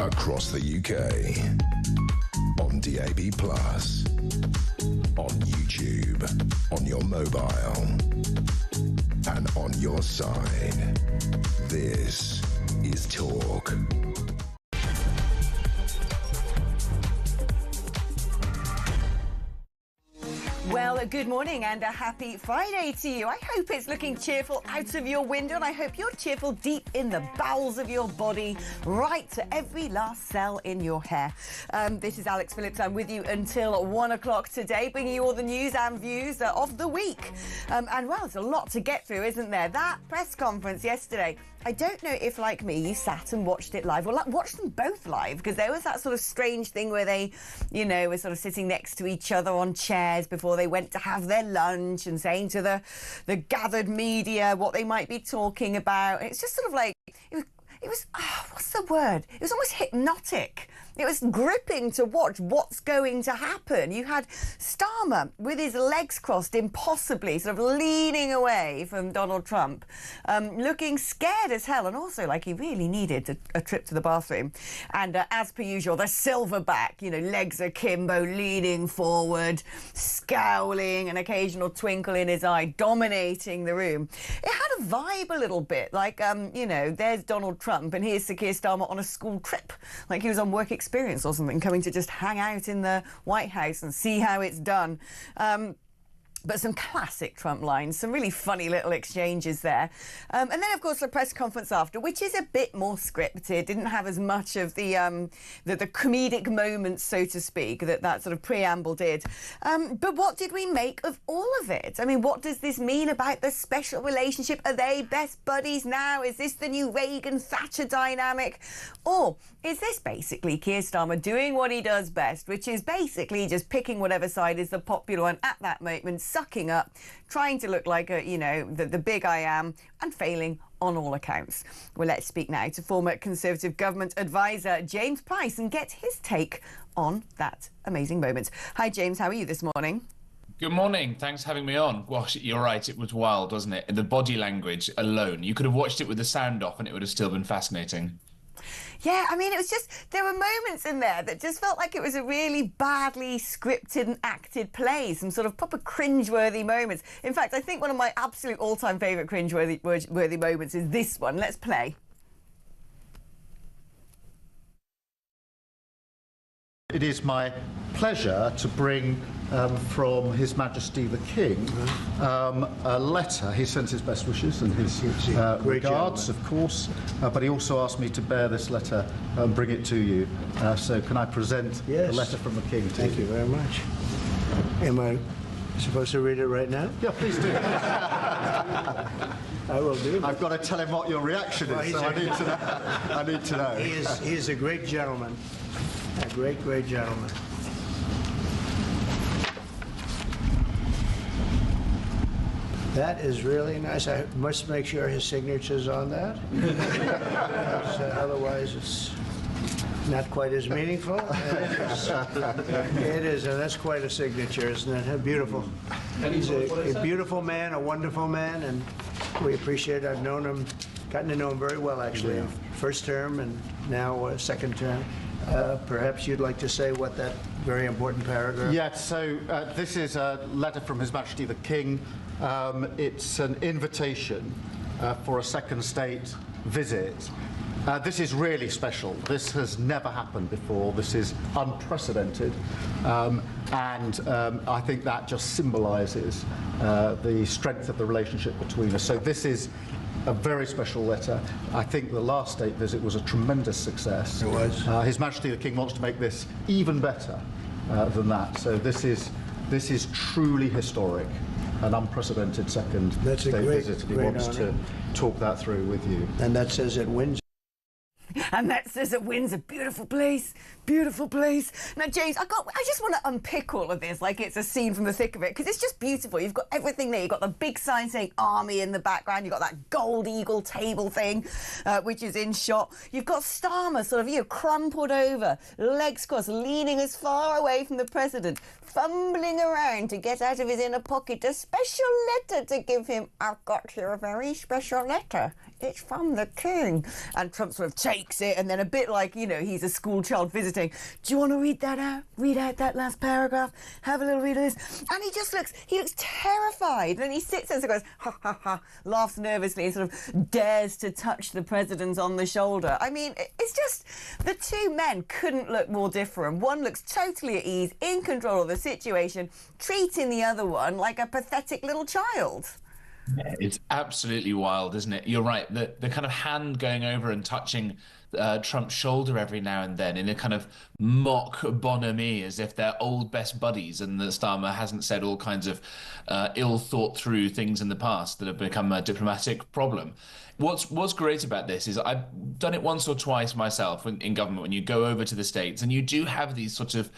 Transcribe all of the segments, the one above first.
across the UK, on DAB+, on YouTube, on your mobile, and on your side. This is Talk. Well, good morning and a happy Friday to you. I hope it's looking cheerful out of your window, and I hope you're cheerful deep in the bowels of your body, right to every last cell in your hair. This is Alex Phillips. I'm with you until 1 o'clock today, bringing you all the news and views of the week. And, well, there's a lot to get through, isn't there? That press conference yesterday, I don't know if, like me, you sat and watched it live, or watched them both live, because there was that sort of strange thing where they, you know, were sort of sitting next to each other on chairs before they went to have their lunch and saying to the gathered media what they might be talking about. It's just sort of like, it was what's the word? It was almost hypnotic. It was gripping to watch what's going to happen. You had Starmer with his legs crossed impossibly, sort of leaning away from Donald Trump, looking scared as hell, and also like he really needed a trip to the bathroom. And as per usual, the silverback, you know, legs akimbo, leaning forward, scowling, an occasional twinkle in his eye, dominating the room. It had a vibe a little bit, like, you know, there's Donald Trump and here's Sir Keir Starmer on a school trip, like he was on work experience or something, coming to just hang out in the White House and see how it's done. But some classic Trump lines, some really funny little exchanges there. And then, of course, the press conference after, which is a bit more scripted, didn't have as much of the comedic moments, so to speak, that sort of preamble did. But what did we make of all of it? I mean, what does this mean about the special relationship? Are they best buddies now? Is this the new Reagan-Thatcher dynamic? Or is this basically Keir Starmer doing what he does best, which is basically just picking whatever side is the popular one at that moment, sucking up, trying to look like a, you know, the big I am, and failing on all accounts? Well, let's speak now to former Conservative government advisor James Price and get his take on that amazing moment. Hi, James. How are you this morning? Good morning. Thanks for having me on. Gosh, you're right. It was wild, wasn't it? The body language alone. You could have watched it with the sound off and it would have still been fascinating. Yeah, I mean, it was just, there were moments in there that just felt like it was a really badly scripted and acted play, some sort of proper cringeworthy moments. In fact, I think one of my absolute all-time favourite cringeworthy moments is this one. Let's play. It is my pleasure to bring from His Majesty the King a letter. He sends his best wishes and his regards, of course, but he also asked me to bear this letter and bring it to you. So can I present the letter from the King to you? Thank you very much. Am I supposed to read it right now? Yeah, please do. I will do. I've got to tell him what your reaction is, so I need to know. He is a great gentleman. A great, great gentleman. That is really nice. I must make sure his signature's on that. Otherwise, it's not quite as meaningful. It is, and that's quite a signature, isn't it? Beautiful. He's a beautiful man, a wonderful man, and we appreciate it. I've known him, gotten to know him very well, actually. Yeah. First term and now second term. Perhaps you'd like to say what that very important paragraph... Yes, so this is a letter from His Majesty the King. It's an invitation for a second state visit. This is really special. This has never happened before. This is unprecedented. And I think that just symbolises the strength of the relationship between us. So this is a very special letter. I think the last state visit was a tremendous success. It was. His Majesty the King wants to make this even better than that. So this is truly historic, an unprecedented second state visit. He wants to talk that through with you. And that says it wins. And that says it wins. A beautiful place, beautiful place. Now, James, I just want to unpick all of this like it's a scene from the thick of it, because it's just beautiful. You've got everything there. You've got the big sign saying Army in the background. You've got that gold eagle table thing, which is in shot. You've got Starmer sort of, you know, crumpled over, legs crossed, leaning as far away from the president, fumbling around to get out of his inner pocket a special letter to give him. I've got here a very special letter. It's from the King. And Trump sort of takes it, and then a bit like, you know, he's a school child visiting. Do you want to read that out? Read out that last paragraph? Have a little read of this? And he looks terrified. And he sits there and goes, ha, ha, ha, laughs nervously and sort of dares to touch the president on the shoulder. I mean, it's just, the two men couldn't look more different. One looks totally at ease, in control of the situation, treating the other one like a pathetic little child. Yeah, it's absolutely wild, isn't it? You're right. The kind of hand going over and touching Trump's shoulder every now and then in a kind of mock bonhomie, as if they're old best buddies, and that Starmer hasn't said all kinds of ill thought through things in the past that have become a diplomatic problem. What's great about this is I've done it once or twice myself in government, when you go over to the States and you do have these sort of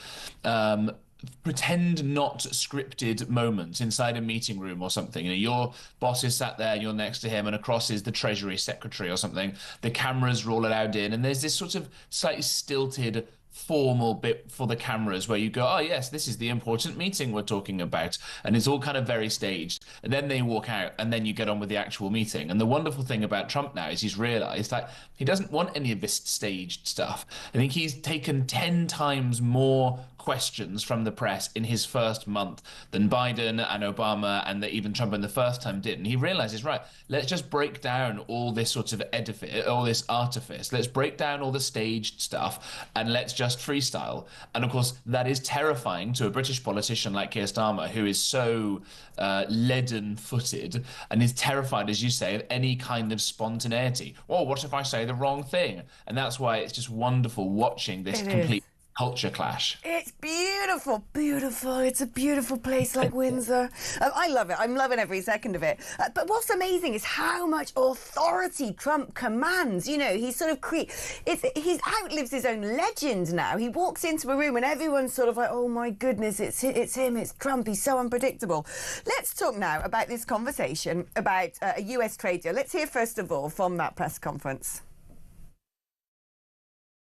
pretend not scripted moments inside a meeting room or something. You know, your boss is sat there, you're next to him, and across is the Treasury Secretary or something. The cameras are all allowed in, and there's this sort of slightly stilted formal bit for the cameras where you go, oh yes, this is the important meeting we're talking about, and it's all kind of very staged, and then they walk out and then you get on with the actual meeting. And the wonderful thing about Trump now is he's realized that he doesn't want any of this staged stuff. I think he's taken 10 times more questions from the press in his first month than Biden and Obama and even Trump in the first time did. And he realizes, right, let's just break down all this sort of edifice, all this artifice. Let's break down all the staged stuff and let's just freestyle. And of course, that is terrifying to a British politician like Keir Starmer, who is so leaden-footed and is terrified, as you say, of any kind of spontaneity. Well, what if I say the wrong thing? And that's why it's just wonderful watching this complete culture clash. It's beautiful, beautiful. It's a beautiful place like Windsor. I love it. I'm loving every second of it. But what's amazing is how much authority Trump commands. You know, he's sort of he outlives his own legend now. He walks into a room and everyone's sort of like, oh my goodness, it's him, it's Trump. He's so unpredictable. Let's talk now about this conversation about a US trade deal. Let's hear first of all from that press conference.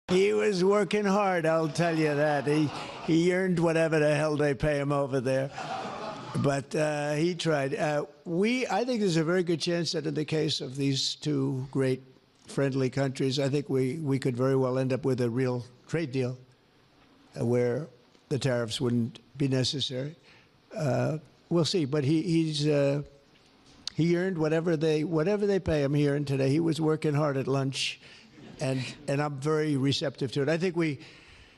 He was working hard, I'll tell you that. He earned whatever the hell they pay him over there. But he tried. I think there's a very good chance that in the case of these two great friendly countries, I think we could very well end up with a real trade deal where the tariffs wouldn't be necessary. We'll see. But he earned whatever they pay him. He earned today. He was working hard at lunch. And I'm very receptive to it. I think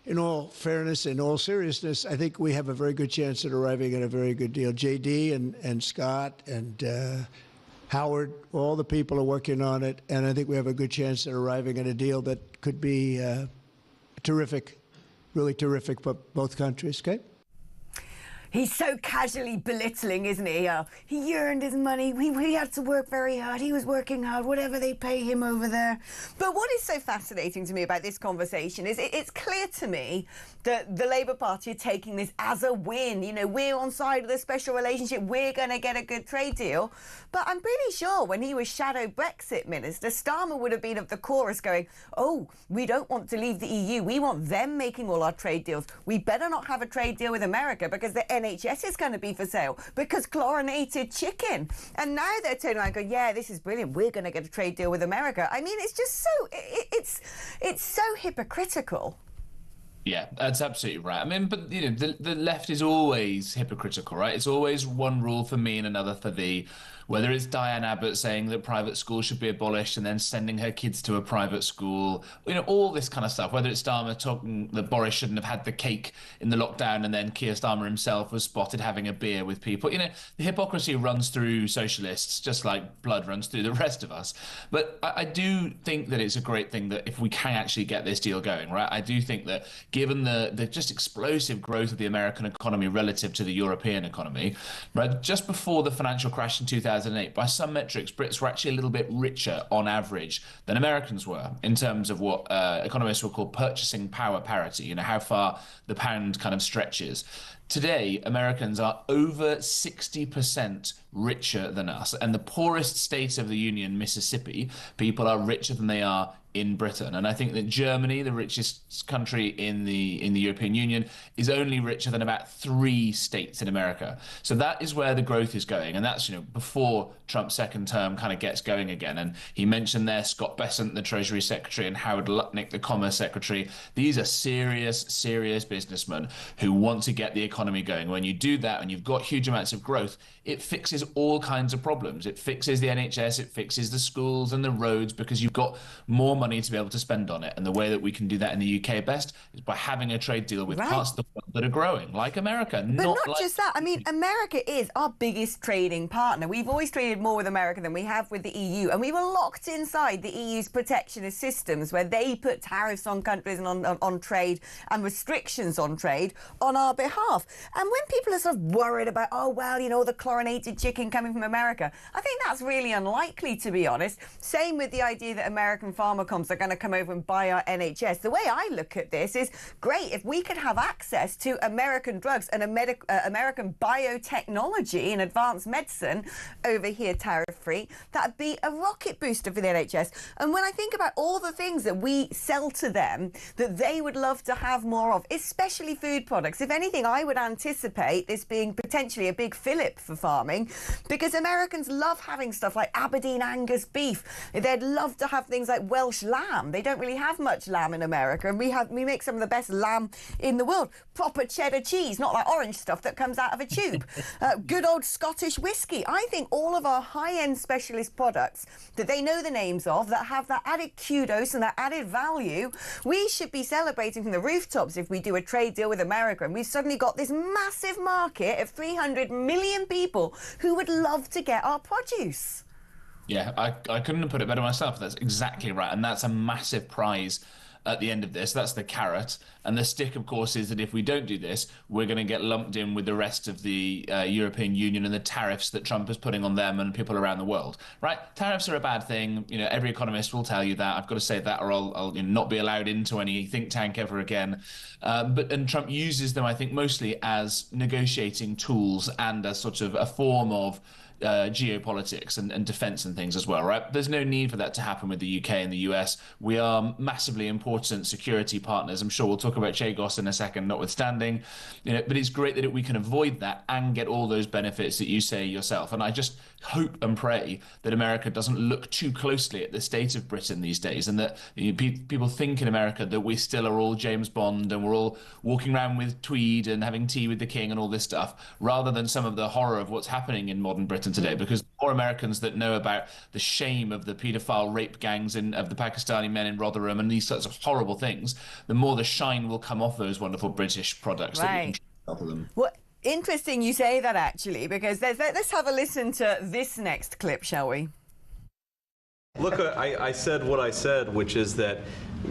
in all fairness, in all seriousness, I think we have a very good chance at arriving at a very good deal. JD and Scott and Howard, all the people are working on it, and I think we have a good chance at arriving at a deal that could be terrific, really terrific for both countries, okay? He's so casually belittling, isn't he? He earned his money. He had to work very hard. He was working hard, whatever they pay him over there. But what is so fascinating to me about this conversation is it's clear to me that the Labour Party are taking this as a win. You know, we're on side of the special relationship. We're going to get a good trade deal. But I'm pretty sure when he was shadow Brexit minister, Starmer would have been of the chorus going, oh, we don't want to leave the EU. We want them making all our trade deals. We better not have a trade deal with America because the NHS is going to be for sale because chlorinated chicken. And now they're turning around and going, yeah, this is brilliant. We're going to get a trade deal with America. I mean, it's just so, it's so hypocritical. Yeah, that's absolutely right. I mean, but, you know, the left is always hypocritical, right? It's always one rule for me and another for thee. Whether it's Diane Abbott saying that private schools should be abolished and then sending her kids to a private school, you know, all this kind of stuff. Whether it's Starmer talking that Boris shouldn't have had the cake in the lockdown and then Keir Starmer himself was spotted having a beer with people. You know, the hypocrisy runs through socialists just like blood runs through the rest of us. But I do think that it's a great thing that if we can actually get this deal going, right? I do think that given the just explosive growth of the American economy relative to the European economy, right, just before the financial crash in 2008, by some metrics, Brits were actually a little bit richer on average than Americans were in terms of what economists would call purchasing power parity, you know, how far the pound kind of stretches. Today, Americans are over 60% richer than us. And the poorest state of the Union, Mississippi, people are richer than they are in Britain. And I think that Germany, the richest country in the European Union, is only richer than about 3 states in America. So that is where the growth is going. And that's, before Trump's second term kind of gets going again. And he mentioned there Scott Bessent, the Treasury Secretary, and Howard Lutnick, the Commerce Secretary. These are serious businessmen who want to get the economy going. When you do that and you've got huge amounts of growth, it fixes all kinds of problems. It fixes the NHS, it fixes the schools and the roads, because you've got more money to be able to spend on it. And the way that we can do that in the UK best is by having a trade deal with parts of the world that are growing, like America. But not just that. I mean, America is our biggest trading partner. We've always traded more with America than we have with the EU. And we were locked inside the EU's protectionist systems, where they put tariffs on countries and on trade and restrictions on trade on our behalf. And when people are sort of worried about, oh, well, the chlorinated chicken coming from America, I think that's really unlikely, to be honest. Same with the idea that American pharmacoms are going to come over and buy our NHS. The way I look at this is, great, if we could have access to American drugs and American biotechnology and advanced medicine over here tariff-free, that'd be a rocket booster for the NHS. And when I think about all the things that we sell to them that they would love to have more of, especially food products, if anything, I would anticipate this being potentially a big fillip for farming, because Americans love having stuff like Aberdeen Angus beef. They'd love to have things like Welsh lamb. They don't really have much lamb in America, and we make some of the best lamb in the world. Proper cheddar cheese, not like orange stuff that comes out of a tube. Good old Scottish whiskey. I think all of our high-end specialist products that they know the names of, that have that added kudos and that added value, we should be celebrating from the rooftops if we do a trade deal with America. And we've suddenly got this massive market of 300 million people who would love to get our produce. Yeah, I couldn't have put it better myself. That's exactly right. And that's a massive prize at the end of this. That's the carrot. And the stick, of course, is that if we don't do this, we're going to get lumped in with the rest of the European Union and the tariffs that Trump is putting on them and people around the world. Right? Tariffs are a bad thing. Every economist will tell you that. I've got to say that, or I'll not be allowed into any think tank ever again. And Trump uses them, I think, mostly as negotiating tools and as sort of a form of geopolitics and defense and things as well, right? There's no need for that to happen with the UK and the US. We are massively important security partners. I'm sure we'll talk about Chagos in a second, notwithstanding, but it's great that we can avoid that and get all those benefits that you say yourself. And I just hope and pray that America doesn't look too closely at the state of Britain these days, and that people think in America that we still are all James Bond and we're all walking around with tweed and having tea with the king and all this stuff, rather than some of the horror of what's happening in modern Britain today. Because the more Americans that know about the shame of the paedophile rape gangs of the Pakistani men in Rotherham and these sorts of horrible things, the more the shine will come off those wonderful British products that we can sell them. Well, interesting you say that, actually, because let's have a listen to this next clip, shall we? Look, I said what I said, which is that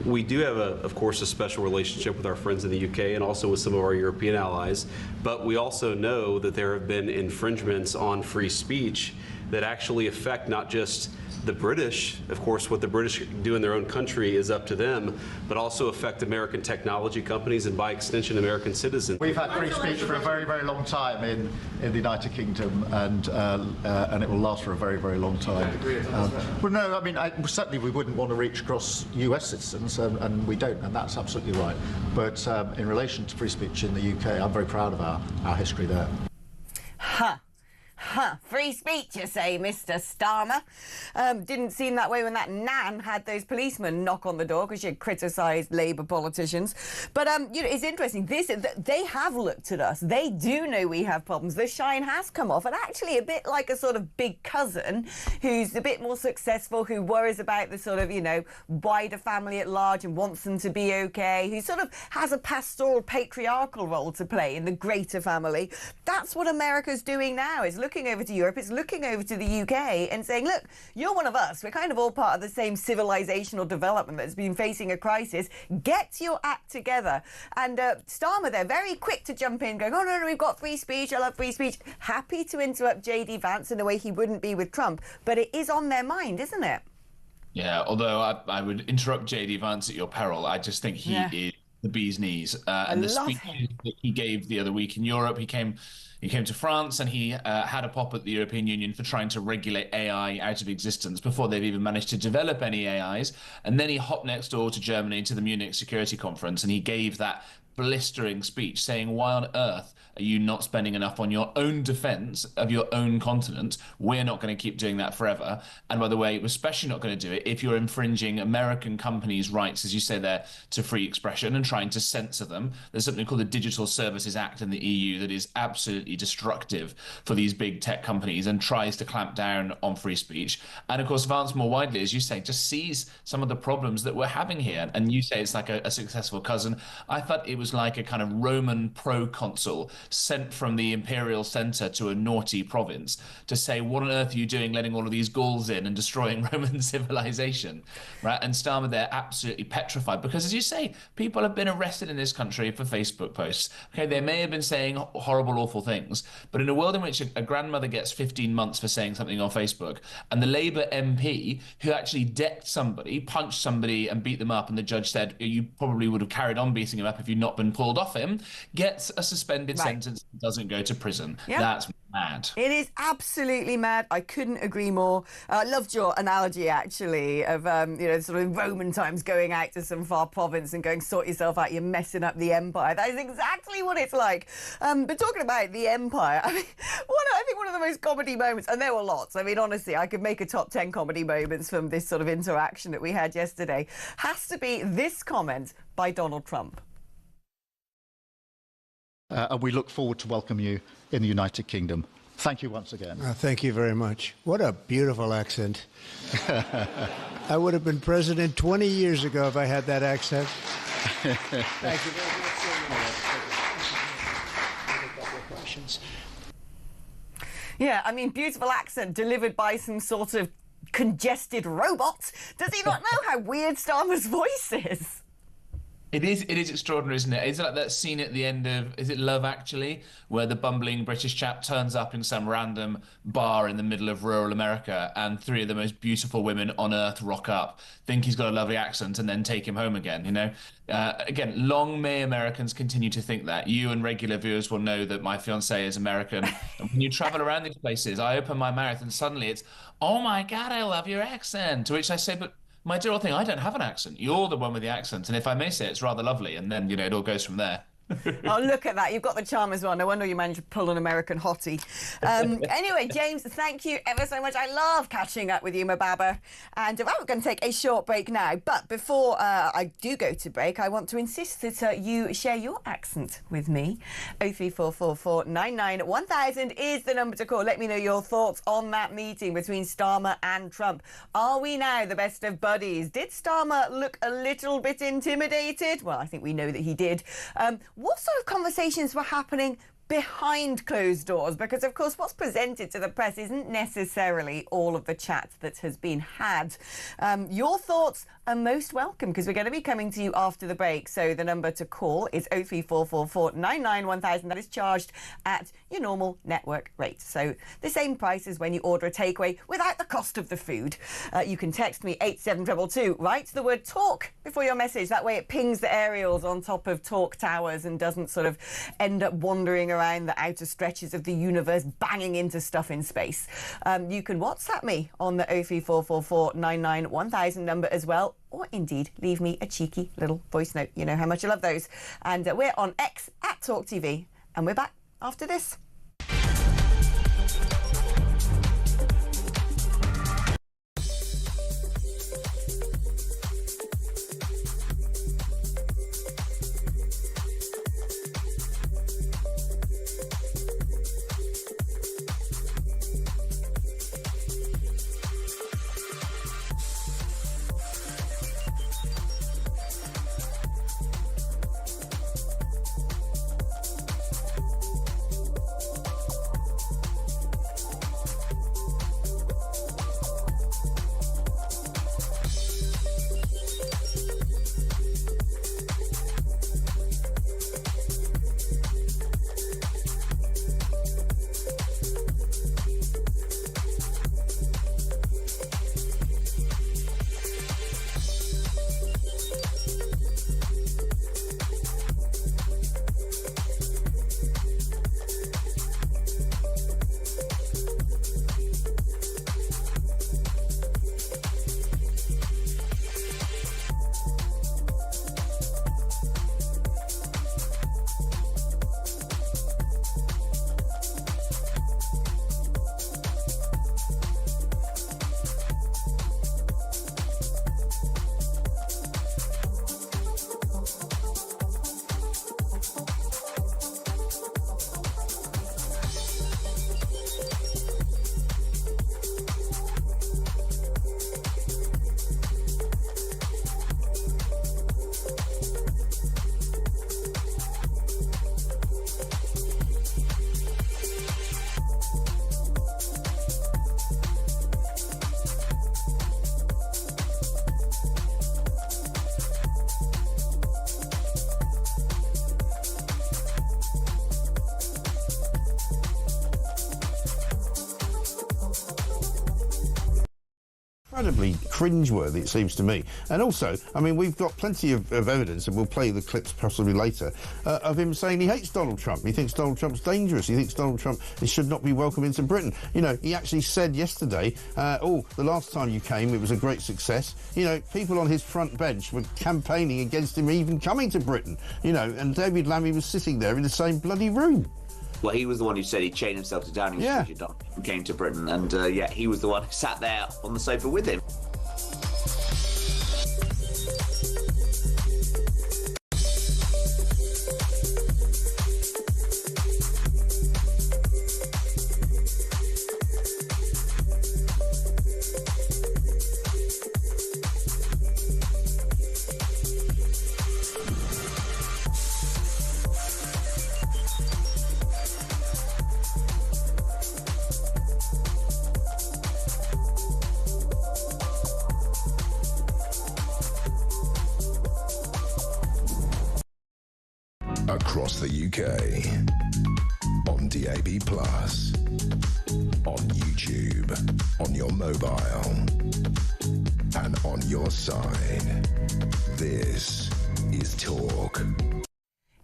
we do have, of course, a special relationship with our friends in the UK and also with some of our European allies, but we also know that there have been infringements on free speech that actually affect not just the British. Of course, what the British do in their own country is up to them, but also affect American technology companies and, by extension, American citizens. We've had free speech for a very, very long time in the United Kingdom, and it will last for a very, very long time. Well, no, I mean, certainly we wouldn't want to reach across US citizens, and we don't, and that's absolutely right. But in relation to free speech in the UK, I'm very proud of our history there. Free speech, you say, Mr. Starmer. Didn't seem that way when that Nan had those policemen knock on the door because she had criticised Labour politicians. But, it's interesting. They have looked at us. They do know we have problems. The shine has come off. And actually a bit like a sort of big cousin who's a bit more successful, who worries about the sort of, wider family at large and wants them to be okay, who sort of has a pastoral, patriarchal role to play in the greater family. That's what America's doing now, is looking over to Europe, it's looking over to the UK and saying, look, you're one of us. We're kind of all part of the same civilizational development that's been facing a crisis. Get your act together. And Starmer there, very quick to jump in, going, oh, no, we've got free speech. I love free speech. Happy to interrupt J.D. Vance in the way he wouldn't be with Trump. But it is on their mind, isn't it? Yeah, although I would interrupt J.D. Vance at your peril. I just think he is the bee's knees. And the love speech him. that he gave the other week in Europe, he came to France and he had a pop at the European Union for trying to regulate AI out of existence before they've even managed to develop any AIs. And then he hopped next door to Germany to the Munich Security Conference and he gave that blistering speech saying, why on earth are you not spending enough on your own defense of your own continent? We're not going to keep doing that forever. And by the way, we're especially not going to do it if you're infringing American companies' rights, as you say there, to free expression and trying to censor them. There's something called the Digital Services Act in the EU that is absolutely destructive for these big tech companies and tries to clamp down on free speech. And of course, Vance more widely, as you say, just sees some of the problems that we're having here. And you say it's like a successful cousin. I thought it was like a kind of Roman proconsul sent from the imperial center to a naughty province to say, what on earth are you doing letting all of these Gauls in and destroying Roman civilization, right? And Starmer there absolutely petrified because, as you say, people have been arrested in this country for Facebook posts. Okay, they may have been saying horrible, awful things, but in a world in which a grandmother gets 15 months for saying something on Facebook and the Labour MP who actually decked somebody, punched somebody and beat them up, and the judge said, you probably would have carried on beating him up if you'd not been pulled off him, gets a suspended sentence, doesn't go to prison. Yep. That's mad. It is absolutely mad. I couldn't agree more. I loved your analogy, actually, of, sort of Roman times going out to some far province and going, sort yourself out, you're messing up the empire. That is exactly what it's like. But talking about the empire, I mean, I think one of the most comedy moments, and there were lots, I mean, honestly, I could make a top 10 comedy moments from this sort of interaction that we had yesterday, has to be this comment by Donald Trump. And we look forward to welcome you in the United Kingdom. Thank you once again. Thank you very much. What a beautiful accent. I would have been president 20 years ago if I had that accent. Thank you very much. Yeah, I mean, beautiful accent delivered by some sort of congested robot. Does he not know how weird Starmer's voice is? It is extraordinary, isn't it? Is it like that scene at the end of, is it Love Actually, where the bumbling British chap turns up in some random bar in the middle of rural America and three of the most beautiful women on earth rock up, think he's got a lovely accent and then take him home again, you know? Again, long may Americans continue to think that. You and regular viewers will know that my fiancée is American. And when you travel around these places, I open my mouth and suddenly it's, oh my God, I love your accent. To which I say, but my dear old thing, I don't have an accent. You're the one with the accent. And if I may say, it's rather lovely. And then, it all goes from there. Oh, look at that. You've got the charm as well. No wonder you managed to pull an American hottie. Anyway, James, thank you ever so much. I love catching up with you, my babber. And we're going to take a short break now. But before I do go to break, I want to insist that you share your accent with me. 03444 99 1000 is the number to call. Let me know your thoughts on that meeting between Starmer and Trump. Are we now the best of buddies? Did Starmer look a little bit intimidated? Well, I think we know that he did. What sort of conversations were happening behind closed doors? Because, of course, what's presented to the press isn't necessarily all of the chat that has been had. Your thoughts are most welcome because we're going to be coming to you after the break. So the number to call is 03444 99 1000. That is charged at your normal network rate. So the same price as when you order a takeaway without the cost of the food. You can text me 87222. Write the word talk before your message. That way it pings the aerials on top of talk towers and doesn't sort of end up wandering around the outer stretches of the universe, banging into stuff in space. You can WhatsApp me on the 03444 99 1000 number as well, or indeed leave me a cheeky little voice note. You know how much I love those. And we're on X at talkTV, and we're back after this. incredibly cringeworthy, it seems to me. And also, I mean, we've got plenty of evidence, and we'll play the clips possibly later, of him saying he hates Donald Trump. He thinks Donald Trump's dangerous. He thinks Donald Trump should not be welcome into Britain. You know, he actually said yesterday, the last time you came, it was a great success. You know, people on his front bench were campaigning against him even coming to Britain, you know, and David Lammy was sitting there in the same bloody room. Well, he was the one who said he'd chained himself to Downing Street and came to Britain. And, he was the one who sat there on the sofa with him. Across the UK, on DAB+, on YouTube, on your mobile, and on your side. This is Talk.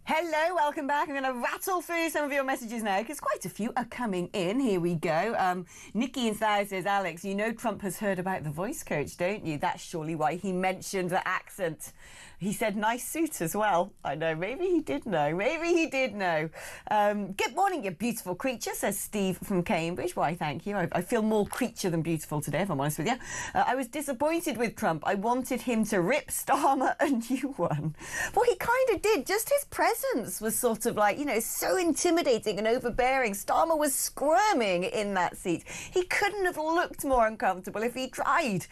Hello, welcome back. I'm going to rattle through some of your messages now because quite a few are coming in. Here we go. Nikki in Slough says, Alex, you know Trump has heard about the voice coach, don't you? That's surely why he mentioned the accent. He said nice suit as well. I know, maybe he did know. Maybe he did know. Good morning, you beautiful creature, says Steve from Cambridge. Why, thank you. I feel more creature than beautiful today, if I'm honest with you. I was disappointed with Trump. I wanted him to rip Starmer a new one. Well, he kind of did. Just his presence was sort of like, you know, so intimidating and overbearing. Starmer was squirming in that seat. He couldn't have looked more uncomfortable if he tried.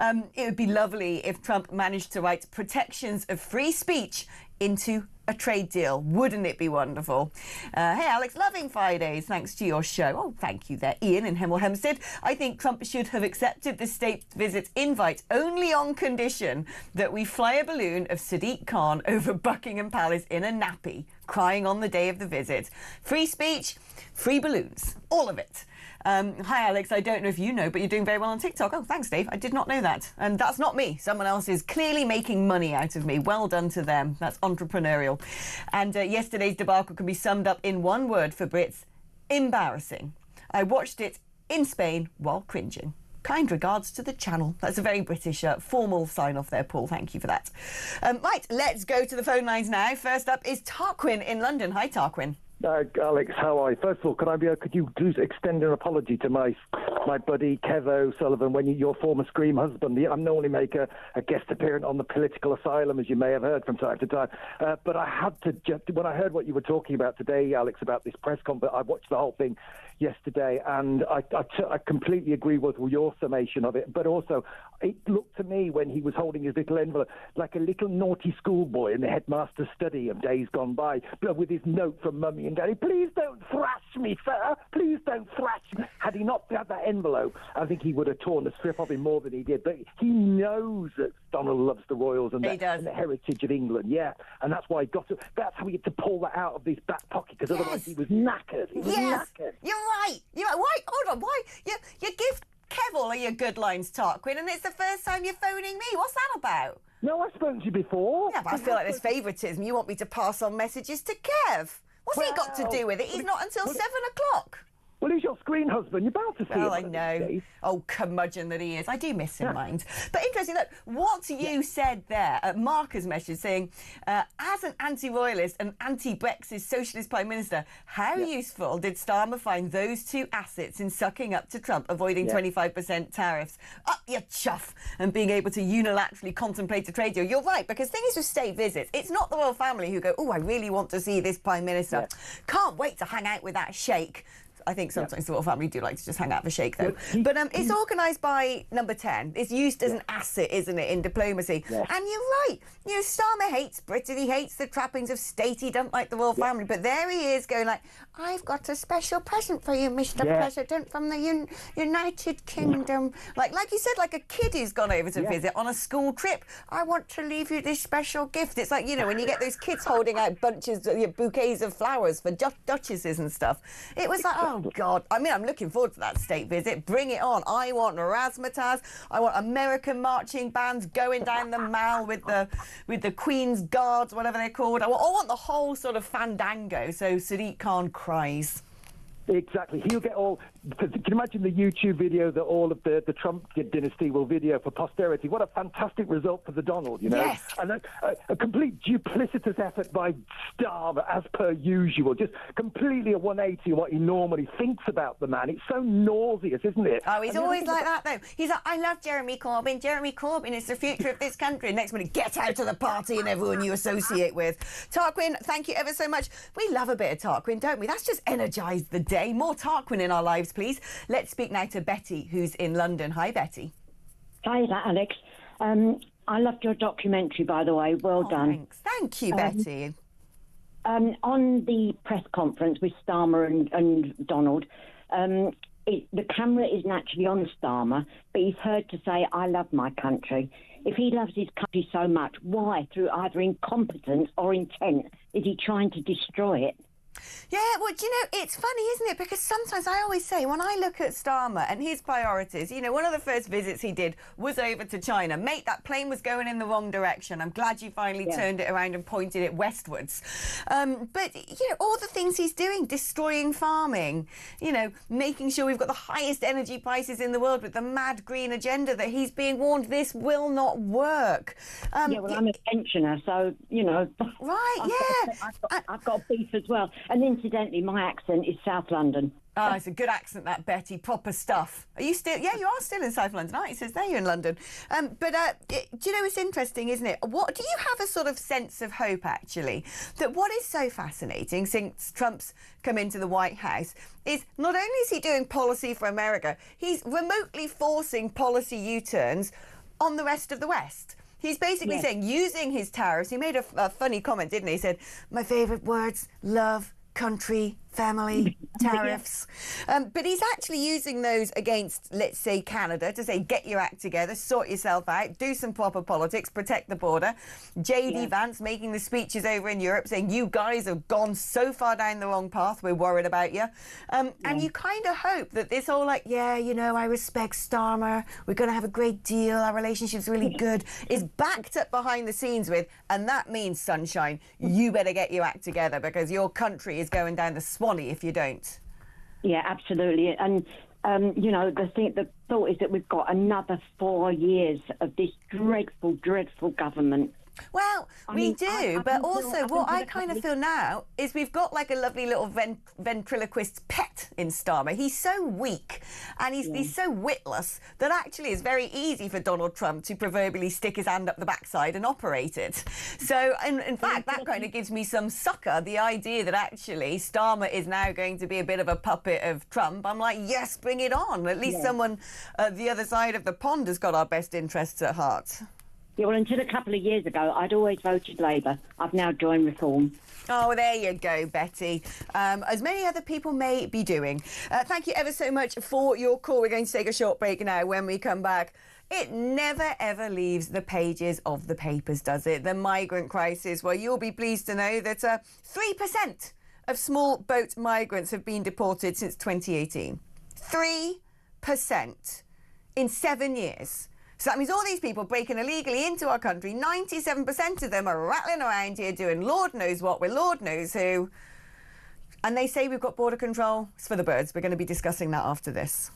It would be lovely if Trump managed to write protections of free speech into a trade deal. Wouldn't it be wonderful? Hey, Alex, loving Fridays. Thanks to your show. Oh, thank you there, Ian in Hemel Hempstead. I think Trump should have accepted the state visit invite only on condition that we fly a balloon of Sadiq Khan over Buckingham Palace in a nappy, crying on the day of the visit. Free speech, free balloons, all of it. Hi, Alex. I don't know if you know, but you're doing very well on TikTok. Oh, thanks, Dave. I did not know that. And that's not me. Someone else is clearly making money out of me. Well done to them. That's entrepreneurial. And yesterday's debacle can be summed up in one word for Brits: embarrassing. I watched it in Spain while cringing. Kind regards to the channel. That's a very British formal sign-off there, Paul. Thank you for that. Right, let's go to the phone lines now. First up is Tarquin in London. Hi, Tarquin. Alex, how are you? First of all, could you extend an apology to my buddy Kev O'Sullivan, your former Scream husband? I normally make a guest appearance on the Political Asylum, as you may have heard from time to time. But I had to when I heard what you were talking about today, Alex, about this press conference, I watched the whole thing yesterday, and I completely agree with your summation of it. But also, it looked to me when he was holding his little envelope like a little naughty schoolboy in the headmaster's study of days gone by, but with his note from Mummy and Daddy: please don't thrash me, sir. Please don't thrash me. Had he not had that envelope, I think he would have torn the strip off him more than he did. But he knows that Donald loves the royals and the heritage of England, and that's why that's how he had to pull that out of his back pocket, because otherwise he was knackered. He was knackered. You're right. Why? Hold on. Why? You give Kev all of your good lines, Tarquin, and it's the first time you're phoning me. What's that about? No, I've spoken to you before. Yeah, but I feel like there's favouritism. You want me to pass on messages to Kev. What's he got to do with it? He's not until 7 o'clock. Well, he's your screen husband. You're bound to see him. Well, I know. Oh, curmudgeon that he is. I do miss him, mind. But interesting, look, what you said there, Marcus message saying, as an anti-royalist and anti-Brexit socialist prime minister, how useful did Starmer find those two assets in sucking up to Trump, avoiding 25% tariffs? Up your chuff, and being able to unilaterally contemplate a trade deal. You're right, because things with state visits, it's not the royal family who go, oh, I really want to see this prime minister. Can't wait to hang out with that sheikh. I think sometimes the royal family do like to just hang out for shake, though. But it's organised by Number 10. It's used as an asset, isn't it, in diplomacy? And you're right. You know, Starmer hates Britain. He hates the trappings of state. He doesn't like the royal family. But there he is going like, I've got a special present for you, Mr. President, from the United Kingdom. Like you said, like a kid who's gone over to visit on a school trip. I want to leave you this special gift. It's like, you know, when you get those kids holding out bunches, bouquets of flowers for duchesses and stuff. It was like, oh, Oh, God. I mean, I'm looking forward to that state visit. Bring it on. I want razzmatazz. I want American marching bands going down the Mall with the Queen's Guards, whatever they're called. I want the whole sort of fandango so Sadiq Khan cries. Exactly. He'll get all... Can you imagine the YouTube video that all of the Trump dynasty will video for posterity? What a fantastic result for the Donald, you know? Yes. And a complete duplicitous effort by Starmer, as per usual. Just completely a 180 of what he normally thinks about the man. It's so nauseous, isn't it? Oh, he's always like that, though. He's like, I love Jeremy Corbyn. Jeremy Corbyn is the future of this country. Next minute, get out of the party and everyone you associate with. Tarquin, thank you ever so much. We love a bit of Tarquin, don't we? That's just energised the day. More Tarquin in our lives, please. Let's speak now to Betty, who's in London. Hi, Betty. Hi, Alex. I loved your documentary, by the way. Well done. Thanks. Thank you, Betty. On the press conference with Starmer and Donald, the camera isn't actually on Starmer, but he's heard to say, I love my country. If he loves his country so much, why, through either incompetence or intent, is he trying to destroy it? Yeah, well, do you know, it's funny, isn't it? Because sometimes I always say, when I look at Starmer and his priorities, you know, one of the first visits he did was over to China. Mate, that plane was going in the wrong direction. I'm glad you finally turned it around and pointed it westwards. But, you know, all the things he's doing, destroying farming, you know, making sure we've got the highest energy prices in the world with the mad green agenda that he's being warned this will not work. Yeah, well, I'm a pensioner, so, you know. Right, I've got beef as well. And incidentally, my accent is South London. Oh, it's a good accent, that, Betty. Proper stuff. Are you still... Yeah, you are still in South London, aren't you? It says there you're in London. Do you know, it's interesting, isn't it? What do you have a sort of sense of hope, actually, that what is so fascinating since Trump's come into the White House is not only is he doing policy for America, he's remotely forcing policy U-turns on the rest of the West. He's basically saying, using his tariffs, he made a funny comment, didn't he? He said, my favourite words, love, country, family, tariffs. But he's actually using those against, let's say, Canada to say, get your act together, sort yourself out, do some proper politics, protect the border. J.D. Vance making the speeches over in Europe saying, you guys have gone so far down the wrong path, we're worried about you. And you kind of hope that this whole like, yeah, you know, I respect Starmer, we're going to have a great deal, our relationship's really good, is backed up behind the scenes with, and that means, sunshine, you better get your act together because your country is going down the Swanee if you don't. Yeah, absolutely. And you know, the thought is that we've got another 4 years of this dreadful, dreadful government. Well, we do, but also what I kind of feel now is we've got like a lovely little ventriloquist pet in Starmer. He's so weak and he's so witless that actually it's very easy for Donald Trump to proverbially stick his hand up the backside and operate it. So, in fact, that kind of gives me some succor, the idea that actually Starmer is now going to be a bit of a puppet of Trump. I'm like, yes, bring it on. At least someone at the other side of the pond has got our best interests at heart. Yeah, well, until a couple of years ago, I'd always voted Labour. I've now joined Reform. Oh, there you go, Betty. As many other people may be doing. Thank you ever so much for your call. We're going to take a short break now. When we come back, it never, ever leaves the pages of the papers, does it? The migrant crisis. Well, you'll be pleased to know that 3% of small boat migrants have been deported since 2018. 3% in 7 years. So that means all these people breaking illegally into our country, 97% of them are rattling around here doing Lord knows what with Lord knows who. And they say we've got border control. It's for the birds. We're going to be discussing that after this.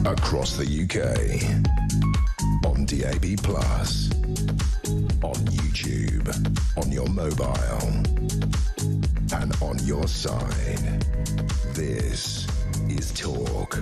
Across the UK. On DAB+. On YouTube. On your mobile. And on your side. This is Talk.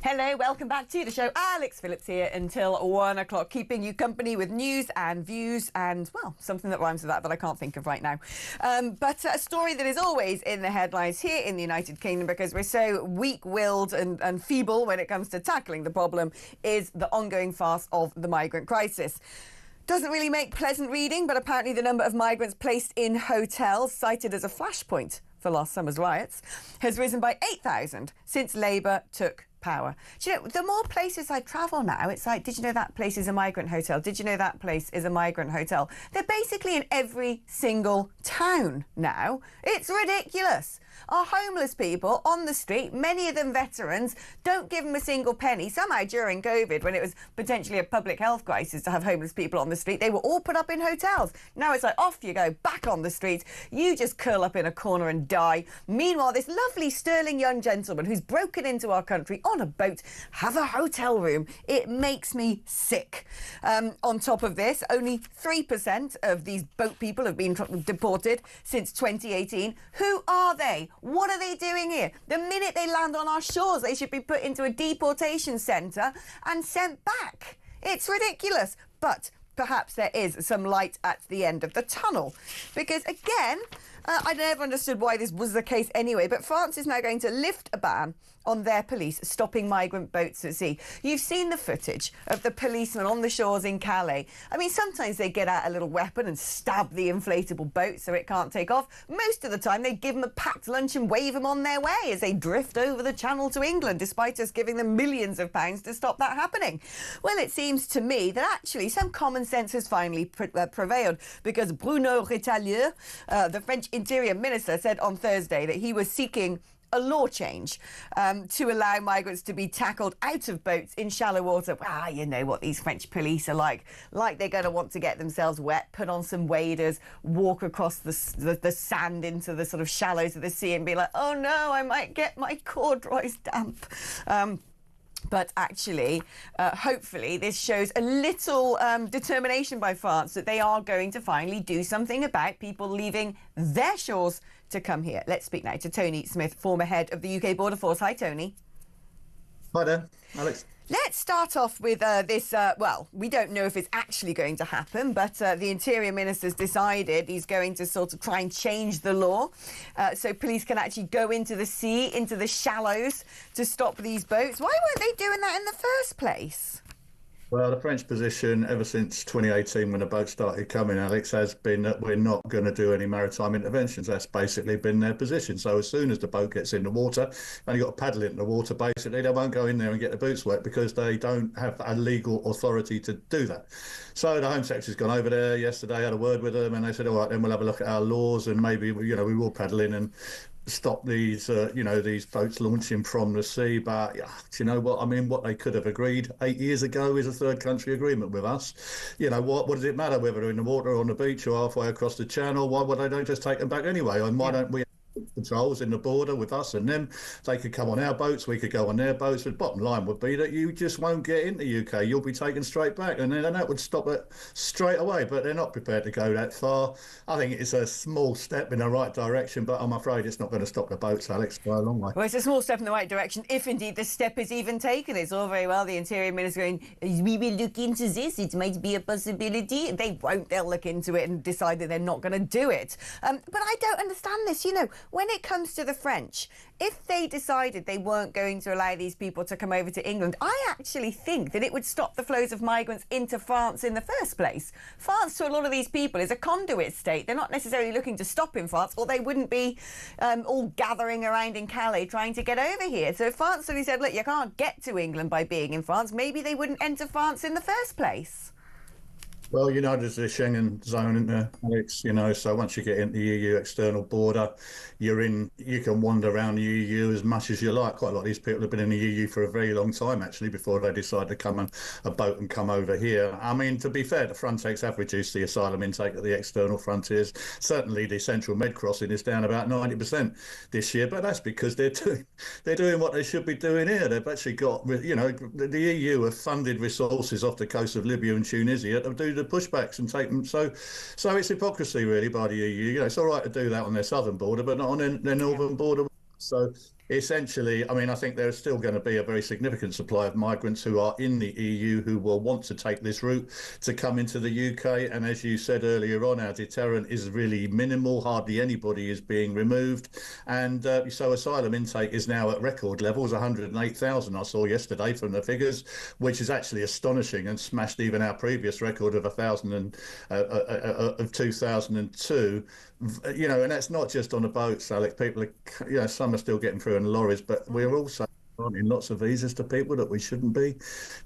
Hello, welcome back to the show. Alex Phillips here until 1 o'clock, keeping you company with news and views and, well, something that rhymes with that I can't think of right now. But a story that is always in the headlines here in the United Kingdom because we're so weak-willed and feeble when it comes to tackling the problem is the ongoing farce of the migrant crisis. Doesn't really make pleasant reading, but apparently the number of migrants placed in hotels, cited as a flashpoint for last summer's riots, has risen by 8,000 since Labour took power. Do you know, the more places I travel now, it's like, did you know that place is a migrant hotel? Did you know that place is a migrant hotel? They're basically in every single town now. It's ridiculous. Our homeless people on the street, many of them veterans, don't give them a single penny. Somehow during COVID, when it was potentially a public health crisis to have homeless people on the street, they were all put up in hotels. Now it's like, off you go, back on the streets. You just curl up in a corner and die. Meanwhile, this lovely sterling young gentleman who's broken into our country on a boat have a hotel room. It makes me sick. On top of this, only 3% of these boat people have been deported since 2018. Who are they? What are they doing here? The minute they land on our shores, they should be put into a deportation centre and sent back. It's ridiculous. But perhaps there is some light at the end of the tunnel. Because, again, I never understood why this was the case anyway, but France is now going to lift a ban on their police stopping migrant boats at sea. You've seen the footage of the policemen on the shores in Calais. I mean, sometimes they get out a little weapon and stab the inflatable boat so it can't take off. Most of the time, they give them a packed lunch and wave them on their way as they drift over the Channel to England, despite us giving them millions of pounds to stop that happening. Well, it seems to me that actually some common sense has finally prevailed, because Bruno Retailleau, the French Interior Minister, said on Thursday that he was seeking a law change to allow migrants to be tackled out of boats in shallow water. You know what these French police are like. Like they're going to want to get themselves wet, put on some waders, walk across the sand into the sort of shallows of the sea and be like, oh no, I might get my corduroys damp. But actually, hopefully, this shows a little determination by France that they are going to finally do something about people leaving their shores to come here. Let's speak now to Tony Smith, former head of the UK Border Force. Hi, Tony. Hi there, Alex. Let's start off with this, well, we don't know if it's actually going to happen, but the Interior Minister's decided he's going to sort of try and change the law so police can actually go into the sea, into the shallows to stop these boats. Why weren't they doing that in the first place? Well, the French position ever since 2018, when the boat started coming, Alex, has been that we're not going to do any maritime interventions. That's basically been their position. So as soon as the boat gets in the water, and you've got to paddle it in the water, basically, they won't go in there and get the boots wet because they don't have a legal authority to do that. So the Home Secretary's gone over there yesterday, had a word with them, and they said, all right, then we'll have a look at our laws and maybe, we will paddle in and stop these, these boats launching from the sea. But do you know what? I mean, what they could have agreed 8 years ago is a third country agreement with us. You know, what does it matter whether they're in the water or on the beach or halfway across the channel? Why would they don't just take them back anyway? And why don't we controls in the border with us and them? They could come on our boats, we could go on their boats. But bottom line would be that you just won't get into the UK. You'll be taken straight back, and then that would stop it straight away. But they're not prepared to go that far. I think it's a small step in the right direction, but I'm afraid it's not going to stop the boats, Alex, by a long way. Well, it's a small step in the right direction, if indeed the step is even taken. It's all very well the Interior Minister going, we will look into this, it might be a possibility. They won't. They'll look into it and decide that they're not going to do it. But I don't understand this. You know, when it comes to the French, if they decided they weren't going to allow these people to come over to England, I actually think that it would stop the flows of migrants into France in the first place. France, to a lot of these people, is a conduit state. They're not necessarily looking to stop in France, or they wouldn't be all gathering around in Calais trying to get over here. So if France suddenly said, look, you can't get to England by being in France, maybe they wouldn't enter France in the first place. Well, you know, there's the Schengen zone, isn't there, Alex? You know, so once you get into the EU external border, you can wander around the EU as much as you like. Quite a lot of these people have been in the EU for a very long time, actually, before they decide to come on a boat and come over here. I mean, to be fair, the Frontex have reduced the asylum intake at the external frontiers. Certainly, the central med crossing is down about 90% this year, but that's because they're doing what they should be doing here. They've actually got, you know, the EU have funded resources off the coast of Libya and Tunisia to do the pushbacks and take them. So it's hypocrisy, really, by the EU. You know, it's all right to do that on their southern border, but not on their northern border. So essentially, I mean, I think there's still going to be a very significant supply of migrants who are in the EU who will want to take this route to come into the UK. And as you said earlier on, our deterrent is really minimal. Hardly anybody is being removed. And so asylum intake is now at record levels, 108,000 I saw yesterday from the figures, which is actually astonishing and smashed even our previous record of 2002. You know, and that's not just on the boats, Alex. People are, you know, some are still getting through in lorries, but we're also granting lots of visas to people that we shouldn't be,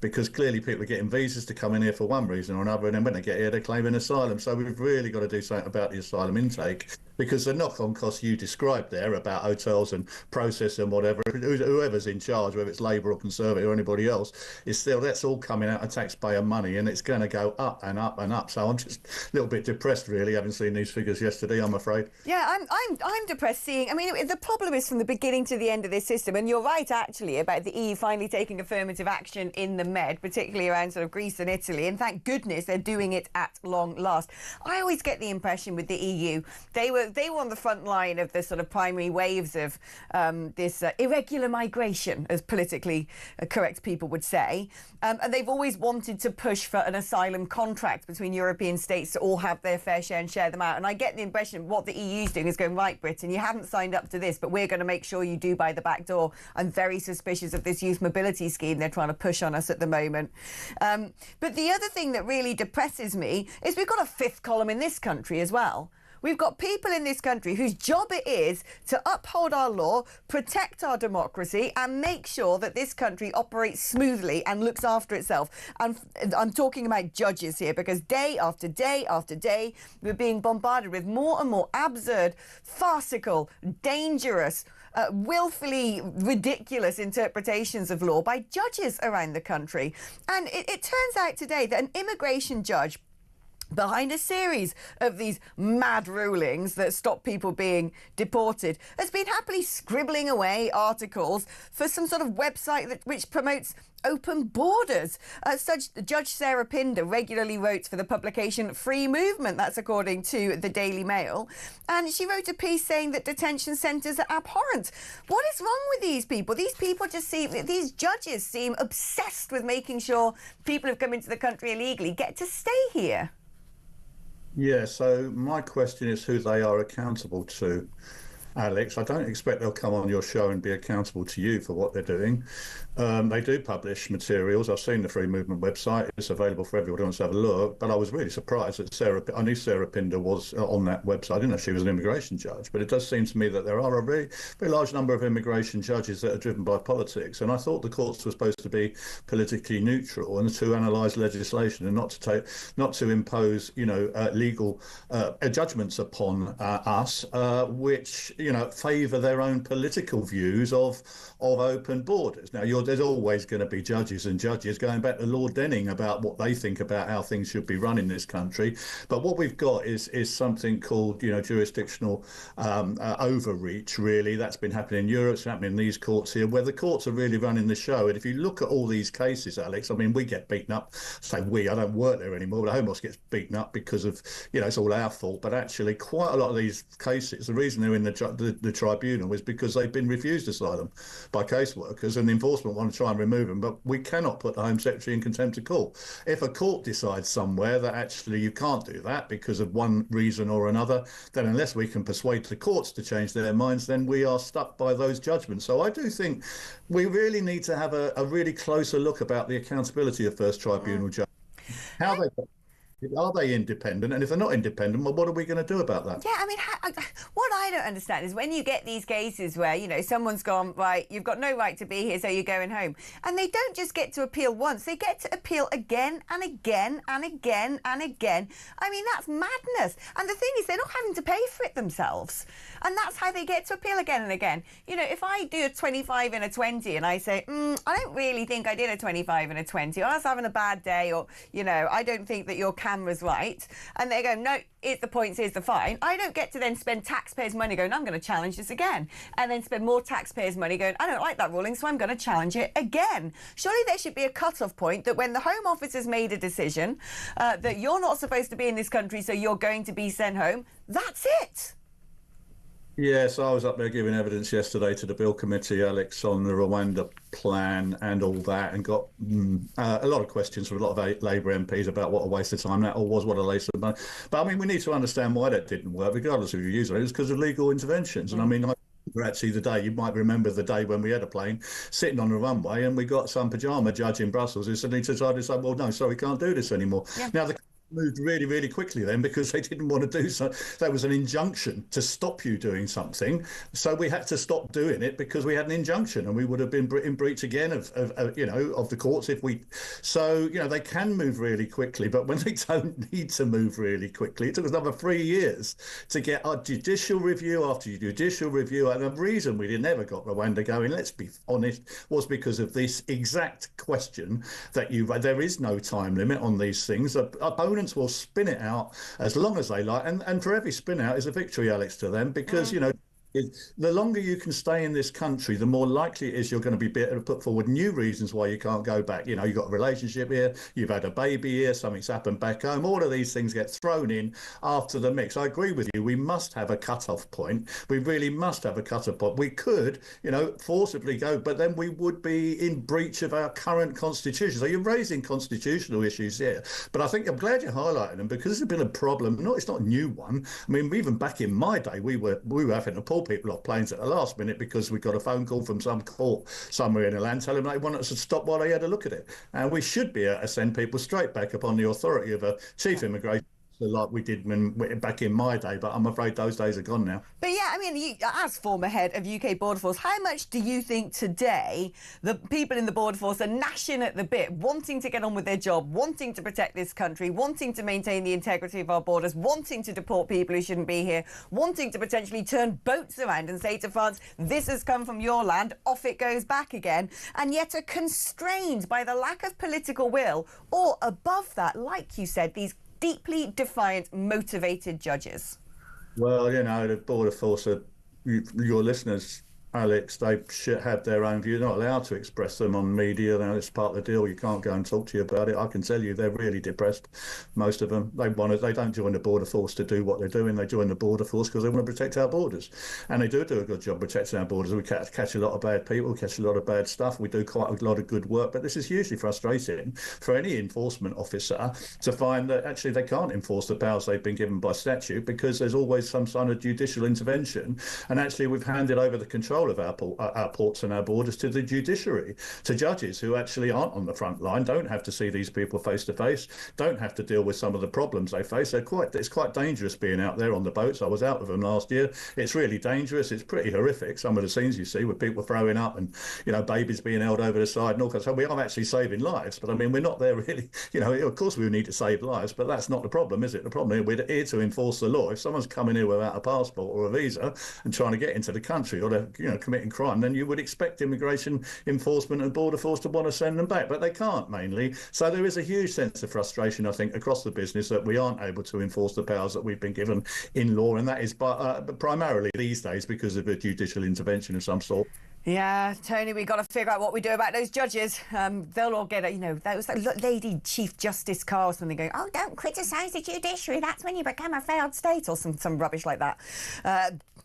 because clearly people are getting visas to come in here for one reason or another, and then when they get here, they're claiming asylum. So we've really got to do something about the asylum intake, because the knock-on costs you described there about hotels and process and whatever, whoever's in charge, whether it's Labour or Conservative or anybody else, is still, that's all coming out of taxpayer money, and it's going to go up and up and up. So I'm just a little bit depressed, really, having seen these figures yesterday, I'm afraid. Yeah, I'm depressed seeing. I mean, the problem is from the beginning to the end of this system, and you're right actually about the EU finally taking affirmative action in the Med, particularly around sort of Greece and Italy, and thank goodness they're doing it at long last. I always get the impression with the EU they were on the front line of the sort of primary waves of this irregular migration, as politically correct people would say, and they've always wanted to push for an asylum contract between European states to all have their fair share and share them out. And I get the impression what the EU's doing is going, right, Britain, you haven't signed up to this, but we're going to make sure you do by the back door. I'm very suspicious of this youth mobility scheme they're trying to push on us at the moment. But the other thing that really depresses me is we've got a fifth column in this country as well. We've got people in this country whose job it is to uphold our law, protect our democracy, and make sure that this country operates smoothly and looks after itself. And I'm talking about judges here, because day after day after day, we're being bombarded with more and more absurd, farcical, dangerous, willfully ridiculous interpretations of law by judges around the country. And it turns out today that an immigration judge, behind a series of these mad rulings that stop people being deported, has been happily scribbling away articles for some sort of website which promotes open borders. Judge Sarah Pinder regularly wrote for the publication Free Movement, that's according to the Daily Mail, and she wrote a piece saying that detention centres are abhorrent. What is wrong with these people? These judges seem obsessed with making sure people who've come into the country illegally get to stay here. Yeah, so my question is who they are accountable to, Alex. I don't expect they'll come on your show and be accountable to you for what they're doing. They do publish materials. I've seen the Free Movement website. It's available for everyone who wants to have a look. But I was really surprised that I knew Sarah Pinder was on that website. I didn't know she was an immigration judge. But it does seem to me that there are a very, very large number of immigration judges that are driven by politics. And I thought the courts were supposed to be politically neutral and to analyse legislation and not to impose, legal judgments upon us, which favour their own political views of open borders. Now, there's always going to be judges and judges, going back to Lord Denning, about what they think about how things should be run in this country. But what we've got is something called, jurisdictional overreach, really. That's been happening in Europe, it's happening in these courts here, where the courts are really running the show. And if you look at all these cases, Alex, I mean, we get beaten up. I don't work there anymore, but the Home Office gets beaten up because of, it's all our fault. But actually, quite a lot of these cases, the reason they're in the tribunal is because they've been refused asylum by caseworkers, and the enforcement want to try and remove them. But we cannot put the Home Secretary in contempt of court. If a court decides somewhere that actually you can't do that because of one reason or another, then unless we can persuade the courts to change their minds, then we are stuck by those judgments. So I do think we really need to have a really closer look about the accountability of First Tribunal judges. Are they independent? And if they're not independent, well, what are we going to do about that? Yeah, I mean, what I don't understand is when you get these cases where, you know, someone's gone, right, you've got no right to be here, so you're going home. And they don't just get to appeal once, they get to appeal again and again and again and again. I mean, that's madness. And the thing is, they're not having to pay for it themselves. And that's how they get to appeal again and again. You know, if I do a 25 and a 20 and I say, I don't really think I did a 25 and a 20, or I was having a bad day, or, you know, I don't think that your camera's right, and they go, no, here's the points, here's the fine. I don't get to then spend taxpayers' money going, I'm going to challenge this again, and then spend more taxpayers' money going, I don't like that ruling, so I'm going to challenge it again. Surely there should be a cut-off point that when the Home Office has made a decision that you're not supposed to be in this country, so you're going to be sent home, that's it. Yes, I was up there giving evidence yesterday to the Bill Committee, Alex, on the Rwanda plan and all that, and got a lot of questions from a lot of Labour MPs about what a waste of time that all was, what a waste of money. But I mean, we need to understand why that didn't work, regardless of who you use it. It was because of legal interventions. And I mean, actually the day, you might remember the day when we had a plane sitting on the runway and we got some pyjama judge in Brussels who suddenly decided to say, well, no, sorry, we can't do this anymore. Yeah. Now, the moved really, really quickly then because they didn't want to do so. There was an injunction to stop you doing something. So we had to stop doing it because we had an injunction, and we would have been in breach again of the courts if we. So, you know, they can move really quickly, but when they don't need to move really quickly, it took us another 3 years to get our judicial review after judicial review. And the reason we never got Rwanda going, let's be honest, was because of this exact question that there is no time limit on these things. Opponents will spin it out as long as they like, and for every spin out is a victory, Alex, to them, because you know, the longer you can stay in this country, the more likely it is you're going to be able to put forward new reasons why you can't go back. You know, you've got a relationship here, you've had a baby here, something's happened back home. All of these things get thrown in after the mix. I agree with you. We must have a cut-off point. We really must have a cut-off point. We could, you know, forcibly go, but then we would be in breach of our current constitution. So you're raising constitutional issues here. But I think I'm glad you're highlighting them, because it's been a problem. It's not a new one. I mean, even back in my day, we were having to pull people off planes at the last minute because we got a phone call from some court somewhere in the land telling them they wanted us to stop while they had a look at it. And we should be able to send people straight back upon the authority of a chief immigration, like we did back in my day, but I'm afraid those days are gone now. But yeah, I mean, as former head of UK Border Force, how much do you think today the people in the Border Force are gnashing at the bit, wanting to get on with their job, wanting to protect this country, wanting to maintain the integrity of our borders, wanting to deport people who shouldn't be here, wanting to potentially turn boats around and say to France, this has come from your land, off it goes back again, and yet are constrained by the lack of political will, or above that, like you said, these deeply defiant, motivated judges? Well, you know, the Border Force are your listeners, Alex, they should have their own view. They're not allowed to express them on media. Now, it's part of the deal. You can't go and talk to you about it. I can tell you they're really depressed, most of them. They don't join the Border Force to do what they're doing. They join the Border Force because they want to protect our borders. And they do a good job protecting our borders. We catch a lot of bad people, catch a lot of bad stuff. We do quite a lot of good work. But this is hugely frustrating for any enforcement officer to find that actually they can't enforce the powers they've been given by statute because there's always some kind of judicial intervention. And actually we've handed over the control of our ports and our borders to the judiciary, to judges who actually aren't on the front line, don't have to see these people face to face, don't have to deal with some of the problems they face. It's quite dangerous being out there on the boats. I was out with them last year. It's really dangerous. It's pretty horrific, some of the scenes you see with people throwing up and, you know, babies being held over the side and all kinds. So we are actually saving lives, but I mean, we're not there really, you know, of course we need to save lives, but that's not the problem, is it? The problem is we're here to enforce the law. If someone's coming here without a passport or a visa and trying to get into the country, or they're, you know, committing crime, then you would expect immigration enforcement and Border Force to want to send them back, but they can't mainly. So there is a huge sense of frustration, I think, across the business that we aren't able to enforce the powers that we've been given in law, and that is primarily these days because of a judicial intervention of some sort. Yeah, Tony, we've got to figure out what we do about those judges. They'll all get, you know, that was like Lady Chief Justice Carr or something going, oh, don't criticise the judiciary, that's when you become a failed state, or some rubbish like that.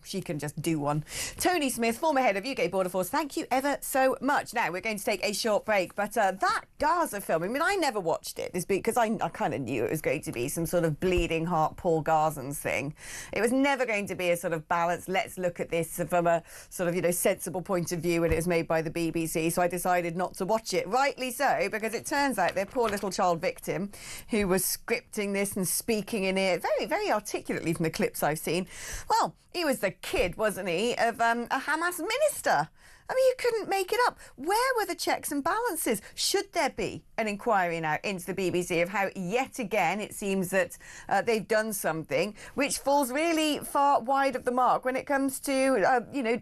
she can just do one. Tony Smith, former head of UK Border Force, thank you ever so much. Now, we're going to take a short break, but that Gaza film, I mean, I never watched it this week because I kind of knew it was going to be some sort of bleeding heart Paul Gazans thing. It was never going to be a sort of balanced, let's look at this from a sort of, you know, sensible point of view, when it was made by the BBC, so I decided not to watch it. Rightly so, because it turns out their poor little child victim, who was scripting this and speaking in it very, very articulately from the clips I've seen, well, he was the kid, wasn't he, of a Hamas minister. I mean, you couldn't make it up. Where were the checks and balances? Should there be an inquiry now into the BBC of how, yet again, it seems that they've done something which falls really far wide of the mark when it comes to, you know,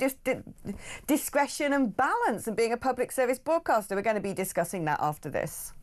discretion and balance and being a public service broadcaster? We're going to be discussing that after this.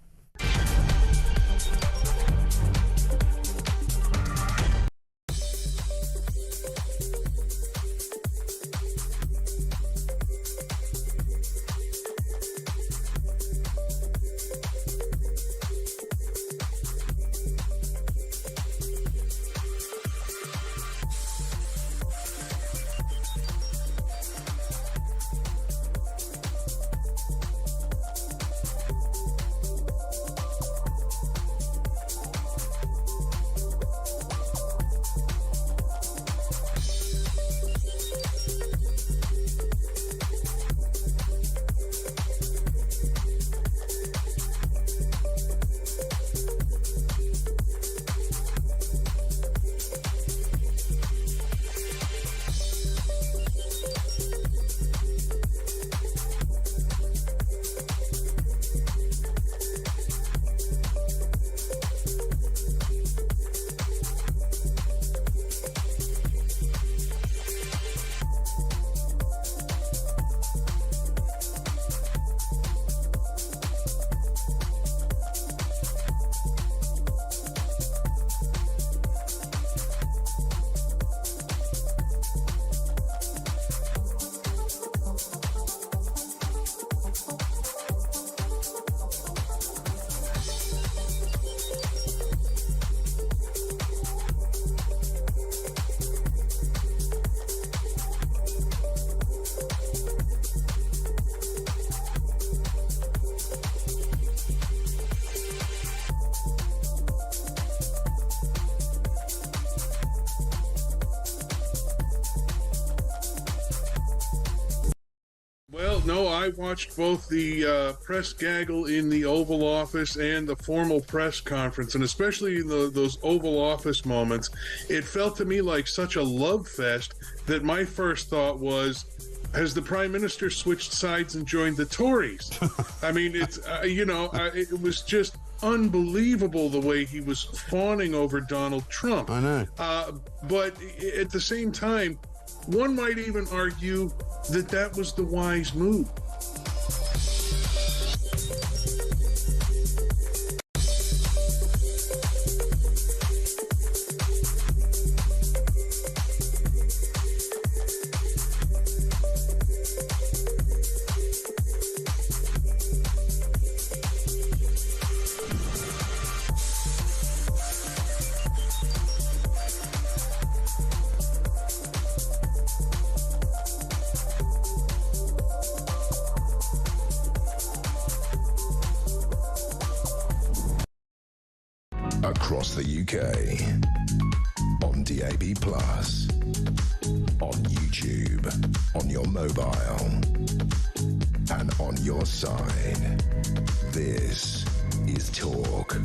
No, I watched both the press gaggle in the Oval Office and the formal press conference, and especially in those Oval Office moments, it felt to me like such a love fest that my first thought was, has the Prime Minister switched sides and joined the Tories? I mean, it's, it was just unbelievable the way he was fawning over Donald Trump. I know. But at the same time, one might even argue that was the wise move. Across the UK, on DAB+, on YouTube, on your mobile, and on your side. This is Talk.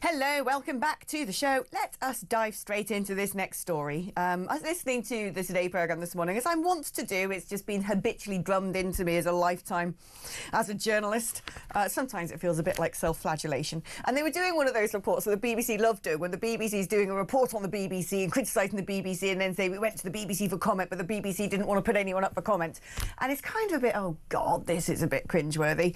Hello, welcome back to the show. Let us dive straight into this next story. I was listening to the Today programme this morning, as I want to do. It's just been habitually drummed into me as a lifetime as a journalist. Sometimes it feels a bit like self-flagellation. And they were doing one of those reports that the BBC love doing, when the BBC is doing a report on the BBC and criticising the BBC, and then say, we went to the BBC for comment, but the BBC didn't want to put anyone up for comment. And it's kind of a bit, oh God, this is a bit cringeworthy.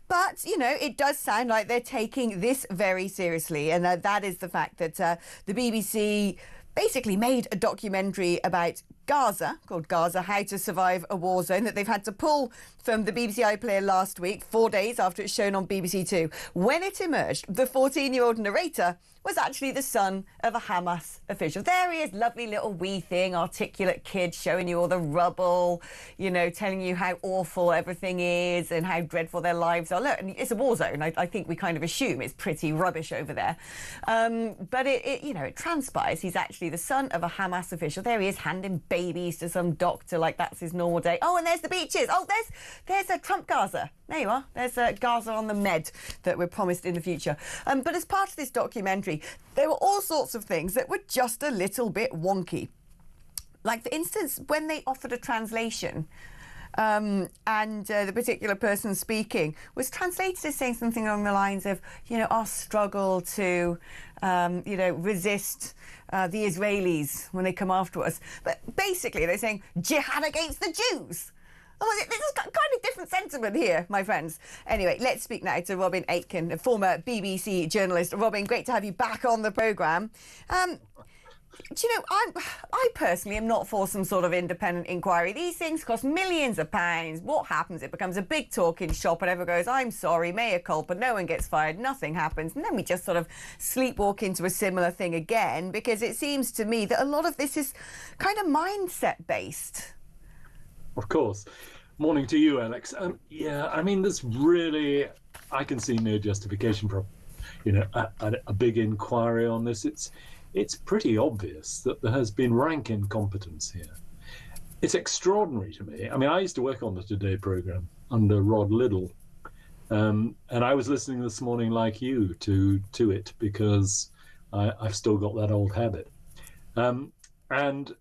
But, you know, it does sound like they're taking this very seriously, and that is the fact that the BBC basically made a documentary about Gaza, called Gaza, How to Survive a War Zone, that they've had to pull from the BBC iPlayer last week, 4 days after it's shown on BBC Two. When it emerged, the 14-year-old narrator, was actually the son of a Hamas official. There he is, lovely little wee thing, articulate kid, showing you all the rubble, you know, telling you how awful everything is and how dreadful their lives are. Look, and it's a war zone. I think we kind of assume it's pretty rubbish over there. But it transpires he's actually the son of a Hamas official. There he is, handing babies to some doctor like that's his normal day. Oh, and there's the beaches. Oh, there's a Trump Gaza. There you are. There's Gaza on the Med that we're promised in the future. But as part of this documentary, there were all sorts of things that were just a little bit wonky. Like, for instance, when they offered a translation, and the particular person speaking was translated as saying something along the lines of, you know, our struggle to, resist the Israelis when they come after us. But basically, they're saying jihad against the Jews. Oh, this is kind of different sentiment here, my friends. Anyway, let's speak now to Robin Aitken, a former BBC journalist. Robin, great to have you back on the programme. Do you know, I personally am not for some sort of independent inquiry. These things cost millions of pounds. What happens? It becomes a big talking shop and everyone goes, I'm sorry, mea culpa, no one gets fired, nothing happens. And then we just sort of sleepwalk into a similar thing again, because it seems to me that a lot of this is kind of mindset-based. Of course. Morning to you, Alex. Yeah, I mean, there's really, I can see no justification for, a big inquiry on this. It's pretty obvious that there has been rank incompetence here. It's extraordinary to me. I mean, I used to work on the Today programme under Rod Liddell, and I was listening this morning like you to it because I've still got that old habit. And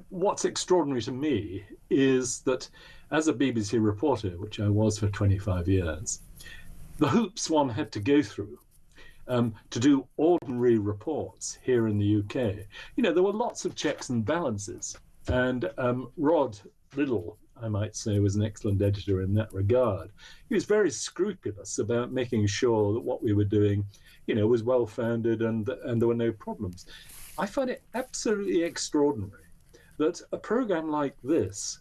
what's extraordinary to me is that as a BBC reporter, which I was for 25 years, the hoops one had to go through to do ordinary reports here in the UK. There were lots of checks and balances. And Rod Liddell, I might say, was an excellent editor in that regard. He was very scrupulous about making sure that what we were doing, was well-founded and there were no problems. I find it absolutely extraordinary that a program like this,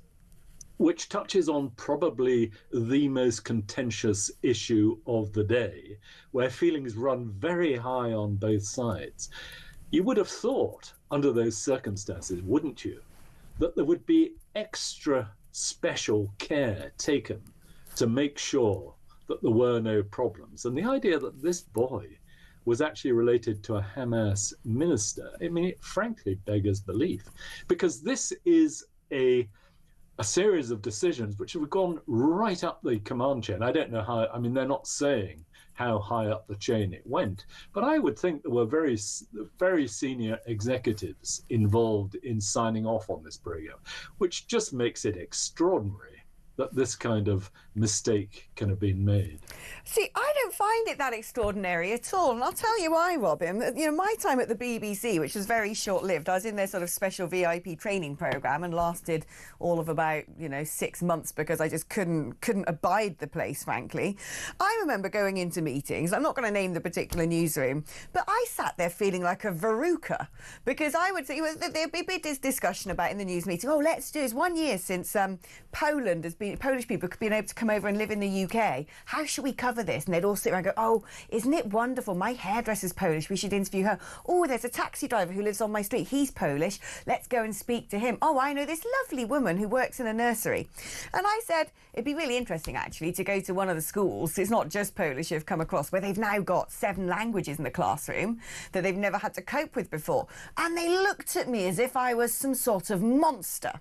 which touches on probably the most contentious issue of the day, where feelings run very high on both sides, you would have thought, under those circumstances, wouldn't you, that there would be extra special care taken to make sure that there were no problems. And the idea that this boy was actually related to a Hamas minister, I mean, it frankly beggars belief, because this is a series of decisions which have gone right up the command chain. I don't know how, I mean, they're not saying how high up the chain it went, but I would think there were very, very senior executives involved in signing off on this program, which just makes it extraordinary that this kind of mistake can have been made. See, I don't find it that extraordinary at all, and I'll tell you why, Robin. My time at the BBC, which was very short-lived, I was in their sort of special VIP training programme and lasted all of about, 6 months because I just couldn't abide the place, frankly. I remember going into meetings, I'm not going to name the particular newsroom, but I sat there feeling like a veruca, because I would say, there'd be this discussion about in the news meeting, it's 1 year since Poland has been, Polish people have been able to come over and live in the UK. How should we cover this? And they'd all sit around and go, oh, isn't it wonderful? My hairdresser's Polish. We should interview her. Oh, there's a taxi driver who lives on my street. He's Polish. Let's go and speak to him. Oh, I know this lovely woman who works in a nursery. And I said, it'd be really interesting, actually, to go to one of the schools. It's not just Polish you've come across, where they've now got 7 languages in the classroom that they've never had to cope with before. And they looked at me as if I was some sort of monster.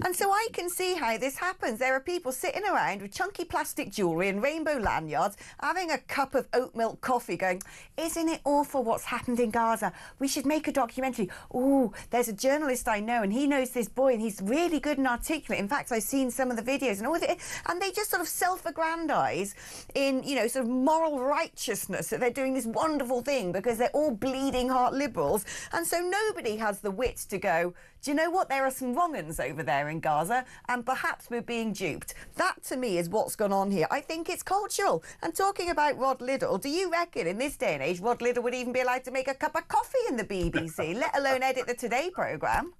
And so I can see how this happens. There are people sitting around with chunky plastic jewellery and rainbow lanyards, having a cup of oat milk coffee going, isn't it awful what's happened in Gaza? We should make a documentary. Oh, there's a journalist I know and he knows this boy and he's really good and articulate. In fact, I've seen some of the videos and all of it. And they just sort of self-aggrandise in, sort of moral righteousness that they're doing this wonderful thing because they're all bleeding heart liberals. And so nobody has the wit to go, do you know what? There are some wrong-uns over there in Gaza, and perhaps we're being duped. That, to me, is what's gone on here. I think it's cultural. And talking about Rod Liddell, do you reckon in this day and age Rod Liddell would even be allowed to make a cup of coffee in the BBC, let alone edit the Today programme?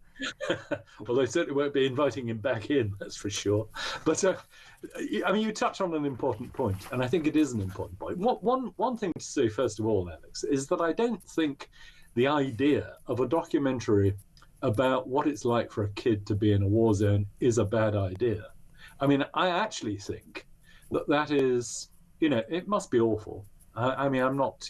Well, they certainly won't be inviting him back in, that's for sure. But I mean, you touch on an important point, and I think it is an important point. One thing to say, first of all, Alex, is that I don't think the idea of a documentary about what it's like for a kid to be in a war zone is a bad idea. I mean, I actually think that is, it must be awful. I mean, I'm not,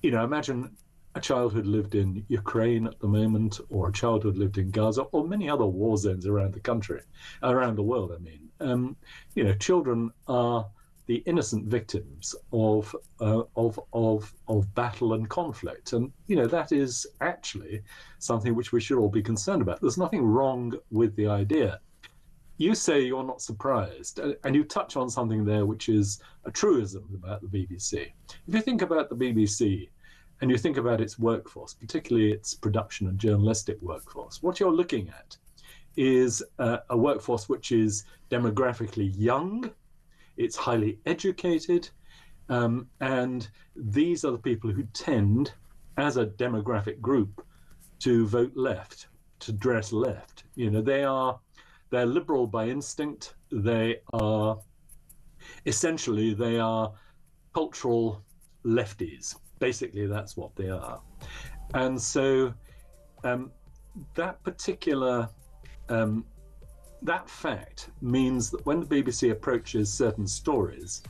imagine a child who'd lived in Ukraine at the moment, or a child who'd lived in Gaza, or many other war zones around the world. I mean, children are the innocent victims of battle and conflict, and that is actually something which we should all be concerned about. There's nothing wrong with the idea. You say you're not surprised, and you touch on something there which is a truism about the BBC. If you think about the BBC and you think about its workforce, particularly its production and journalistic workforce, what you're looking at is a workforce which is demographically young, it's highly educated, and these are the people who tend, as a demographic group, to vote left, to dress left. They're liberal by instinct. They are cultural lefties. Basically, that's what they are. And so that particular that fact means that when the BBC approaches certain stories,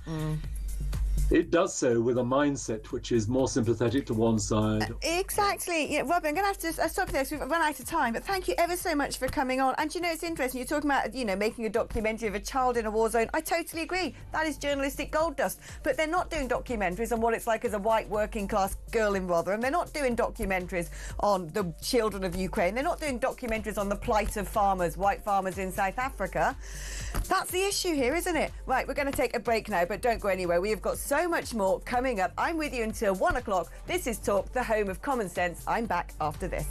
it does so with a mindset which is more sympathetic to one side. Exactly. Yeah, Robin, I'm going to have to stop there. We've run out of time, but thank you ever so much for coming on. And it's interesting. You're talking about, making a documentary of a child in a war zone. I totally agree. That is journalistic gold dust. But they're not doing documentaries on what it's like as a white working class girl in Rotherham. They're not doing documentaries on the children of Ukraine. They're not doing documentaries on the plight of farmers, white farmers in South Africa. That's the issue here, isn't it? Right, we're going to take a break now, but don't go anywhere. We have got so much more coming up. I'm with you until 1 o'clock. This is Talk, the home of common sense. I'm back after this.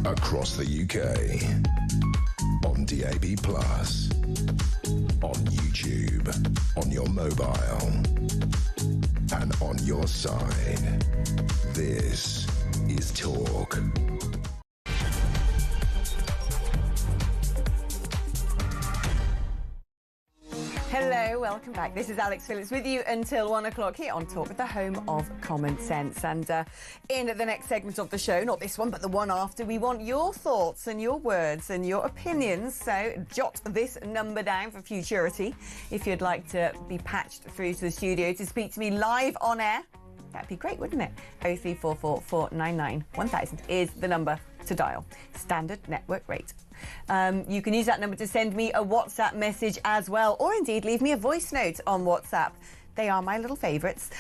across the UK, on DAB+, on YouTube, on your mobile, and on your side. This is Talk. Hello, welcome back. This is Alex Phillips with you until 1 o'clock here on Talk, with the home of common sense. And in the next segment of the show, not this one, but the one after, we want your thoughts and your words and your opinions. So jot this number down for futurity if you'd like to be patched through to the studio to speak to me live on air. That'd be great, wouldn't it? 0344 499 1000 is the number to dial. Standard network rate. You can use that number to send me a WhatsApp message as well, or indeed leave me a voice note on WhatsApp. They are my little favourites.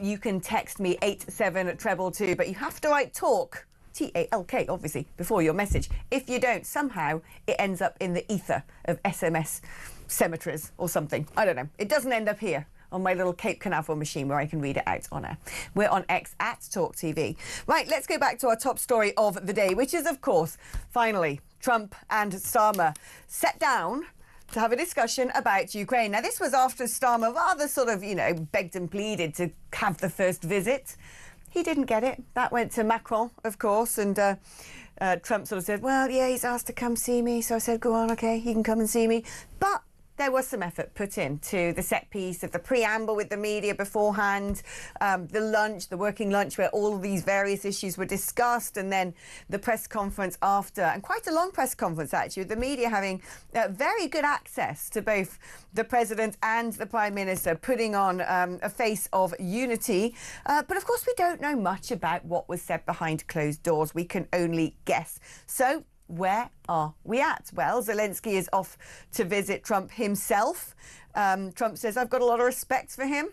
You can text me 87222, but you have to write talk, T-A-L-K, obviously, before your message. If you don't, somehow it ends up in the ether of SMS cemeteries or something. I don't know. It doesn't end up here on my little Cape Canaveral machine where I can read it out on air. We're on X at talkTV. Right, let's go back to our top story of the day, which is, of course, finally, Trump and Starmer sat down to have a discussion about Ukraine. Now, this was after Starmer rather sort of, begged and pleaded to have the first visit. He didn't get it. That went to Macron, of course, and Trump sort of said, well, yeah, he's asked to come see me. So I said, go on, OK, he can come and see me. But there was some effort put into the set piece of the preamble with the media beforehand, the lunch, the working lunch where all of these various issues were discussed, and then the press conference after, and quite a long press conference actually, with the media having very good access to both the president and the prime minister, putting on a face of unity. But of course we don't know much about what was said behind closed doors. We can only guess. So where are we at? Well, Zelensky is off to visit Trump himself. Trump says, I've got a lot of respect for him.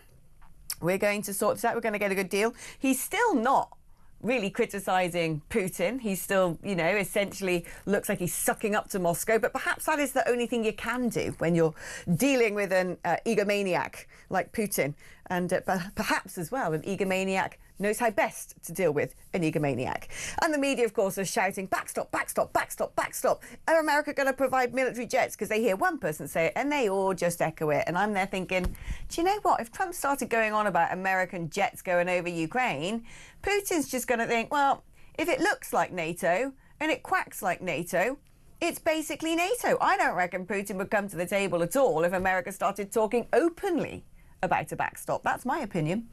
We're going to sort this out. We're going to get a good deal. He's still not really criticising Putin. He's still, essentially looks like he's sucking up to Moscow. But perhaps that is the only thing you can do when you're dealing with an egomaniac like Putin. And perhaps as well, an egomaniac knows how best to deal with an egomaniac. And the media, of course, are shouting, backstop, backstop, backstop, backstop. Are America going to provide military jets? Because they hear one person say it and they all just echo it. And I'm there thinking, do you know what? If Trump started going on about American jets going over Ukraine, Putin's just going to think, well, if it looks like NATO and it quacks like NATO, it's basically NATO. I don't reckon Putin would come to the table at all if America started talking openly about a backstop. That's my opinion.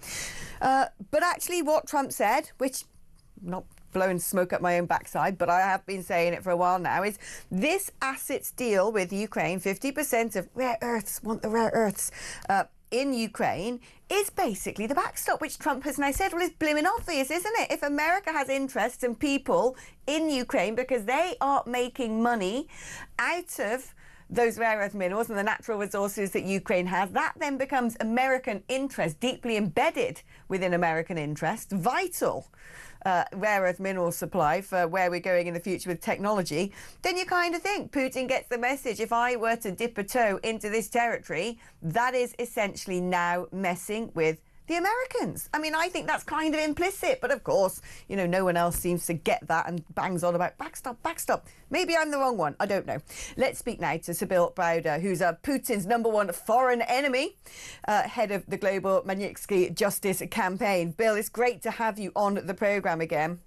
But actually what Trump said, which I'm not blowing smoke up my own backside, but I have been saying it for a while now, is this assets deal with Ukraine, 50% of rare earths, want the rare earths, in Ukraine, is basically the backstop, which Trump has now said, well, it's blimmin' obvious, isn't it? If America has interests and people in Ukraine because they are making money out of those rare earth minerals and the natural resources that Ukraine has, that then becomes American interest, deeply embedded within American interest, vital rare earth mineral supply for where we're going in the future with technology. Then you kind of think Putin gets the message. If I were to dip a toe into this territory, that is essentially now messing with the Americans. I mean, I think that's kind of implicit, but of course, no one else seems to get that and bangs on about backstop, backstop. Maybe I'm the wrong one. I don't know. Let's speak now to Sybil Browder, who's Putin's #1 foreign enemy, head of the Global Magnitsky Justice Campaign. Bill, it's great to have you on the programme again.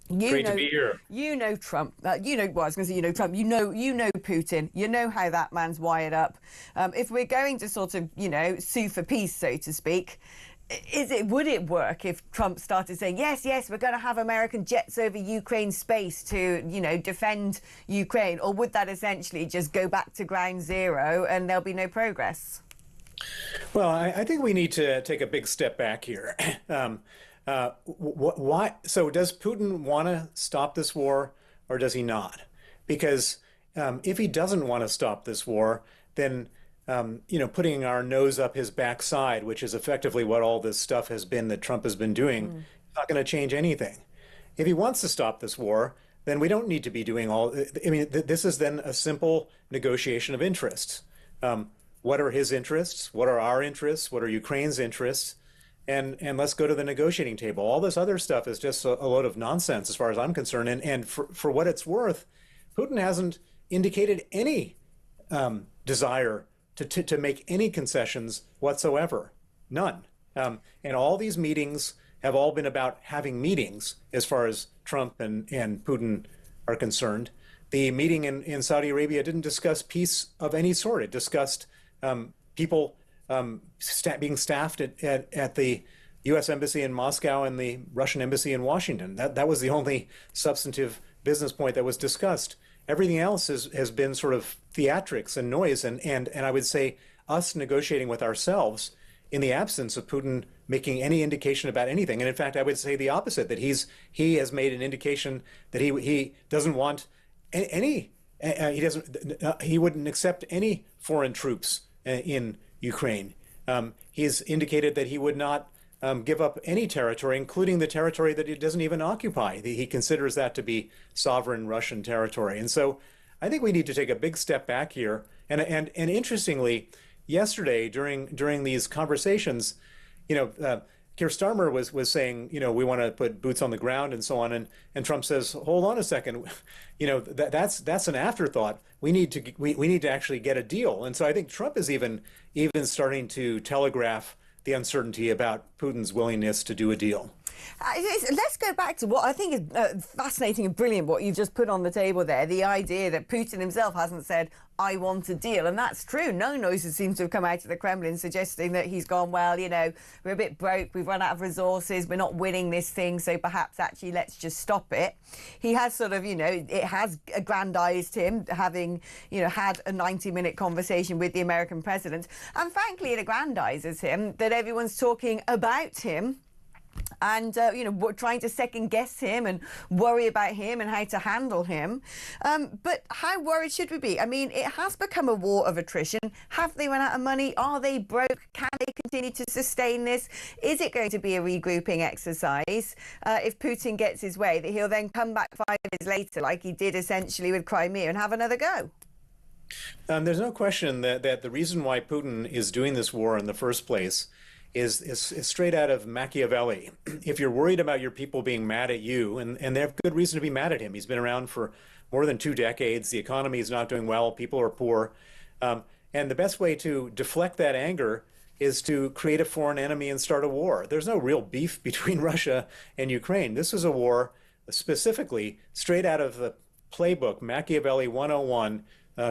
Great to be here. You know Trump. Trump. You know Putin. You know how that man's wired up. If we're going to sort of, sue for peace, so to speak, would it work if Trump started saying, yes, we're going to have American jets over Ukraine space to, defend Ukraine? Or would that essentially just go back to ground zero and there'll be no progress? Well, I think we need to take a big step back here. Why? So does Putin want to stop this war or does he not? Because if he doesn't want to stop this war, then putting our nose up his backside, which is effectively what all this stuff has been that Trump has been doing, is not going to change anything. If he wants to stop this war, then we don't need to be doing all. I mean, this is then a simple negotiation of interests. What are his interests? What are our interests? What are Ukraine's interests? and let's go to the negotiating table. All this other stuff is just a load of nonsense as far as I'm concerned. And for what it's worth, Putin hasn't indicated any desire to make any concessions whatsoever. None. And all these meetings have all been about having meetings as far as Trump and Putin are concerned. The meeting in Saudi Arabia didn't discuss peace of any sort. It discussed people being staffed at the U.S. Embassy in Moscow and the Russian Embassy in Washington. That was the only substantive business point that was discussed. Everything else has been sort of theatrics and noise, and I would say us negotiating with ourselves in the absence of Putin making any indication about anything. And in fact, I would say the opposite, that he has made an indication that he doesn't want any he wouldn't accept any foreign troops in Ukraine. He's indicated that he would not give up any territory, including the territory that he doesn't even occupy. He considers that to be sovereign Russian territory. And so I think we need to take a big step back here. And interestingly, yesterday during these conversations, Keir Starmer was saying, we want to put boots on the ground and so on, and Trump says, hold on a second, that's an afterthought. We need to actually get a deal. And so I think Trump is even starting to telegraph the uncertainty about Putin's willingness to do a deal. Let's go back to what I think is fascinating and brilliant, what you've just put on the table there, the idea that Putin himself hasn't said, I want a deal. And that's true. No noises seem to have come out of the Kremlin suggesting that he's gone, well, we're a bit broke, we've run out of resources, we're not winning this thing, so perhaps actually let's just stop it. He has sort of, it has aggrandized him, having, had a 90-minute conversation with the American president. And frankly, it aggrandizes him that everyone's talking about him and, trying to second guess him and worry about him and how to handle him. But how worried should we be? I mean, it has become a war of attrition. Have they run out of money? Are they broke? Can they continue to sustain this? Is it going to be a regrouping exercise if Putin gets his way, that he'll then come back 5 years later, like he did essentially with Crimea, and have another go? There's no question that the reason why Putin is doing this war in the first place is straight out of Machiavelli. If you're worried about your people being mad at you, and they have good reason to be mad at him. He's been around for more than 2 decades. The economy is not doing well. People are poor. And the best way to deflect that anger is to create a foreign enemy and start a war. There's no real beef between Russia and Ukraine. This is a war specifically straight out of the playbook, Machiavelli 101,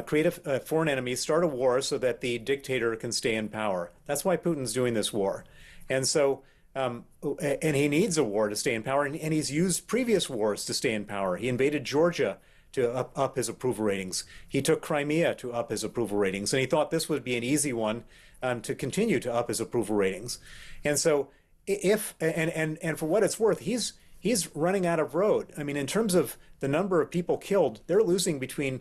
create a foreign enemy, start a war so that the dictator can stay in power. That's why Putin's doing this war. And so, and he needs a war to stay in power, and he's used previous wars to stay in power. He invaded Georgia to up his approval ratings. He took Crimea to up his approval ratings, and he thought this would be an easy one to continue to up his approval ratings. And so, and for what it's worth, he's running out of road. I mean, in terms of the number of people killed, they're losing between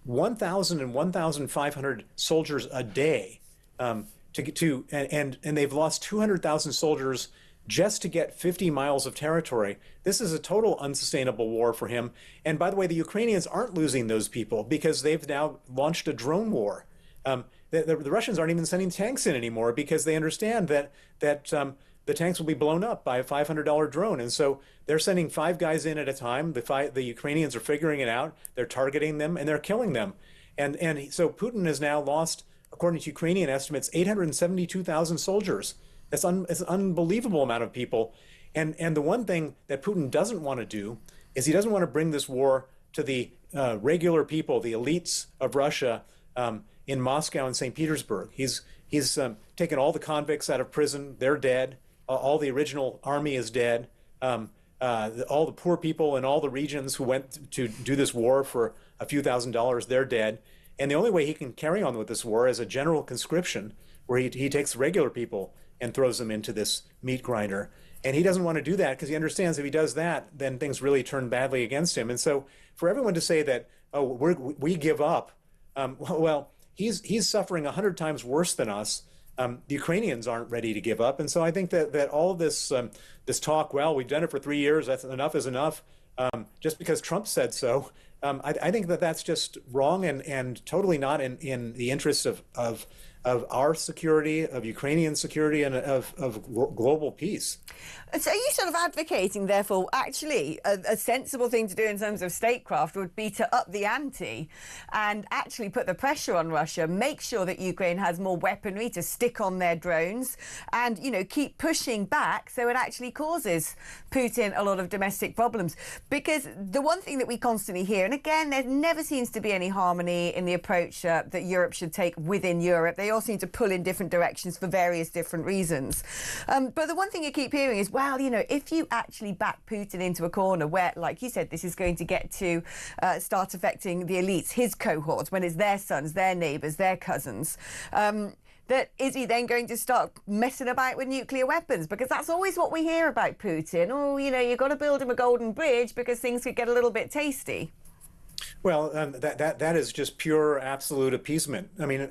1,000 and 1,500 soldiers a day, and they've lost 200,000 soldiers just to get 50 miles of territory. This is a total unsustainable war for him. And by the way, the Ukrainians aren't losing those people because they've now launched a drone war. The Russians aren't even sending tanks in anymore because they understand that the tanks will be blown up by a $500 drone. And so they're sending 5 guys in at a time. The Ukrainians are figuring it out. They're targeting them and they're killing them. And so Putin has now lost, according to Ukrainian estimates, 872,000 soldiers. It's an unbelievable amount of people. And the one thing that Putin doesn't want to do is he doesn't want to bring this war to the regular people, the elites of Russia in Moscow and St. Petersburg. He's taken all the convicts out of prison. They're dead. All the original army is dead. All the poor people in all the regions who went to do this war for a few $1,000s, they're dead. And the only way he can carry on with this war is a general conscription, where he takes regular people and throws them into this meat grinder. And he doesn't want to do that because he understands if he does that, then things really turn badly against him. And so for everyone to say that, we give up, well, he's suffering 100 times worse than us. The Ukrainians aren't ready to give up. And so I think that all of this this talk, well, we've done it for 3 years, that's enough is enough, just because Trump said so, I think that's just wrong and totally not in the interests of our security, of Ukrainian security, and of global peace. So are you sort of advocating, therefore, actually a sensible thing to do in terms of statecraft would be to up the ante and actually put the pressure on Russia, make sure that Ukraine has more weaponry to stick on their drones and, you know, keep pushing back so it actually causes Putin a lot of domestic problems? Because the one thing that we constantly hear, and again, there never seems to be any harmony in the approach that Europe should take within Europe. They all seem to pull in different directions for various different reasons. But the one thing you keep hearing is, well, you know, if you actually back Putin into a corner where, like you said, this is going to get to start affecting the elites, his cohorts, when it's their sons, their neighbours, their cousins, that is he then going to start messing about with nuclear weapons? Because that's always what we hear about Putin. Oh, you know, you've got to build him a golden bridge because things could get a little bit tasty. Well, that is just pure, absolute appeasement. I mean,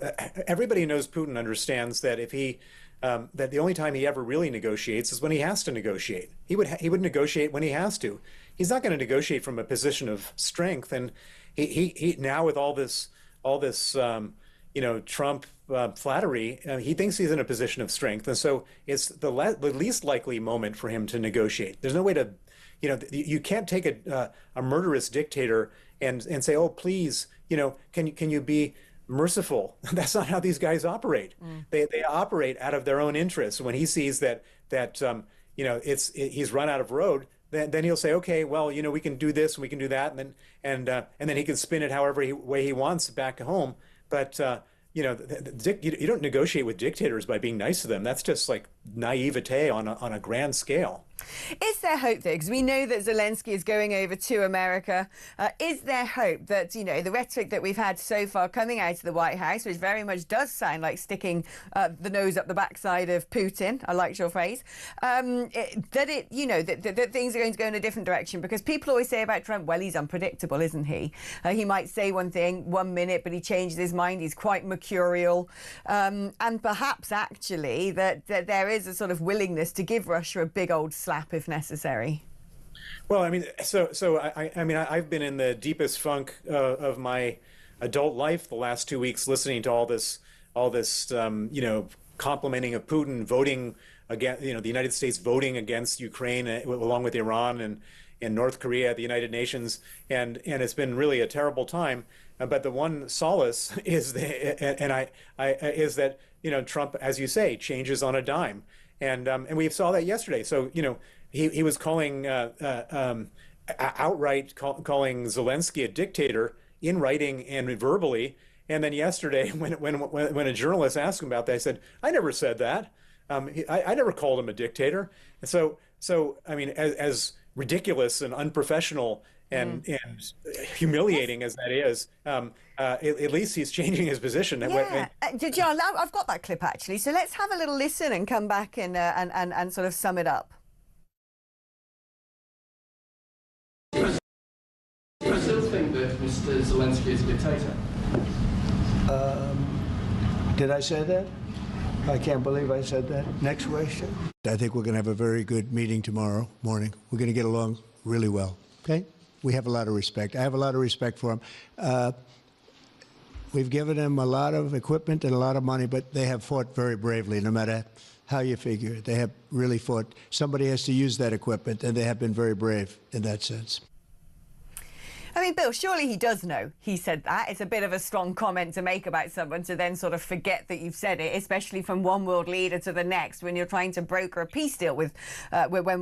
everybody knows Putin understands that if he that the only time he ever really negotiates is when he has to negotiate. He would negotiate when he has to. He's not going to negotiate from a position of strength. And he now with all this you know, Trump flattery, he thinks he's in a position of strength. And so it's the least likely moment for him to negotiate. There's no way to, you know, you can't take a murderous dictator and say, oh, please, you know, can you be merciful? That's not how these guys operate. They operate out of their own interests. When he sees that you know, he's run out of road, then he'll say, okay, well, you know, we can do this and we can do that, and then he can spin it however way he wants back home. But you know, you don't negotiate with dictators by being nice to them. That's just like naivete on a grand scale. Is there hope there? Because we know that Zelensky is going over to America. Is there hope that, you know, the rhetoric that we've had so far coming out of the White House, which very much does sound like sticking the nose up the backside of Putin, I liked your phrase, you know, that things are going to go in a different direction? Because people always say about Trump, well, he's unpredictable, isn't he? He might say one thing 1 minute, but he changes his mind. He's quite mercurial. And perhaps actually that there is a sort of willingness to give Russia a big old slap if necessary. Well, I mean, I mean, I've been in the deepest funk of my adult life the last 2 weeks, listening to all this, you know, complimenting of Putin, voting against, you know, the United States voting against Ukraine along with Iran and North Korea at the United Nations, and it's been really a terrible time. But the one solace is is that, you know, Trump, as you say, changes on a dime. And we saw that yesterday. So, you know, he was calling outright calling Zelensky a dictator in writing and verbally. And then yesterday, when a journalist asked him about that, he said, "I never said that. I never called him a dictator." And so I mean, as ridiculous and unprofessional and humiliating as that is, at least he's changing his position. Yeah. John, I've got that clip actually, so let's have a little listen and come back and sort of sum it up. Do you still think that Mr. Zelensky is a dictator? Did I say that? I can't believe I said that. Next question. I think we're going to have a very good meeting tomorrow morning. We're going to get along really well. Okay? We have a lot of respect. I have a lot of respect for him. We've given them a lot of equipment and a lot of money, but they have fought very bravely, no matter how you figure it. They have really fought. Somebody has to use that equipment, and they have been very brave in that sense. I mean, Bill, surely he does know he said that. It's a bit of a strong comment to make about someone to then sort of forget that you've said it, especially from one world leader to the next when you're trying to broker a peace deal with when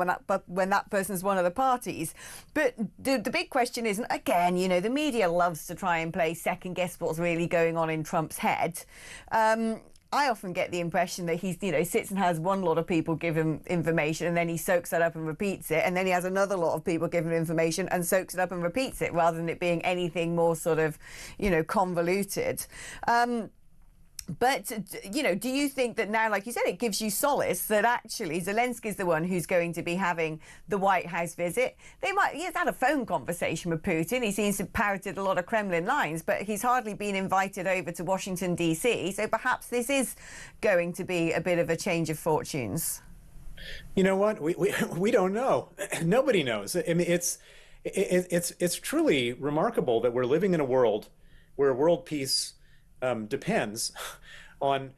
that person's one of the parties. But the big question is, again, you know, the media loves to try and play second guess what's really going on in Trump's head. I often get the impression that he's, you know, sits and has one lot of people give him information and then he soaks that up and repeats it. And then he has another lot of people give him information and soaks it up and repeats it rather than it being anything more sort of, you know, convoluted. But, you know, do you think that now, like you said, it gives you solace that actually Zelensky's the one who's going to be having the White House visit? He's had a phone conversation with Putin. He seems to have parroted a lot of Kremlin lines, but he's hardly been invited over to Washington, D.C. So perhaps this is going to be a bit of a change of fortunes. You know what? We don't know. Nobody knows. I mean, it's truly remarkable that we're living in a world where world peace depends on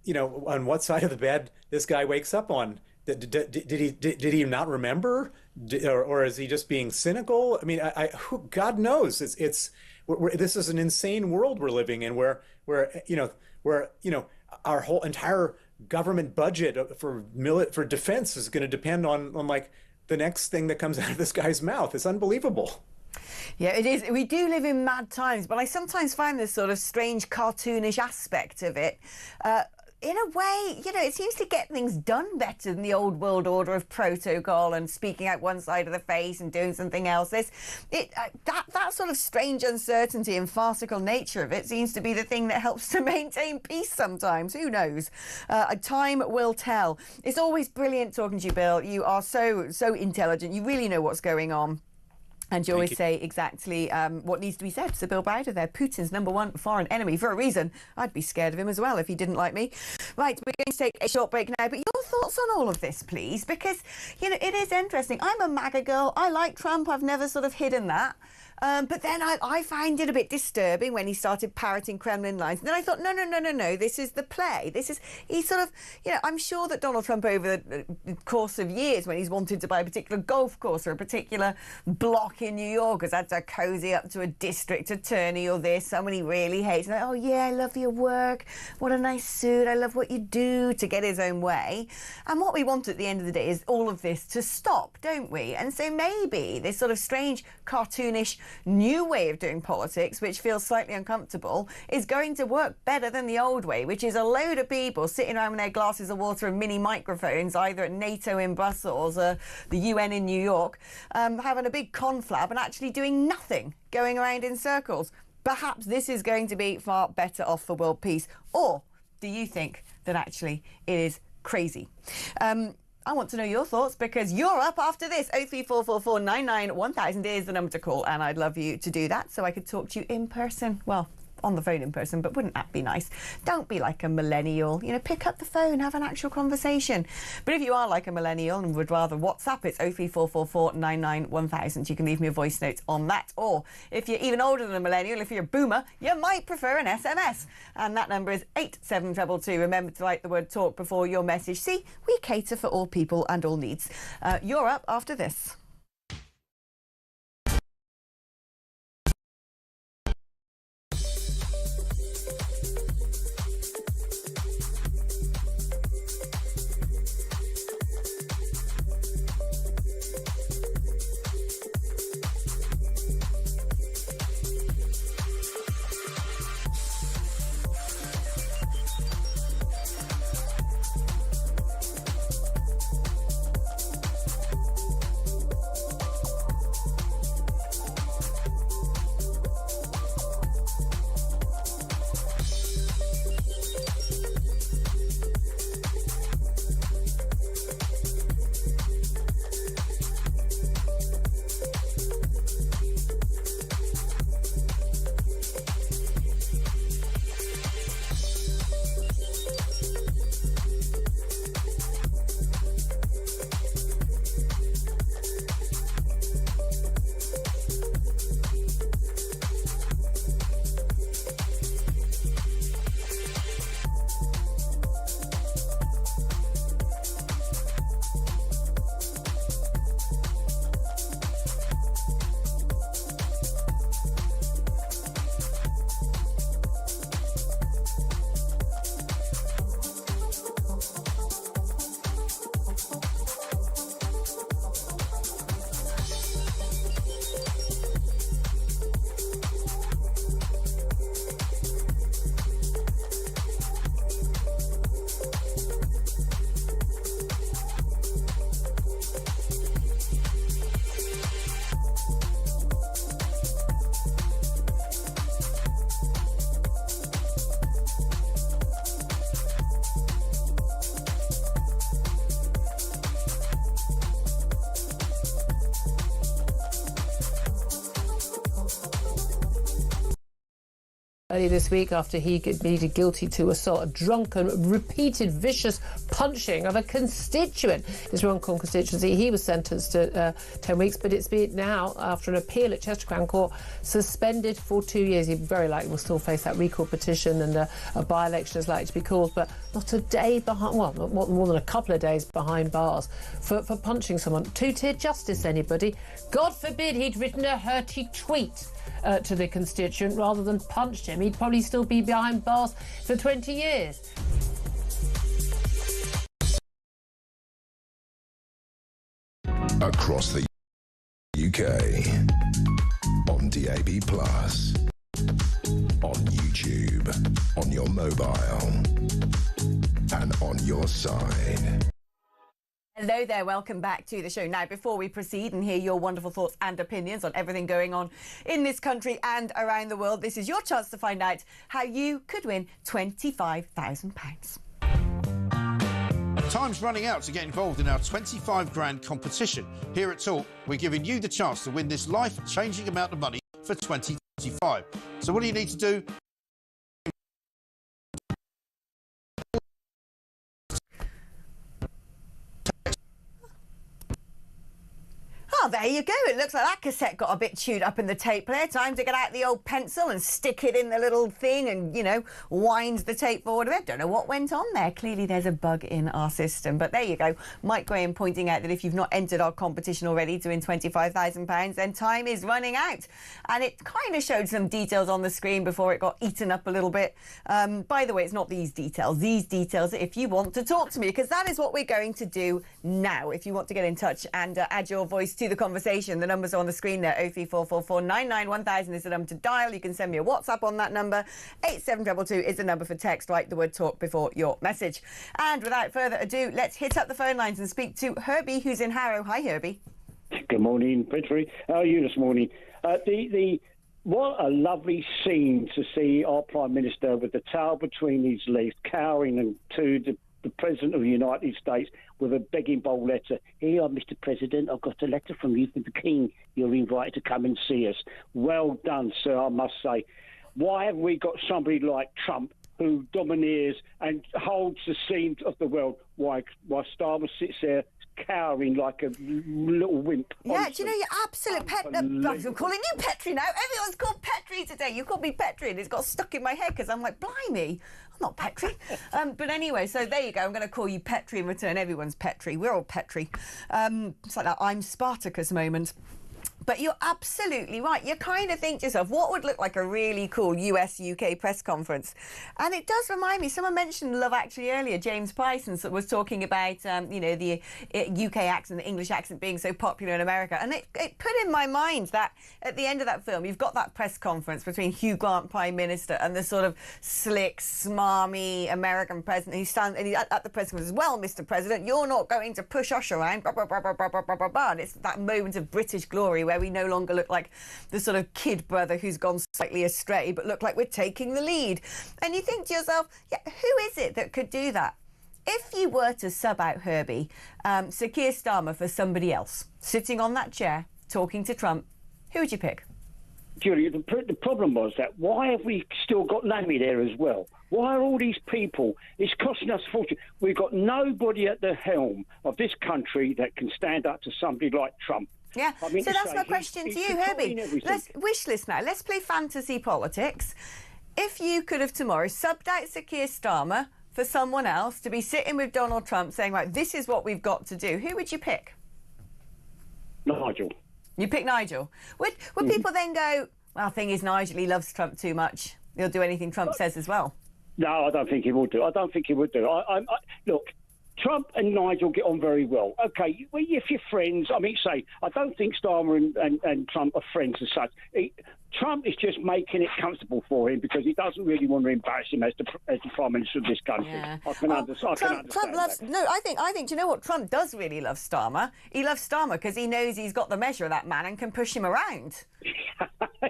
on what side of the bed this guy wakes up on. Did he not remember, or is he just being cynical? I mean, God knows. This is an insane world we're living in, where our whole entire government budget for defense is going to depend on like the next thing that comes out of this guy's mouth. It's unbelievable. Yeah, it is. We do live in mad times, but I sometimes find this sort of strange cartoonish aspect of it. In a way, it seems to get things done better than the old world order of protocol and speaking out one side of the face and doing something else. That sort of strange uncertainty and farcical nature of it seems to be the thing that helps to maintain peace sometimes. Who knows? Time will tell. It's always brilliant talking to you, Bill. You are so intelligent. You really know what's going on. And you always say exactly what needs to be said. So Bill Browder there, Putin's #1 foreign enemy for a reason. I'd be scared of him as well if he didn't like me. Right, we're going to take a short break now. But your thoughts on all of this, please, because, it is interesting. I'm a MAGA girl. I like Trump. I've never sort of hidden that. But then I find it a bit disturbing when he started parroting Kremlin lines. And then I thought, no, this is the play. He's sort of, I'm sure that Donald Trump over the course of years, when he's wanted to buy a particular golf course or a particular block in New York, has had to cozy up to a district attorney or this, someone he really hates. And oh yeah, I love your work. What a nice suit. I love what you do, to get his own way. And what we want at the end of the day is all of this to stop, don't we? And so maybe this sort of strange, cartoonish, new way of doing politics, which feels slightly uncomfortable, is going to work better than the old way, which is a load of people sitting around with their glasses of water and mini microphones, either at NATO in Brussels or the UN in New York, having a big conflab and actually doing nothing, going around in circles. Perhaps this is going to be far better off for world peace. Or do you think that actually it is crazy? I want to know your thoughts, because you're up after this. 03444 99 1000 is the number to call, and I'd love you to do that so I could talk to you in person. Well, on the phone in person, but wouldn't that be nice? Don't be like a millennial. Pick up the phone, have an actual conversation. But if you are like a millennial and would rather WhatsApp, it's 03444 99 1000. You can leave me a voice note on that. Or if you're even older than a millennial, if you're a boomer, you might prefer an SMS. And that number is 87222. Remember to write the word talk before your message. See, we cater for all people and all needs. You're up after this. earlier this week after he pleaded guilty to assault, a drunken, repeated, vicious punching of a constituent. His Runcorn constituency, he was sentenced to 10 weeks, but it's been now, after an appeal at Chester Crown Court, suspended for 2 years. He very likely will still face that recall petition, and a by-election is likely to be called, but not a day behind, well, not more than a couple of days behind bars for punching someone. Two-tier justice, anybody? God forbid he'd written a hurty tweet to the constituent rather than punched him. He'd probably still be behind bars for 20 years. Across the UK, on DAB+, on YouTube, on your mobile, and on your side. Hello there, welcome back to the show. Now, before we proceed and hear your wonderful thoughts and opinions on everything going on in this country and around the world, this is your chance to find out how you could win £25,000. Time's running out to get involved in our 25 grand competition. Here at Talk, we're giving you the chance to win this life-changing amount of money for 2025. So what do you need to do? Oh, there you go. It looks like that cassette got a bit chewed up in the tape player. Time to get out the old pencil and stick it in the little thing and, you know, wind the tape forward a bit. Don't know what went on there. Clearly there's a bug in our system. But there you go. Mike Graham pointing out that if you've not entered our competition already to win £25,000, then time is running out. And it kind of showed some details on the screen before it got eaten up a little bit. By the way, it's not these details. These details are if you want to talk to me, because that is what we're going to do now. If you want to get in touch and add your voice to the conversation, the numbers are on the screen there. 03444 99 1000 is the number to dial. You can send me a WhatsApp on that number. 8722 is the number for text. Write the word talk before your message. And without further ado, let's hit up the phone lines and speak to Herbie, who's in Harrow. Hi, Herbie. Good morning, Petrie. How are you this morning? What a lovely scene to see our Prime Minister with the tail between his legs, cowering to the President of the United States with a begging bowl letter. Here, Mr. President, I've got a letter from you from the King. You're invited to come and see us. Well done, sir, I must say. Why have we got somebody like Trump who domineers and holds the scene of the world, while Starmer sits there cowering like a little wimp? Yeah, honestly. Do you know you're absolute I'm calling you Petrie now. Everyone's called Petrie today. You called me Petrie and it's got stuck in my head because I'm like, blimey, I'm not Petrie. But anyway, so there you go. I'm going to call you Petrie in return. Everyone's Petrie. We're all Petrie. It's like that I'm Spartacus moment. But you're absolutely right. You kind of think to yourself, what would look like a really cool US-UK press conference? And it does remind me, someone mentioned Love Actually earlier, James Price was talking about, you know, the UK accent, the English accent being so popular in America. And it put in my mind that at the end of that film, you've got that press conference between Hugh Grant, Prime Minister, and the sort of slick, smarmy American president who stands and he's at the press conference, well, Mr. President, you're not going to push us around, blah, blah, blah, blah, blah, blah, blah, blah. And it's that moment of British glory where we no longer look like the sort of kid brother who's gone slightly astray, but look like we're taking the lead. And you think to yourself, yeah, who is it that could do that? If you were to sub out Herbie, Sir Keir Starmer for somebody else, sitting on that chair, talking to Trump, who would you pick? Julia, the problem was that why have we still got Lammy there as well? Why are all these people? It's costing us a fortune. We've got nobody at the helm of this country that can stand up to somebody like Trump. Yeah, I mean, so that's my question to you, Herbie. Let's wish list now. Let's play fantasy politics. If you could have tomorrow subbed out Sir Keir Starmer for someone else to be sitting with Donald Trump saying, right, this is what we've got to do, who would you pick? Nigel. You pick Nigel. Would people then go, well, the thing is, Nigel, he loves Trump too much. He'll do anything Trump says as well. No, I don't think he would do. Look, Trump and Nigel get on very well. Okay, well, if you're friends, I mean, say, I don't think Starmer and Trump are friends as such. Trump is just making it comfortable for him because he doesn't really want to embarrass him as the Prime Minister of this country. Yeah. I can understand Trump loves, that. No, I think, do you know what? Trump does really love Starmer. He loves Starmer because he knows he's got the measure of that man and can push him around.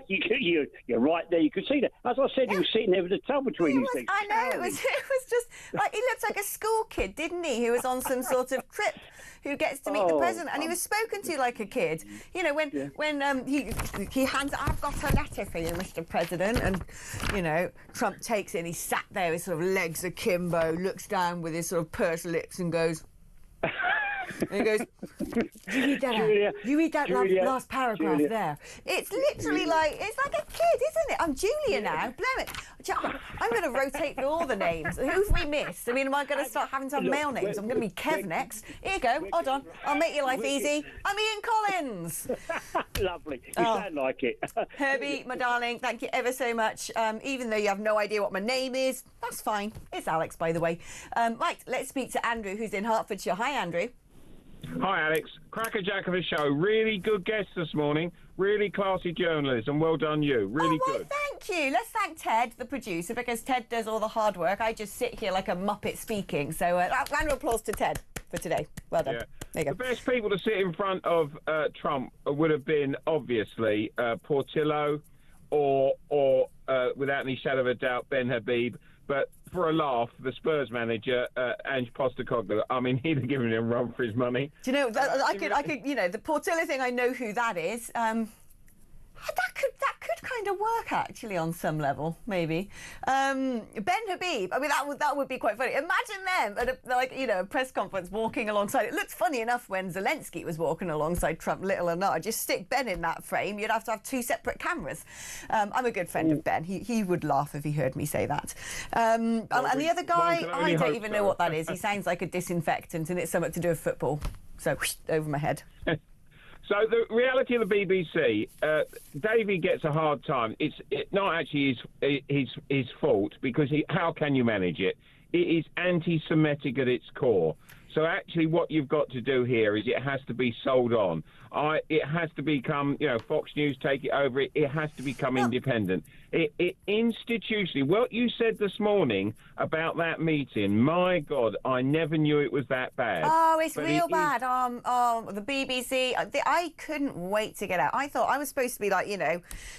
You're right there. You could see that. As I said, he was sitting there with a towel between his legs. I know, it was just like, he looked like a school kid, didn't he, who was on some sort of trip, who gets to meet the president, and he was spoken to like a kid. You know, when he hands, I've got a letter for you, Mr. President, and, you know, Trump takes it and he sat there, his sort of legs akimbo, looks down with his sort of pursed lips and goes... And he goes, you read that last paragraph there. It's literally like, it's like a kid, isn't it? I'm Julia now. Blow it. I'm going to rotate through all the names. Who have we missed? I mean, am I going to start having to have male names? I'm going to be Kev next. Here you go. Hold on. I'll make your life easy. I'm Ian Collins. Lovely. You sound like it. Herbie, my darling, thank you ever so much. Even though you have no idea what my name is, that's fine. It's Alex, by the way. Right, let's speak to Andrew, who's in Hertfordshire. Hi, Andrew. Hi, Alex. Crackerjack of a show. Really good guest this morning. Really classy journalism. Well done, you. Really good. Thank you. Let's thank Ted, the producer, because Ted does all the hard work. I just sit here like a muppet speaking. So, round of applause to Ted for today. Well done. Yeah. There you go. The best people to sit in front of Trump would have been, obviously, Portillo or without any shadow of a doubt, Ben Habib. But for a laugh, the Spurs manager, Ange Postecoglou, I mean, he'd have given him a run for his money. Do you know, I could, you know, the Portillo thing, I know who that is. That could kind of work, actually, on some level, maybe. Ben Habib, I mean, that would be quite funny. Imagine them at a press conference walking alongside. It looked funny enough when Zelensky was walking alongside Trump, little or not. Just stick Ben in that frame. You'd have to have two separate cameras. I'm a good friend of Ben. He would laugh if he heard me say that. And the other guy, I don't even know what that is. He sounds like a disinfectant, and it's something to do with football. So, over my head. So the reality of the BBC, Davey gets a hard time. It's not actually his fault, because how can you manage it? It is anti-Semitic at its core. So actually what you've got to do here is it has to be sold on. It has to become, Fox News take it over. It has to become independent. It institutionally, what you said this morning about that meeting, my God, I never knew it was that bad. Oh, it's real bad. The BBC, I couldn't wait to get out. I thought I was supposed to be like,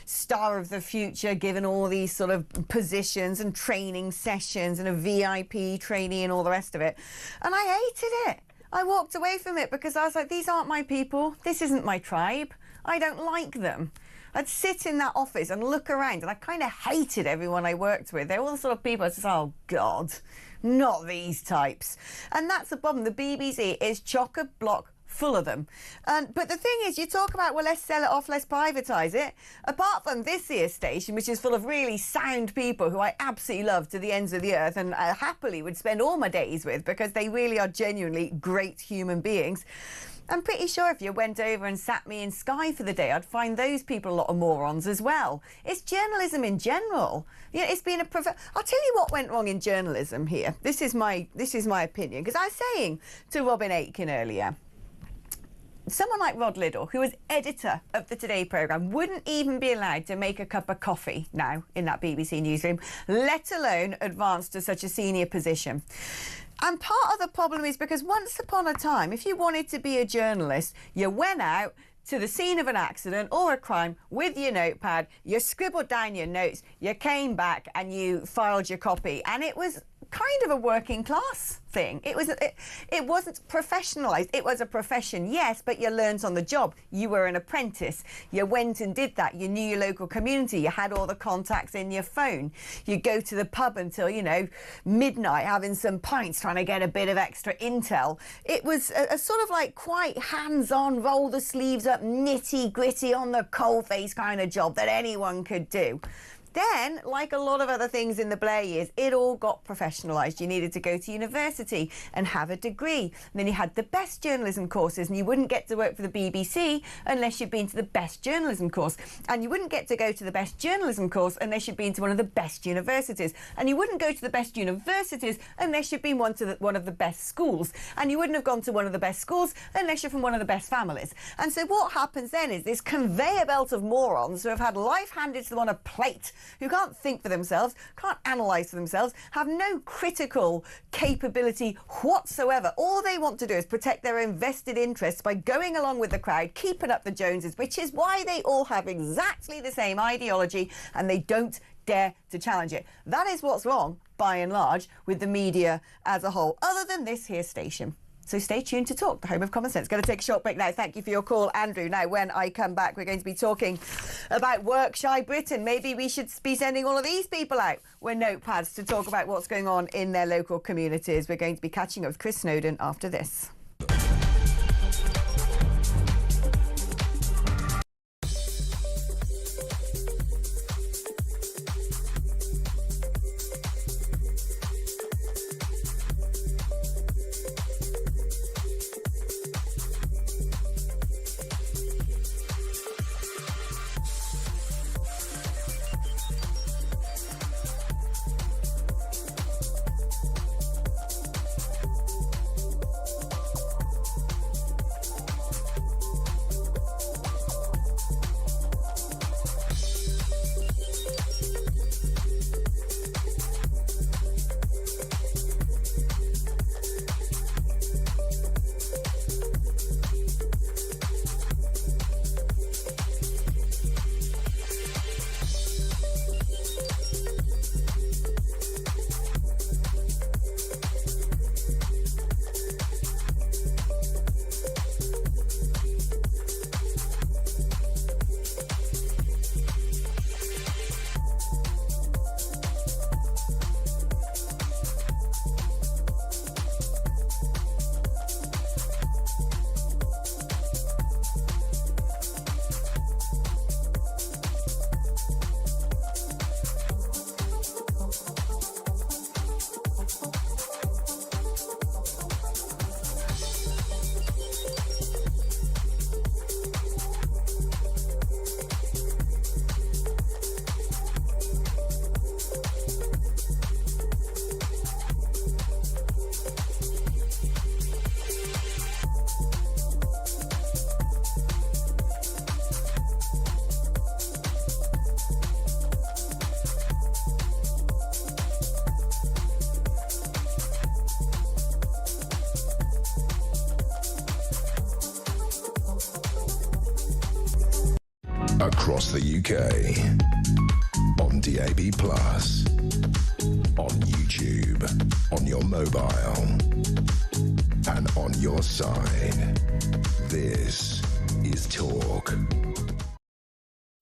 star of the future, given all these sort of positions and training sessions and a VIP trainee and all the rest of it. And I hated it. I walked away from it because I was like, these aren't my people. This isn't my tribe. I don't like them. I'd sit in that office and look around, and I kind of hated everyone I worked with. They're all the sort of people I just, oh, God, not these types. And that's the problem. The BBC is chock-a-block full of them. But the thing is, you talk about, well, let's sell it off, let's privatise it. Apart from this here station, which is full of really sound people who I absolutely love to the ends of the earth and I happily would spend all my days with, because they really are genuinely great human beings. I'm pretty sure if you went over and sat me in Sky for the day, I'd find those people a lot of morons as well. It's journalism in general. It's been I'll tell you what went wrong in journalism here. This is my opinion, because I was saying to Robin Aitken earlier, someone like Rod Liddell, who was editor of the Today programme, wouldn't even be allowed to make a cup of coffee now in that BBC newsroom, let alone advance to such a senior position. And part of the problem is because once upon a time, if you wanted to be a journalist, you went out to the scene of an accident or a crime with your notepad, you scribbled down your notes, you came back and you filed your copy. And it was kind of a working class thing. It wasn't professionalised. It was a profession, yes, but you learnt on the job. You were an apprentice. You went and did that. You knew your local community. You had all the contacts in your phone. You go to the pub until, midnight having some pints, trying to get a bit of extra intel. It was a sort of like quite hands-on, roll the sleeves up, nitty-gritty on the coalface kind of job that anyone could do. Then, like a lot of other things in the Blair years, it all got professionalised. You needed to go to university and have a degree. And then you had the best journalism courses, and you wouldn't get to work for the BBC unless you'd been to the best journalism course. And you wouldn't get to go to the best journalism course unless you'd been to one of the best universities. And you wouldn't go to the best universities unless you'd been one of the best schools. And you wouldn't have gone to one of the best schools unless you're from one of the best families. And so what happens then is this conveyor belt of morons who have had life handed to them on a plate who can't think for themselves, can't analyse for themselves, have no critical capability whatsoever. All they want to do is protect their invested interests by going along with the crowd, keeping up the Joneses, which is why they all have exactly the same ideology and they don't dare to challenge it. That is what's wrong, by and large, with the media as a whole, other than this here station. So stay tuned to Talk, the home of common sense. Going to take a short break now. Thank you for your call, Andrew. Now, when I come back, we're going to be talking about work-shy Britain. Maybe we should be sending all of these people out with notepads to talk about what's going on in their local communities. We're going to be catching up with Chris Snowdon after this. Across the UK, on DAB+, on YouTube, on your mobile, and on your side. This is Talk.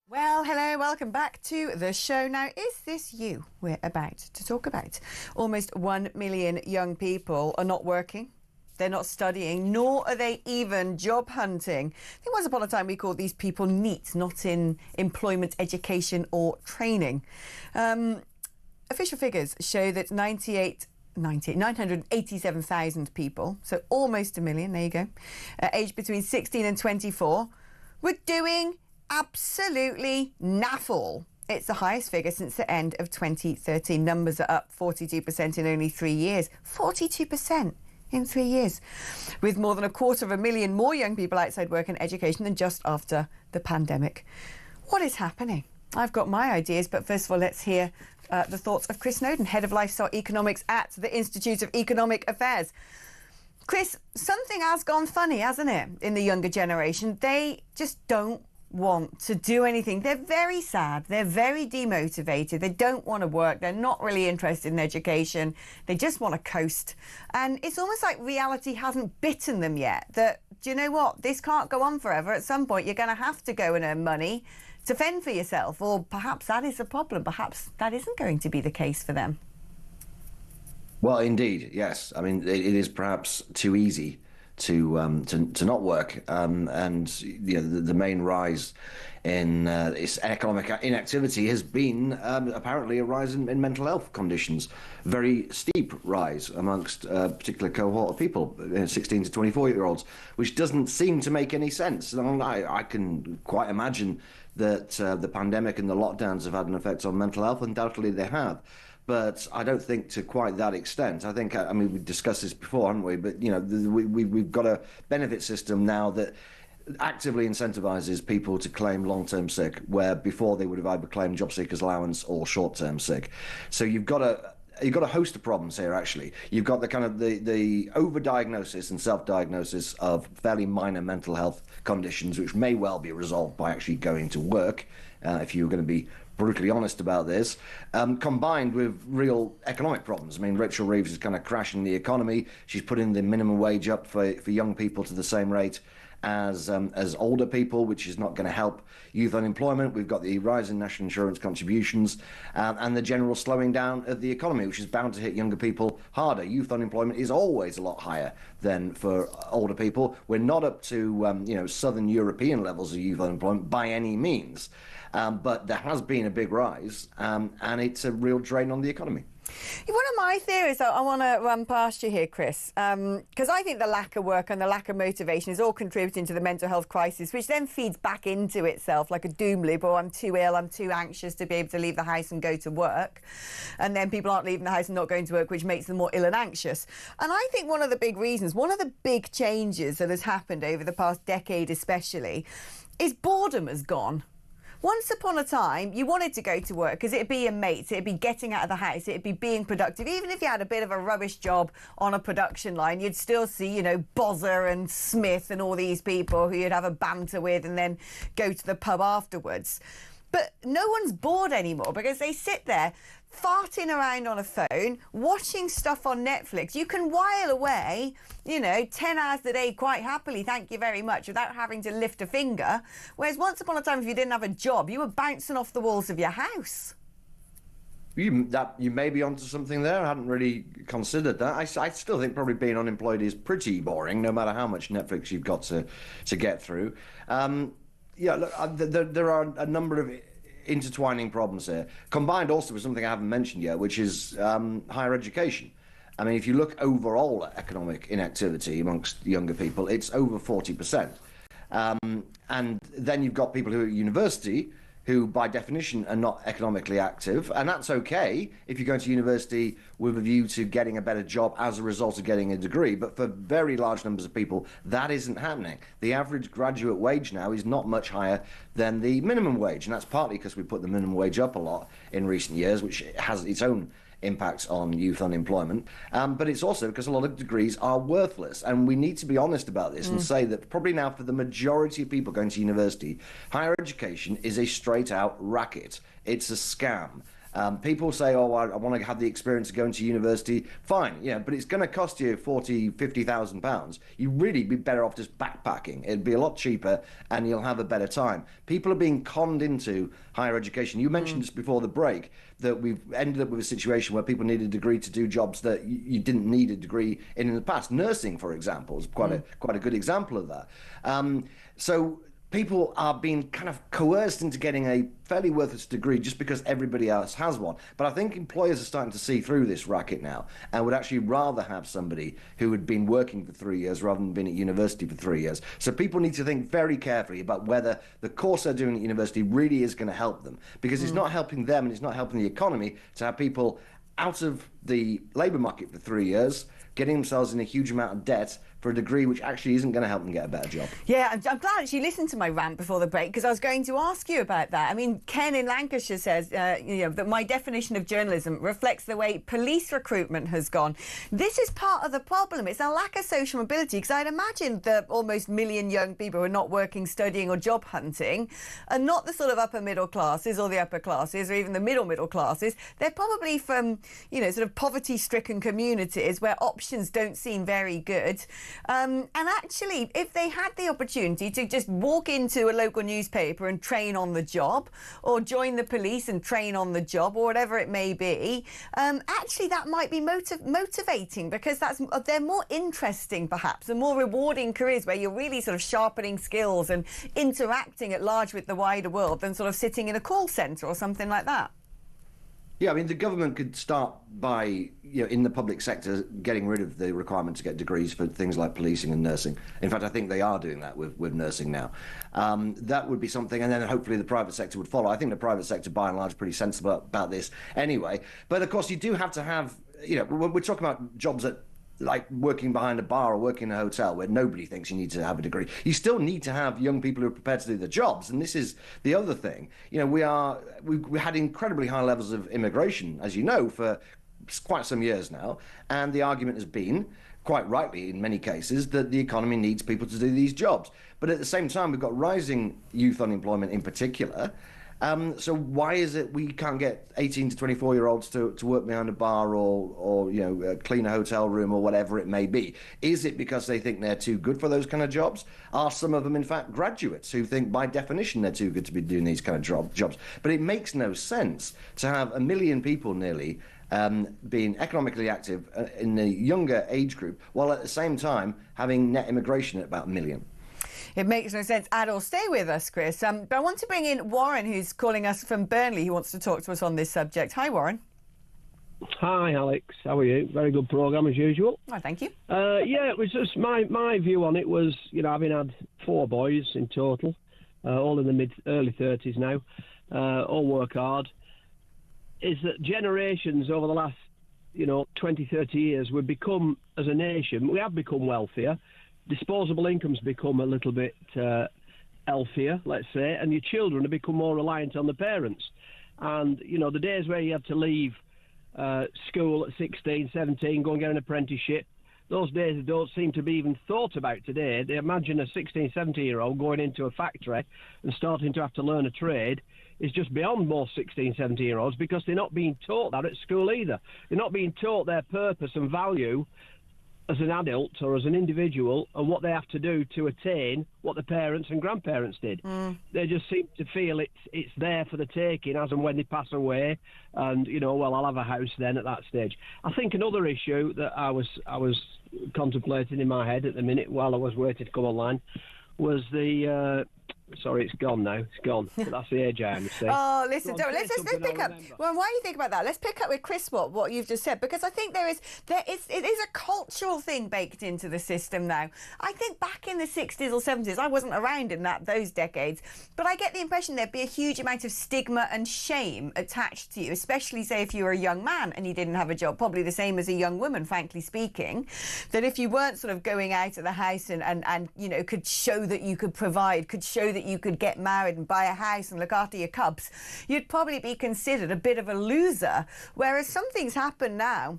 Well, hello, welcome back to the show. Now, is this you we're about to talk about? Almost 1 million young people are not working. They're not studying, nor are they even job hunting. I think once upon a time we called these people NEET, not in employment, education or training. Official figures show that 987,000 people, so almost a million, there you go, aged between 16 and 24, were doing absolutely naffle. It's the highest figure since the end of 2013. Numbers are up 42% in only 3 years. 42%. In 3 years, with more than 250,000 more young people outside work and education than just after the pandemic. What is happening? I've got my ideas, but first of all, let's hear the thoughts of Chris Snowdon, Head of Lifestyle Economics at the Institute of Economic Affairs. Chris, something has gone funny, hasn't it, in the younger generation? They just don't want to do anything. They're very sad. They're very demotivated. They don't want to work. They're not really interested in education. They just want to coast. And it's almost like reality hasn't bitten them yet. That, do you know what? This can't go on forever. At some point, you're going to have to go and earn money to fend for yourself. Or perhaps that is the problem. Perhaps that isn't going to be the case for them. Well, indeed, yes. I mean, it is perhaps too easy to not work, and you know, the main rise in its economic inactivity has been apparently a rise in mental health conditions. Very steep rise amongst a particular cohort of people, 16 to 24-year-olds, which doesn't seem to make any sense. And I can quite imagine that the pandemic and the lockdowns have had an effect on mental health. Undoubtedly, they have. But I don't think to quite that extent. I think, I mean, we discussed this before, haven't we? But, you know, we've got a benefit system now that actively incentivizes people to claim long-term sick, where before they would have either claimed job seekers allowance or short-term sick. So you've got a host of problems here. Actually, you've got the kind of the overdiagnosis and self-diagnosis of fairly minor mental health conditions, which may well be resolved by actually going to work, if you're going to be brutally honest about this, combined with real economic problems. I mean, Rachel Reeves is kind of crashing the economy. She's putting the minimum wage up for young people to the same rate as older people, which is not going to help youth unemployment. We've got the rise in national insurance contributions and the general slowing down of the economy, which is bound to hit younger people harder. Youth unemployment is always a lot higher than for older people. We're not up to Southern European levels of youth unemployment by any means, but there has been a big rise, and it's a real drain on the economy. One of my theories that I want to run past you here, Chris, because I think the lack of work and the lack of motivation is all contributing to the mental health crisis, which then feeds back into itself like a doom loop. Oh, I'm too ill, I'm too anxious to be able to leave the house and go to work. And then people aren't leaving the house and not going to work, which makes them more ill and anxious. And I think one of the big reasons, one of the big changes that has happened over the past decade especially, is boredom has gone. Once upon a time, you wanted to go to work because it'd be your mates, it'd be getting out of the house, it'd be being productive. Even if you had a bit of a rubbish job on a production line, you'd still see, Bozzer and Smith and all these people who you'd have a banter with and then go to the pub afterwards. But no one's bored anymore because they sit there farting around on a phone, watching stuff on Netflix. You can while away, 10 hours a day quite happily, thank you very much, without having to lift a finger. Whereas once upon a time, if you didn't have a job, you were bouncing off the walls of your house. You may be onto something there. I hadn't really considered that. I still think probably being unemployed is pretty boring, no matter how much Netflix you've got to get through. Look, there are a number of intertwining problems here, combined also with something I haven't mentioned yet, which is higher education. I mean, if you look overall at economic inactivity amongst younger people, it's over 40%. And then you've got people who are at university who by definition are not economically active, and that's okay if you're going to university with a view to getting a better job as a result of getting a degree, but for very large numbers of people that isn't happening. The average graduate wage now is not much higher than the minimum wage, and that's partly because we put the minimum wage up a lot in recent years, which has its own impact on youth unemployment, but it's also because a lot of degrees are worthless, and we need to be honest about this and say that probably now for the majority of people going to university, higher education is a straight out racket. It's a scam. People say, oh, I want to have the experience of going to university. Fine, but it's going to cost you £40,000-50,000. You'd really be better off just backpacking. It'd be a lot cheaper and you'll have a better time. People are being conned into higher education. You mentioned just before the break that we've ended up with a situation where people need a degree to do jobs that you didn't need a degree in the past. Nursing, for example, is quite a good example of that. So people are being kind of coerced into getting a fairly worthless degree just because everybody else has one. But I think employers are starting to see through this racket now and would actually rather have somebody who had been working for 3 years rather than been at university for 3 years. So people need to think very carefully about whether the course they're doing at university really is going to help them, because it's not helping them and it's not helping the economy to have people out of the labour market for 3 years, getting themselves in a huge amount of debt for a degree which actually isn't going to help them get a better job. Yeah, I'm glad you listened to my rant before the break, because I was going to ask you about that. I mean, Ken in Lancashire says that my definition of journalism reflects the way police recruitment has gone. This is part of the problem. It's a lack of social mobility, because I'd imagine the almost million young people who are not working, studying or job hunting are not the sort of upper middle classes or the upper classes or even the middle classes. They're probably from, sort of poverty-stricken communities where options don't seem very good. And actually, if they had the opportunity to just walk into a local newspaper and train on the job, or join the police and train on the job, or whatever it may be, actually that might be motivating, because they're more interesting, perhaps, and more rewarding careers where you're really sort of sharpening skills and interacting at large with the wider world than sort of sitting in a call centre or something like that. Yeah, I mean, the government could start by, in the public sector, getting rid of the requirement to get degrees for things like policing and nursing. In fact, I think they are doing that with nursing now. That would be something, and then hopefully the private sector would follow. I think the private sector, by and large, is pretty sensible about this anyway. But, of course, you do have to have, we're talking about jobs at like working behind a bar or working in a hotel where nobody thinks you need to have a degree. You still need to have young people who are prepared to do the jobs. And this is the other thing. You know, we had incredibly high levels of immigration, as you know, for quite some years now. And the argument has been, quite rightly in many cases, that the economy needs people to do these jobs. But at the same time, we've got rising youth unemployment in particular. So why is it we can't get 18 to 24-year-olds to work behind a bar or you know, clean a hotel room or whatever it may be? Is it because they think they're too good for those kind of jobs? Are some of them, in fact, graduates who think by definition they're too good to be doing these kind of jobs? But it makes no sense to have 1 million people nearly being economically active in the younger age group, while at the same time having net immigration at about 1 million. It makes no sense at all. Stay with us, Chris. But I want to bring in Warren, who's calling us from Burnley, who wants to talk to us on this subject. Hi, Warren. Hi, Alex. How are you? Very good programme, as usual. Oh, thank you. Yeah, it was just my view on it was, you know, having had 4 boys in total, all in the early 30s now, all work hard, is that generations over the last, you know, 20, 30 years, we've become, as a nation, we have become wealthier. Disposable income's become a little bit healthier, let's say, and your children have become more reliant on the parents. And, you know, the days where you had to leave school at 16, 17, go and get an apprenticeship, those days don't seem to be even thought about today. They imagine a 16, 17-year-old going into a factory and starting to have to learn a trade is just beyond most 16, 17-year-olds because they're not being taught that at school either. They're not being taught their purpose and value as an adult or as an individual and what they have to do to attain what the parents and grandparents did. They just seem to feel it's there for the taking as and when they pass away, and, you know, well, I'll have a house then at that stage. I think another issue that I was contemplating in my head at the minute while I was waiting to come online was the sorry, it's gone now. It's gone. But that's the age I am, you see. Oh, listen, let's pick up. Well, why do you think about that? Let's pick up with Chris what you've just said, because I think it is a cultural thing baked into the system now. I think back in the 60s or 70s, I wasn't around in those decades, but I get the impression there'd be a huge amount of stigma and shame attached to you, especially, say, if you were a young man and you didn't have a job, probably the same as a young woman, frankly speaking, that if you weren't sort of going out of the house and you know, could show that you could provide, could show that you could get married and buy a house and look after your cubs, you'd probably be considered a bit of a loser. Whereas something's happened now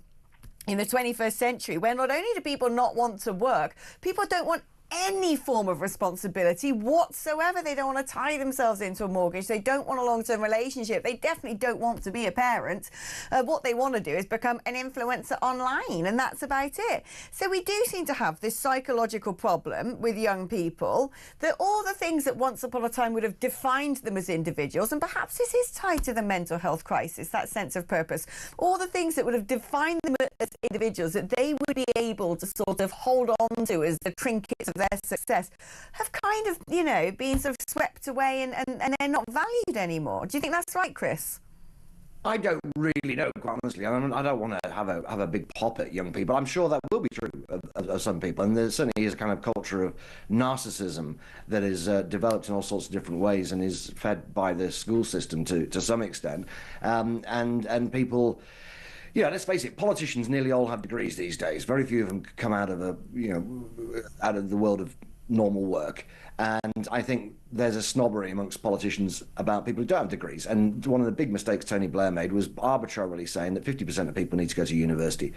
in the 21st century where not only do people not want to work, people don't want any form of responsibility whatsoever. They don't want to tie themselves into a mortgage. They don't want a long-term relationship. They definitely don't want to be a parent. What they want to do is become an influencer online, and that's about it. So we do seem to have this psychological problem with young people, that all the things that once upon a time would have defined them as individuals, and perhaps this is tied to the mental health crisis, that sense of purpose, all the things that would have defined them as individuals that they would be able to sort of hold on to as the trinkets of their success, have kind of, you know, been sort of swept away and they're not valued anymore. Do you think that's right, Chris? I don't really know, quite honestly. I don't want to have a big pop at young people. I'm sure that will be true of some people, and there certainly is a kind of culture of narcissism that is developed in all sorts of different ways and is fed by the school system to some extent, and people. Yeah, let's face it, politicians nearly all have degrees these days. Very few of them come out of out of the world of normal work. And I think there's a snobbery amongst politicians about people who don't have degrees. And one of the big mistakes Tony Blair made was arbitrarily saying that 50% of people need to go to university,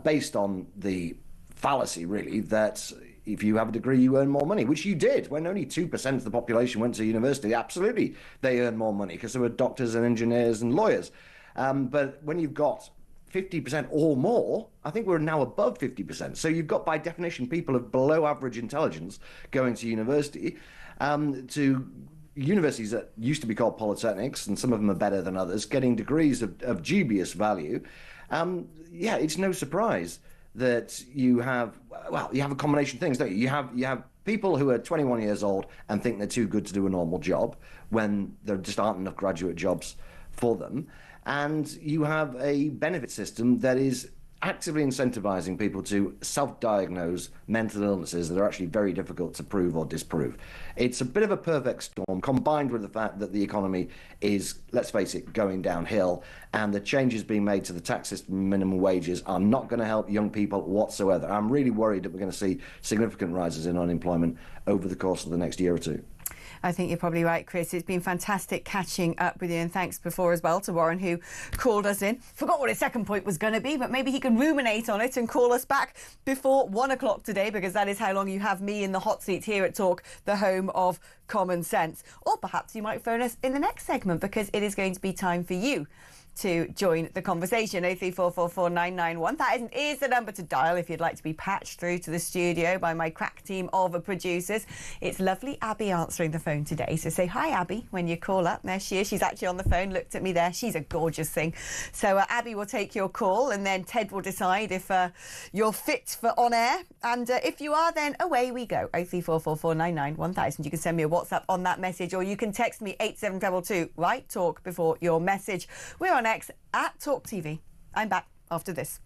based on the fallacy, really, that if you have a degree, you earn more money, which you did. When only 2% of the population went to university, absolutely, they earn more money because there were doctors and engineers and lawyers. But when you've got 50% or more, I think we're now above 50%. So you've got, by definition, people of below average intelligence going to university, to universities that used to be called polytechnics, and some of them are better than others, getting degrees of dubious value. Yeah, it's no surprise that you have a combination of things, don't you? You have people who are 21 years old and think they're too good to do a normal job when there just aren't enough graduate jobs for them. And you have a benefit system that is actively incentivizing people to self-diagnose mental illnesses that are actually very difficult to prove or disprove. It's a bit of a perfect storm, combined with the fact that the economy is, let's face it, going downhill, and the changes being made to the tax system, minimum wages, are not going to help young people whatsoever. I'm really worried that we're going to see significant rises in unemployment over the course of the next year or two. I think you're probably right, Chris. It's been fantastic catching up with you, and thanks before as well to Warren, who called us in. Forgot what his second point was going to be, but maybe he can ruminate on it and call us back before 1 o'clock today, because that is how long you have me in the hot seat here at Talk, the home of common sense. Or perhaps you might phone us in the next segment, because it is going to be time for you to join the conversation. 03444991000 is the number to dial if you'd like to be patched through to the studio by my crack team of producers. It's lovely Abby answering the phone today, so say hi, Abby, when you call up. There she is. She's actually on the phone, looked at me there. She's a gorgeous thing. So Abby will take your call, and then Ted will decide if you're fit for on air, and if you are, then away we go. 03444991000. You can send me a WhatsApp on that message, or you can text me 8722. Right, talk before your message. We're on X at talkTV. I'm back after this.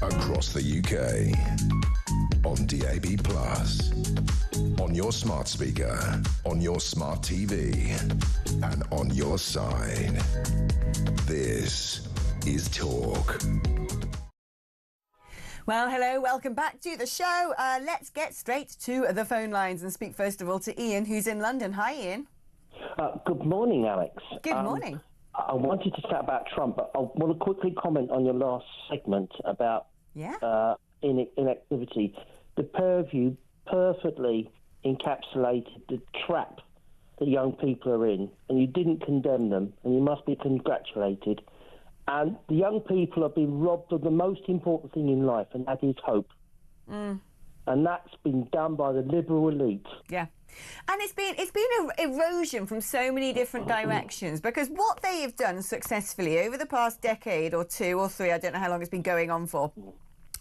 Across the UK, on DAB+, on your smart speaker, on your smart TV, and on your side. This is Talk. Well, hello, welcome back to the show. Let's get straight to the phone lines and speak first of all to Ian, who's in London. Hi, Ian. Good morning, Alex. Good morning. I wanted to chat about Trump, but I want to quickly comment on your last segment about inactivity. The pair of you perfectly encapsulated the trap that young people are in, and you didn't condemn them, and you must be congratulated. And the young people have been robbed of the most important thing in life, and that is hope. And that's been done by the liberal elite. Yeah. And it's been an erosion from so many different directions, because what they have done successfully over the past decade or two or three, I don't know how long it's been going on for,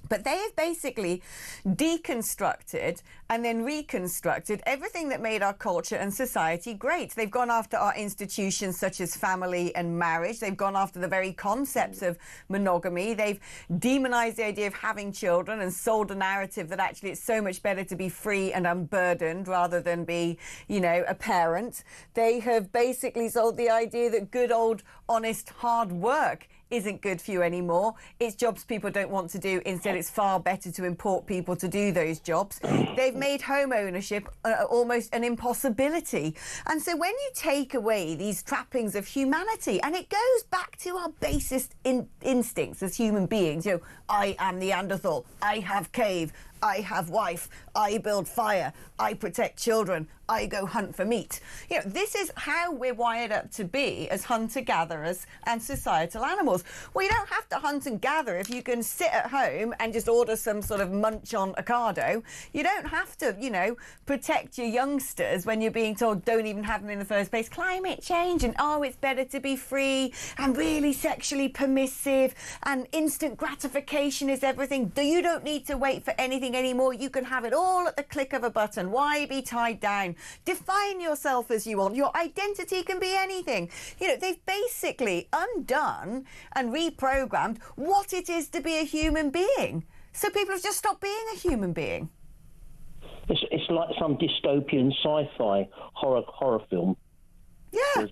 But they have basically deconstructed and then reconstructed everything that made our culture and society great. They've gone after our institutions such as family and marriage. They've gone after the very concepts of monogamy. They've demonized the idea of having children and sold a narrative that actually it's so much better to be free and unburdened rather than be, you know, a parent. They have basically sold the idea that good old, honest, hard work isn't good for you anymore. It's jobs people don't want to do. Instead, it's far better to import people to do those jobs. They've made home ownership almost an impossibility. And so when you take away these trappings of humanity, and it goes back to our basest instincts as human beings, you know, I am Neanderthal, I have cave, I have wife, I build fire, I protect children, I go hunt for meat. You know, this is how we're wired up to be as hunter-gatherers and societal animals. Well, you don't have to hunt and gather if you can sit at home and just order some sort of munch on Ocado. You don't have to, you know, protect your youngsters when you're being told don't even have them in the first place. Climate change and, oh, it's better to be free and really sexually permissive and instant gratification is everything. You don't need to wait for anything anymore. You can have it all at the click of a button. Why be tied down? Define yourself as you want. Your identity can be anything. You know, they've basically undone and reprogrammed what it is to be a human being. So people have just stopped being a human being. It's like some dystopian sci-fi horror film. Yeah.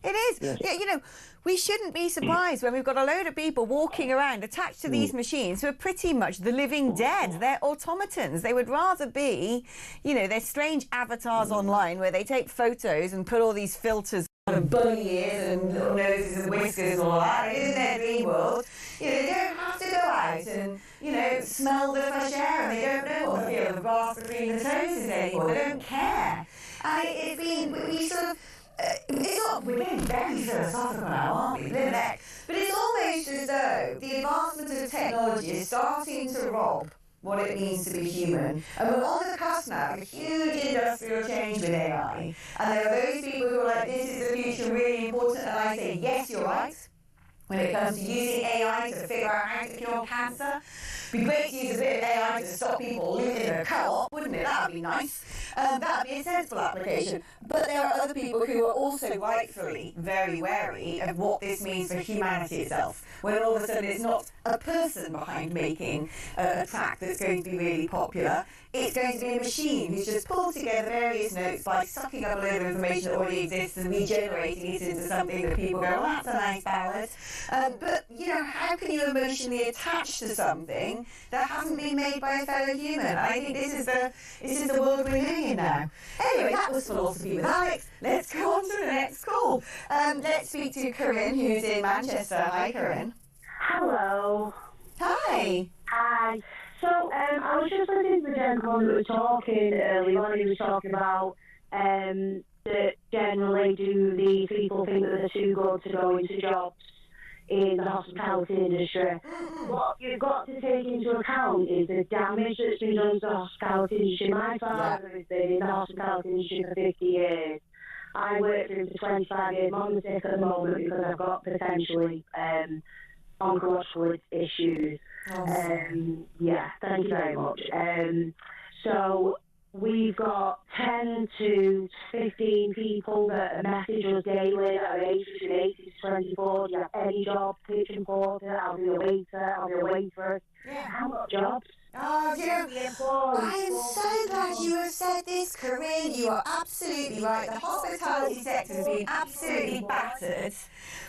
It is. Yes. Yeah, you know, we shouldn't be surprised when we've got a load of people walking around attached to these machines who are pretty much the living dead. They're automatons. They would rather be, you know, they're strange avatars online where they take photos and put all these filters on bunny ears and little noses and whiskers and all that. It isn't their dream world. You know, they don't have to go out and, you know, smell the fresh air, and they don't know what the feel of the grass between the toes is anymore. They don't care. And it's been, we sort of, we're getting very philosophical now, aren't we? But it's almost as though the advancement of technology is starting to rob what it means to be human. And we're on the cusp now of a huge industrial change with AI. And there are those people who are like, this is the future, really important. And I say, yes, you're right. When it comes to using AI to figure out how to cure cancer, it'd be great to use a bit of AI to stop people looting a co-op, wouldn't it? That would be nice. That would be a sensible application. But there are other people who are also rightfully very wary of what this means for humanity itself. When all of a sudden it's not a person behind making a track that's going to be really popular. It's going to be a machine who's just pulled together various notes by sucking up a load of information that already exists and regenerating it into something that people go, oh, that's a nice ballad. But, you know, how can you emotionally attach to something that hasn't been made by a fellow human? I think this is the world we're living in now. Anyway, that was philosophy with Alex. Let's go on to the next call. Let's speak to Corinne, who's in Manchester. Hi, Corinne. Hello. Hi. Hi. So, I was just listening to the gentleman that was talking earlier on. He was talking about that generally do these people think that they're too good to go into jobs in the hospitality industry. What you've got to take into account is the damage that's been done to the hospitality industry. My father has been in the hospitality industry for 50 years. I worked for him for 25 years. I'm sick at the moment because I've got potentially oncological issues. Yeah, thank you very much. So we've got 10 to 15 people that message us daily that are aged between 18 to 24. Do you have any job? Kitchen porter, I'll be a waiter, I'll be a waitress. Yeah. How much jobs? Oh, I am so glad you have said this, Corinne. You are absolutely right. The hospitality sector has been absolutely battered.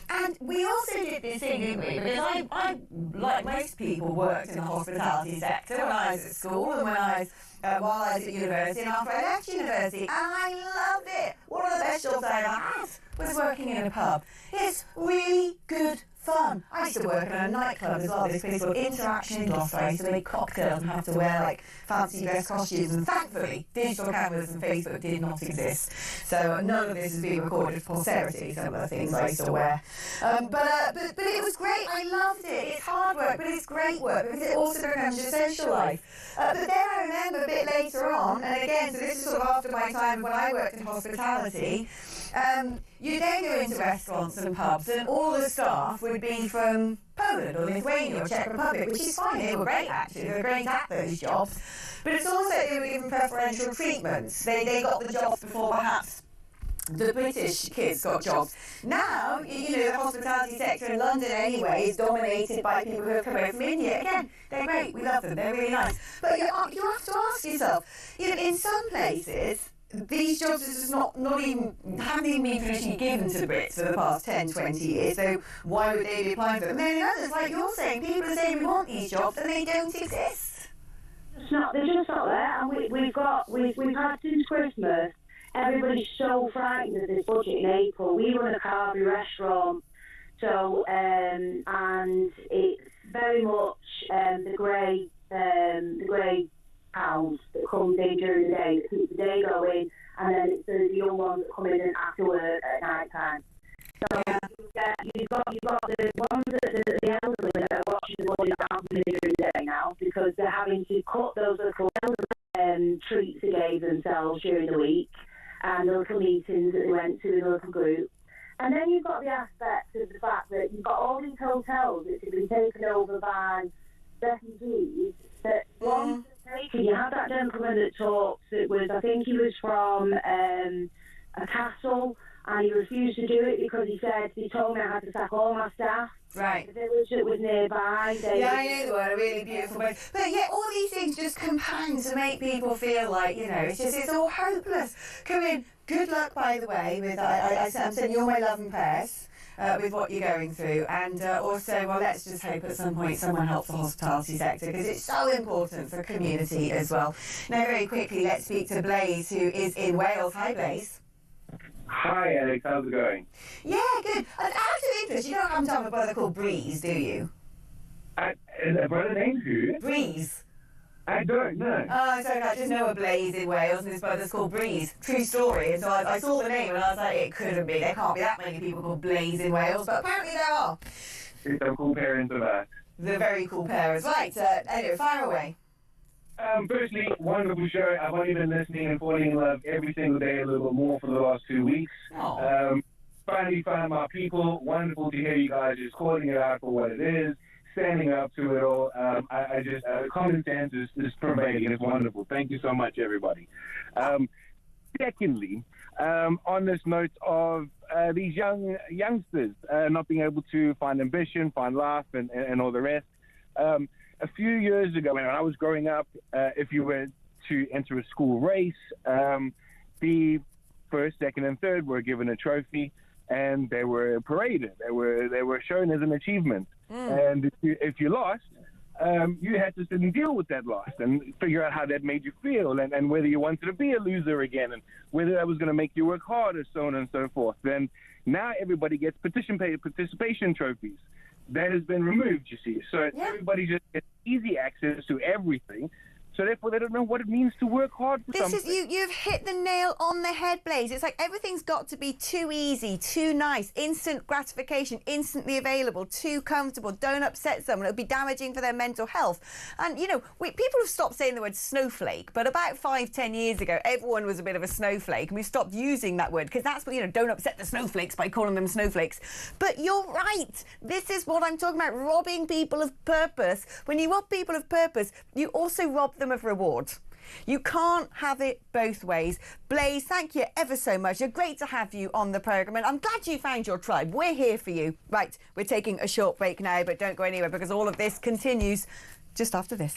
And we also did this thing, didn't we? Because I, like most people, worked in the hospitality sector when I was at school and when I was while I was at university and after I left university. And I loved it. One of the best jobs I ever had was working in a pub. It's really good fun. I used to work in a nightclub as well, this place called Interaction in Gloucester. I used to make cocktails and have to wear like fancy dress costumes, and thankfully digital cameras and Facebook did not exist, so none of this is being recorded for posterity, some of the things I used to wear. But it was great. I loved it. It's hard work, but it's great work because it also becomes your social life. But then I remember a bit later on, and again, so this is sort of after my time when I worked in hospitality, You then go into restaurants and pubs, and all the staff would be from Poland or Lithuania or Czech Republic, which is fine. They were great, actually. They were great at those jobs. But it's also they were given preferential treatments. They got the jobs before perhaps the British kids got jobs. Now, the hospitality sector in London anyway is dominated by people who have come over from India. Again, they're great. We love them. They're really nice. But you have to ask yourself, in some places, these jobs are just haven't even been traditionally given to Brits for the past 10, 20 years, so why would they be applying for them? And then in others, like you're saying, people are saying we want these jobs and they don't exist. They're just not there, and we've had since Christmas, everybody's so frightened of this budget in April. We run a Carby restaurant, so and it's very much the grey pounds that comes in during the day, that keep the day going, and then it's the young ones that come in and after work at night time. So you've got the ones that the elderly that are watching the budget aren't coming in during the day now because they're having to cut those little treats they gave themselves during the week and the little meetings that they went to in a little group. And then you've got the aspect of the fact that you've got all these hotels which have been taken over by refugees that once taken, you had that gentleman that talked that was, I think he was from a castle, and he refused to do it because he said, he told me I had to sack all my staff. Right. The village that was nearby. I know they were a really beautiful place. But yet all these things just compound to make people feel like, it's all hopeless. Come in, good luck, by the way, with, I'm sending you all my love and prayers. With what you're going through, and also, let's just hope at some point someone helps the hospitality sector because it's so important for community as well. Now, very quickly, let's speak to Blaze, who is in Wales. Hi, Blaze. Hi, Alex. How's it going? Yeah, good. And out of interest, you don't happen to have a brother called Breeze, do you? A brother named who? Breeze. I don't know. Oh, sorry, I just know a Blaze in Wales, and his brother's called Breeze. True story. And so I saw the name, and I was like, it couldn't be. There can't be that many people called Blaze in Wales, but apparently there are. It's a cool parents of that. The very cool parents. Right, anyway, fire away. Firstly, wonderful show. I've only been listening and falling in love every single day a little bit more for the last 2 weeks. Finally found my people. Wonderful to hear you guys just calling it out for what it is, standing up to it all. I just common sense is pervading, and it's wonderful. Thank you so much, everybody. Secondly, on this note of these youngsters not being able to find ambition, find life, and all the rest. A few years ago, when I was growing up, if you were to enter a school race, the first, second, and third were given a trophy, and they were paraded. They were shown as an achievement. And if you lost, you had to sit and deal with that loss and figure out how that made you feel, and whether you wanted to be a loser again, and whether that was going to make you work harder, so on and so forth. Then now everybody gets participation trophies. That has been removed, you see. So everybody just gets easy access to everything. So therefore, they don't know what it means to work hard for something. You've hit the nail on the head, Blaze. It's like everything's got to be too easy, too nice, instant gratification, instantly available, too comfortable. Don't upset someone. It'll be damaging for their mental health. And, people have stopped saying the word snowflake, but about 5-10 years ago, everyone was a bit of a snowflake, and we stopped using that word because that's what, don't upset the snowflakes by calling them snowflakes. But you're right. This is what I'm talking about, robbing people of purpose. When you rob people of purpose, you also rob them of reward. You can't have it both ways. Blaze, thank you ever so much. It's great to have you on the programme, and I'm glad you found your tribe. We're here for you. Right, we're taking a short break now, but don't go anywhere because all of this continues just after this.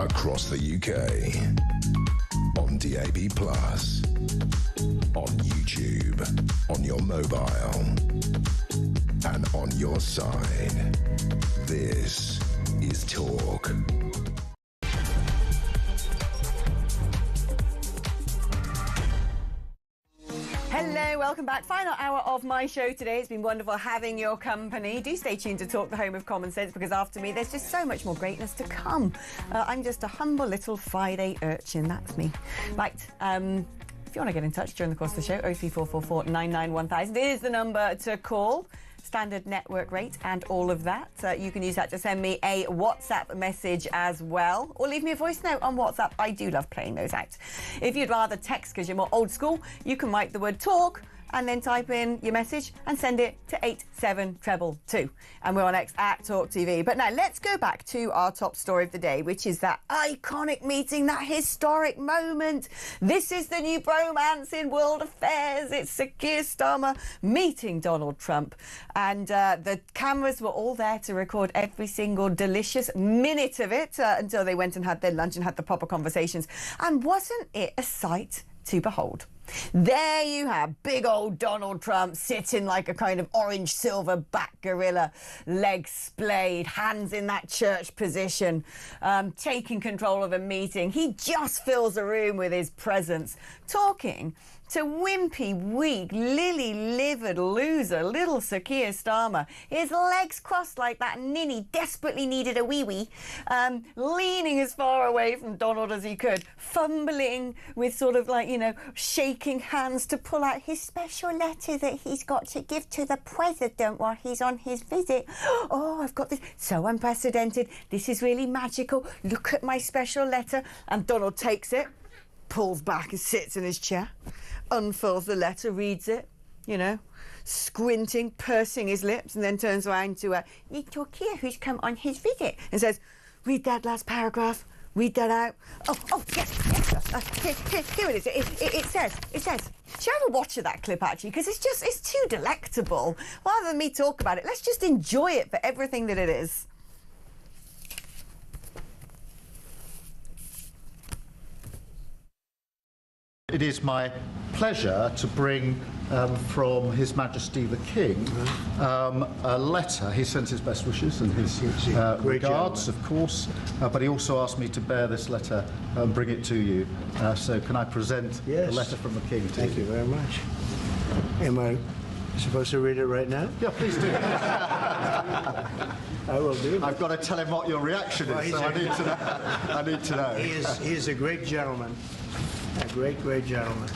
across the UK, on DAB+, on YouTube, on your mobile, and on your side. This is Talk. Hello, welcome back. Final hour of my show today. It's been wonderful having your company. Do stay tuned to Talk, the home of common sense, because after me, there's just so much more greatness to come. I'm just a humble little Friday urchin. That's me. Right. If you want to get in touch during the course of the show, 03444 991 is the number to call. Standard network rate and all of that. You can use that to send me a WhatsApp message as well, or leave me a voice note on WhatsApp. I do love playing those out. If you'd rather text because you're more old school, you can write the word talk and then type in your message and send it to 87222. And we're on X at talkTV. But now let's go back to our top story of the day, which is that iconic meeting, that historic moment. This is the new bromance in world affairs. It's Sir Keir Starmer meeting Donald Trump. And the cameras were all there to record every single delicious minute of it until they went and had their lunch and had the proper conversations. And wasn't it a sight to behold? There you have big old Donald Trump sitting like a kind of orange silverback gorilla, legs splayed, hands in that church position, taking control of a meeting. He just fills a room with his presence, talking to wimpy, weak, lily-livered loser, little Sir Keir Starmer. His legs crossed like that ninny desperately needed a wee-wee, leaning as far away from Donald as he could, fumbling with sort of like, you know, shaking hands to pull out his special letter that he's got to give to the president while he's on his visit. Oh, I've got this. So unprecedented. This is really magical. Look at my special letter. And Donald takes it, pulls back and sits in his chair, unfurls the letter, reads it, you know, squinting, pursing his lips, and then turns around to little Keir, who's come on his visit, and says, read that last paragraph, read that out. Oh, yes. Here it is. It says, should I have a watch of that clip, actually? Because it's too delectable. Rather than me talk about it, let's just enjoy it for everything that it is. It is my pleasure to bring from His Majesty the King a letter. He sends his best wishes and his regards, of course, but he also asked me to bear this letter and bring it to you. So can I present the letter from the King to Thank you very much. Am I supposed to read it right now? Yeah, please do. I will do. I've got to tell him what your reaction is, so I need to know. He is a great gentleman. A great, great gentleman.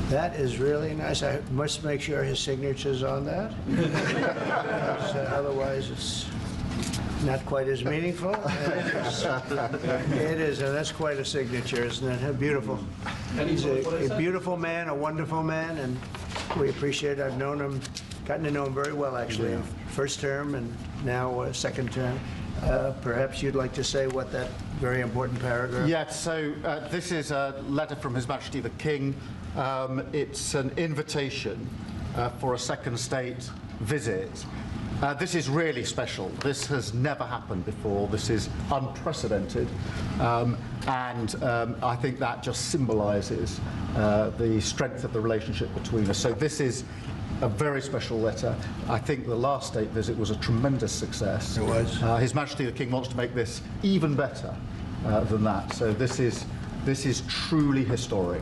That is really nice. I must make sure his signature's on that. Otherwise, it's not quite as meaningful. It is, and that's quite a signature, isn't it? How beautiful. He's a beautiful man, a wonderful man, and we appreciate it. I've known him, gotten to know him very well, actually. Yeah. First term and now second term. Perhaps you'd like to say what that very important paragraph... Yes, so this is a letter from His Majesty the King. It's an invitation for a second state visit. This is really special. This has never happened before. This is unprecedented. And I think that just symbolises the strength of the relationship between us. So this is a very special letter. I think the last state visit was a tremendous success. It was. His Majesty the King wants to make this even better than that. So this is truly historic,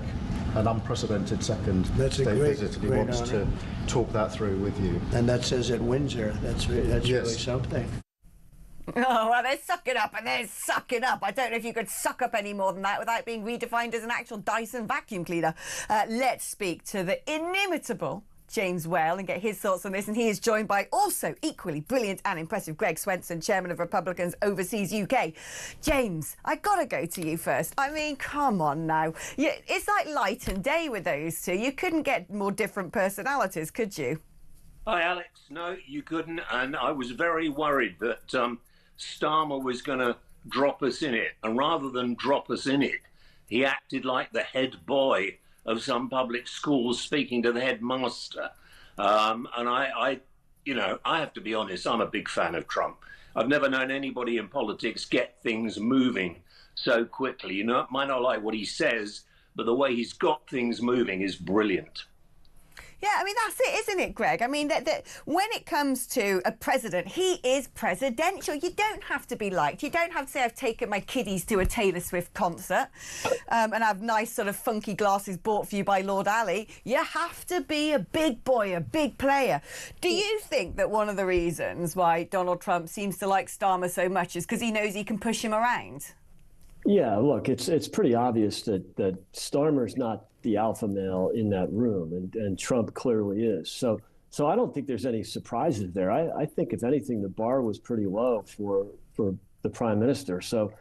an unprecedented second state visit. He wants to talk that through with you. And that says at Windsor. That's really something. Oh, well, they're sucking up and they're sucking up. I don't know if you could suck up any more than that without being redefined as an actual Dyson vacuum cleaner. Let's speak to the inimitable James Whale and get his thoughts on this. And he is joined by also equally brilliant and impressive Greg Swenson, Chairman of Republicans Overseas UK. James, I got to go to you first. I mean, come on now. It's like light and day with those two. You couldn't get more different personalities, could you? Hi, Alex. No, you couldn't. And I was very worried that Starmer was going to drop us in it. And rather than drop us in it, he acted like the head boy of some public schools speaking to the headmaster. And I you know, I have to be honest, I'm a big fan of Trump. I've never known anybody in politics get things moving so quickly. You know, might not like what he says, but the way he's got things moving is brilliant. Yeah, I mean, that's it, isn't it, Greg? I mean, when it comes to a president, he is presidential. You don't have to be liked. You don't have to say, I've taken my kiddies to a Taylor Swift concert and have nice sort of funky glasses bought for you by Lord Ali. You have to be a big boy, a big player. Do you think that one of the reasons why Donald Trump seems to like Starmer so much is because he knows he can push him around? Yeah, look, it's pretty obvious that Starmer's not the alpha male in that room, and Trump clearly is. So I don't think there's any surprises there. I think, if anything, the bar was pretty low for the prime minister. So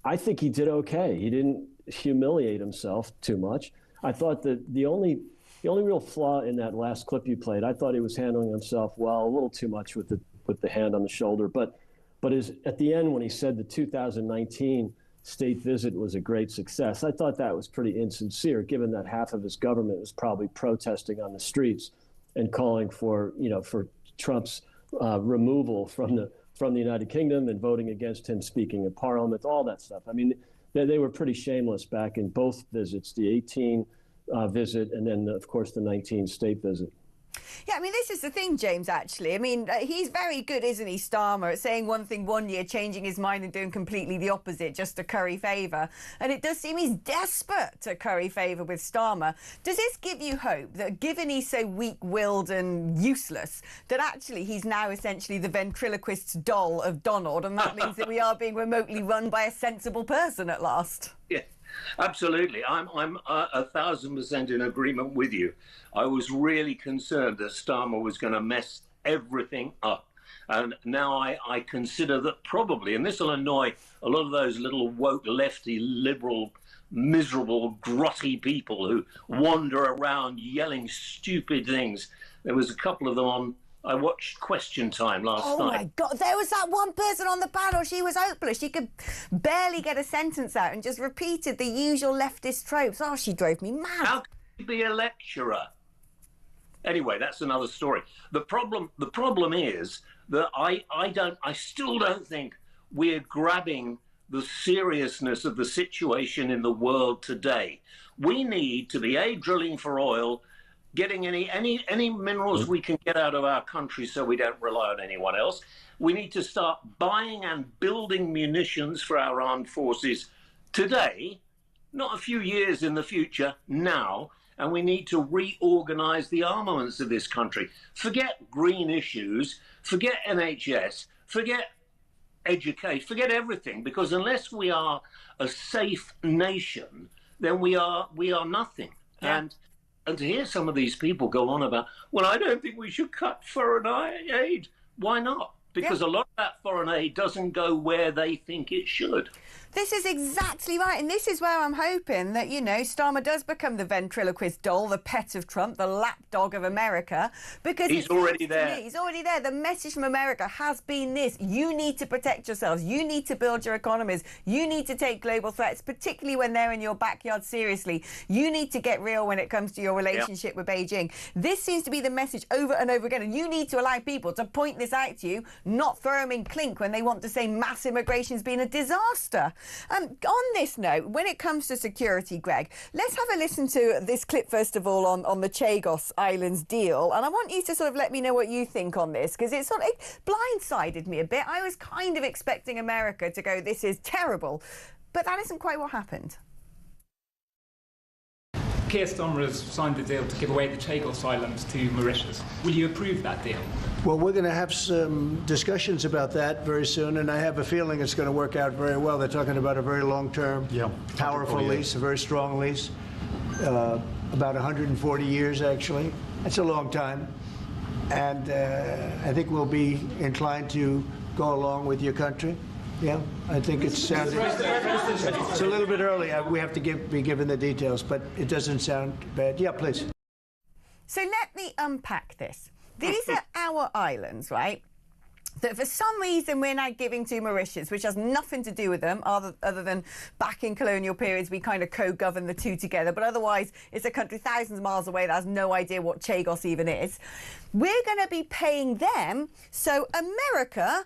I think he did okay. He didn't humiliate himself too much. I thought that the only real flaw in that last clip you played, I thought he was handling himself well, a little too much with the hand on the shoulder. But at the end, when he said the 2019 state visit was a great success, I thought that was pretty insincere, given that half of his government was probably protesting on the streets and calling for Trump's removal from the United Kingdom and voting against him speaking in Parliament, all that stuff. I mean, they were pretty shameless back in both visits, the 18 visit and then, of course, the 19 state visit. Yeah, I mean, this is the thing, James, actually. I mean, he's very good, isn't he, Starmer, at saying one thing one year, changing his mind and doing completely the opposite just to curry favour. And it does seem he's desperate to curry favour with Starmer. Does this give you hope that, given he's so weak-willed and useless, that actually he's now essentially the ventriloquist's doll of Donald, and that means that we are being remotely run by a sensible person at last? Yeah. Absolutely. I'm 1,000% in agreement with you. I was really concerned that Starmer was going to mess everything up. And now I consider that probably, and this will annoy a lot of those little woke, lefty, liberal, miserable, grotty people who wander around yelling stupid things. There was a couple of them on. I watched Question Time last night. Oh, my God. There was that one person on the panel. She was hopeless. She could barely get a sentence out and just repeated the usual leftist tropes. Oh, she drove me mad. How could you be a lecturer? Anyway, that's another story. The problem is that I still don't think we're grabbing the seriousness of the situation in the world today. We need to be drilling for oil, getting any minerals we can get out of our country so we don't rely on anyone else. We need to start buying and building munitions for our armed forces today, not a few years in the future, now. And we need to reorganize the armaments of this country. Forget green issues, forget NHS, forget education, forget everything, because unless we are a safe nation, then we are nothing. Yeah. And to hear some of these people go on about, well, I don't think we should cut foreign aid. Why not? Because a lot of that foreign aid doesn't go where they think it should. This is exactly right. And this is where I'm hoping that, Starmer does become the ventriloquist doll, the pet of Trump, the lapdog of America. Because he's already there. He's already there. The message from America has been this. You need to protect yourselves. You need to build your economies. You need to take global threats, particularly when they're in your backyard, seriously. You need to get real when it comes to your relationship with Beijing. This seems to be the message over and over again. And you need to allow people to point this out to you, not throw them in clink when they want to say mass immigration has been a disaster. On this note, when it comes to security, Greg, let's have a listen to this clip, first of all, on the Chagos Islands deal. And I want you to sort of let me know what you think on this, because it sort of blindsided me a bit. I was kind of expecting America to go, this is terrible. But that isn't quite what happened. Keir Starmer has signed a deal to give away the Chagos Islands to Mauritius. Will you approve that deal? Well, we're going to have some discussions about that very soon, and I have a feeling it's going to work out very well. They're talking about a very long-term, powerful lease, a very strong lease, about 140 years, actually. That's a long time. And I think we'll be inclined to go along with your country. Yeah, I think it's a little bit early. We have to be given the details, but it doesn't sound bad. Yeah, please. So let me unpack this. These are our islands, right? that for some reason we're now giving to Mauritius, which has nothing to do with them other than back in colonial periods we kind of co-govern the two together, but otherwise it's a country thousands of miles away that has no idea what Chagos even is. We're going to be paying them so America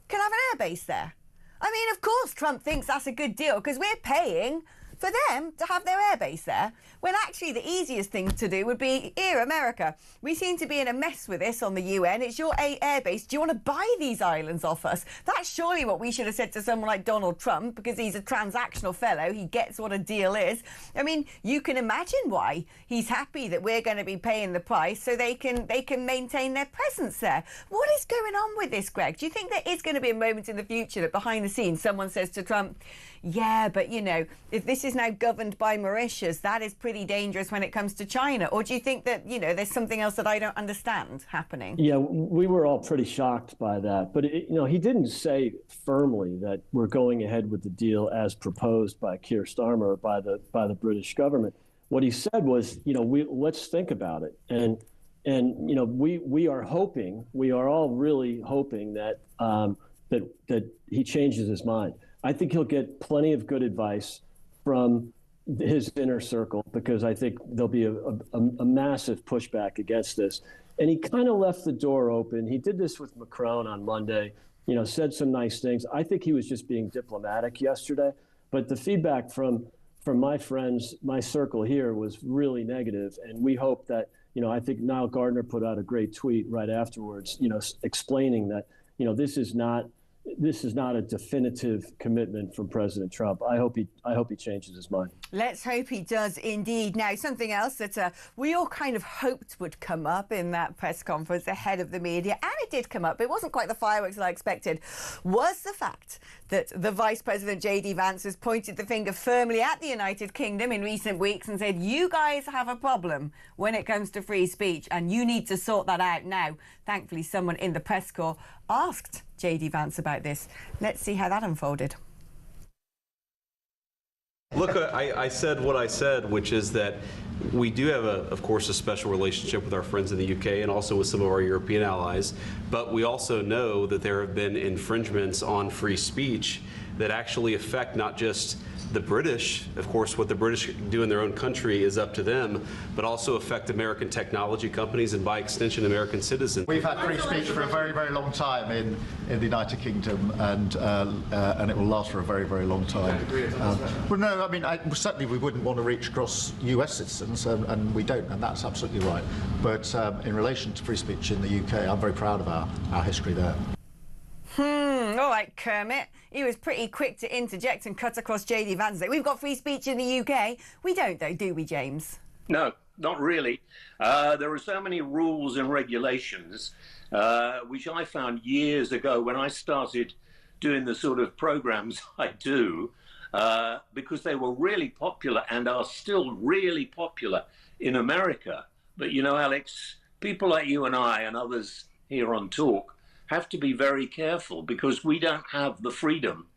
can have an airbase there. I mean, of course Trump thinks that's a good deal because we're paying for them to have their airbase there, when actually the easiest thing to do would be, here, America, we seem to be in a mess with this on the UN. It's your airbase. Do you want to buy these islands off us? That's surely what we should have said to someone like Donald Trump, because he's a transactional fellow. He gets what a deal is. I mean, you can imagine why he's happy that we're going to be paying the price so they can maintain their presence there. What is going on with this, Greg? Do you think there is going to be a moment in the future that behind the scenes someone says to Trump, yeah, but, you know, if this is now governed by Mauritius, that is pretty dangerous when it comes to China? Or do you think that, you know, there's something else that I don't understand happening? Yeah, we were all pretty shocked by that. But, you know, he didn't say firmly that we're going ahead with the deal as proposed by Keir Starmer or by the British government. What he said was, you know, let's think about it. And you know, we are all really hoping that that he changes his mind. I think he'll get plenty of good advice from his inner circle, because I think there'll be a massive pushback against this. And he kind of left the door open. He did this with Macron on Monday, you know, said some nice things. I think he was just being diplomatic yesterday. But the feedback from my friends, my circle here, was really negative. And we hope that, you know, I think Niall Gardner put out a great tweet right afterwards, you know, explaining that, you know, this is not a definitive commitment from President Trump. I hope he changes his mind. Let's hope he does indeed. Now, something else that we all kind of hoped would come up in that press conference ahead of the media, and it did come up, but it wasn't quite the fireworks that I expected, was the fact that the Vice President J.D. Vance has pointed the finger firmly at the United Kingdom in recent weeks and said, you guys have a problem when it comes to free speech, and you need to sort that out now. Thankfully, someone in the press corps asked J.D. Vance about this. Let's see how that unfolded. Look, I said what I said, which is that we do have, of course, a special relationship with our friends in the UK and also with some of our European allies. But we also know that there have been infringements on free speech that actually affect not just the British. Of course, what the British do in their own country is up to them, but also affect American technology companies and, by extension, American citizens. We've had free speech for a very, very long time in the United Kingdom, and it will last for a very, very long time. Well, no, I mean, certainly we wouldn't want to reach across US citizens, and we don't, and that's absolutely right. But in relation to free speech in the UK, I'm very proud of our history there. All right, Kermit. He was pretty quick to interject and cut across J.D. Vance. We've got free speech in the UK. We don't, though, do we, James? No, not really. There are so many rules and regulations, which I found years ago when I started doing the sort of programs I do, because they were really popular and are still really popular in America. But, you know, Alex, people like you and I and others here on Talk have to be very careful, because we don't have the freedom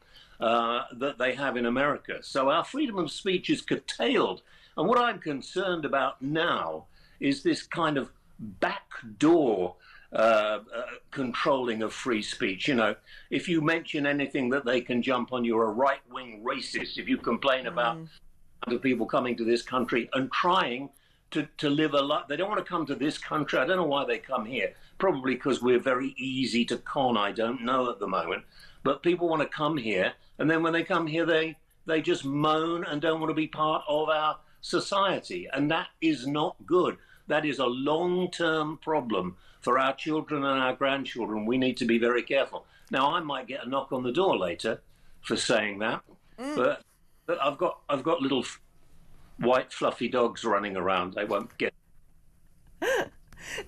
that they have in America. So our freedom of speech is curtailed. And what I'm concerned about now is this kind of backdoor controlling of free speech. You know, if you mention anything that they can jump on, you're a right-wing racist. If you complain about other people coming to this country and trying to live a life. They don't want to come to this country. I don't know why they come here. Probably because we're very easy to con. I don't know at the moment. But people want to come here, and then when they come here, they just moan and don't want to be part of our society. And that is not good. That is a long-term problem for our children and our grandchildren. We need to be very careful. Now, I might get a knock on the door later for saying that, but I've got little white fluffy dogs running around. They won't get.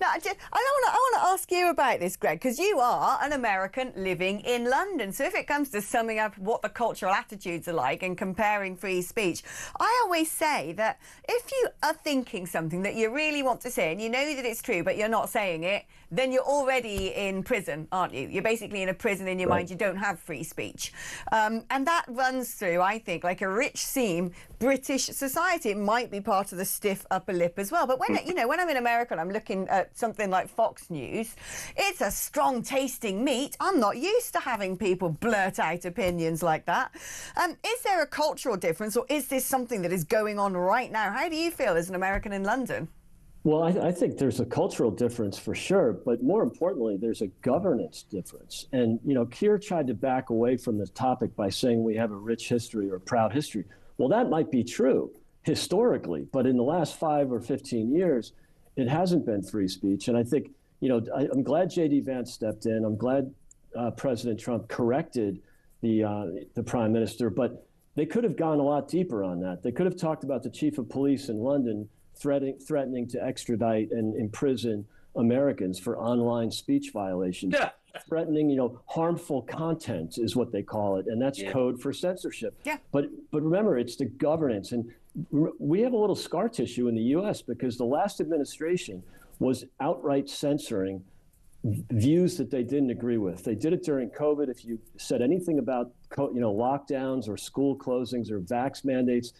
Now, I want to ask you about this, Greg, because you are an American living in London. So if it comes to summing up what the cultural attitudes are like and comparing free speech, I always say that if you are thinking something that you really want to say and you know that it's true but you're not saying it, then you're already in prison, aren't you? You're basically in a prison in your mind. You don't have free speech. And that runs through, I think, like a rich seam, British society. It might be part of the stiff upper lip as well. But when, you know, when I'm in America and I'm looking at something like Fox News, It's a strong tasting meat. I'm not used to having people blurt out opinions like that. Is there a cultural difference, or is this something that is going on right now? How do you feel as an American in London? Well, I think there's a cultural difference for sure, but more importantly, there's a governance difference. And, you know, Keir tried to back away from the topic by saying we have a rich history or proud history. Well, that might be true historically, but in the last 5 or 15 years, it hasn't been free speech. And I think, you know, I'm glad J.D. Vance stepped in. I'm glad President Trump corrected the prime minister, but they could have gone a lot deeper on that. They could have talked about the chief of police in London threatening to extradite and imprison Americans for online speech violations. Yeah. Threatening, you know, harmful content is what they call it, and that's code for censorship. Yeah. But remember, it's the governance, and we have a little scar tissue in the U.S. because the last administration was outright censoring views that they didn't agree with. They did it during COVID. If you said anything about, you know, lockdowns or school closings or vax mandates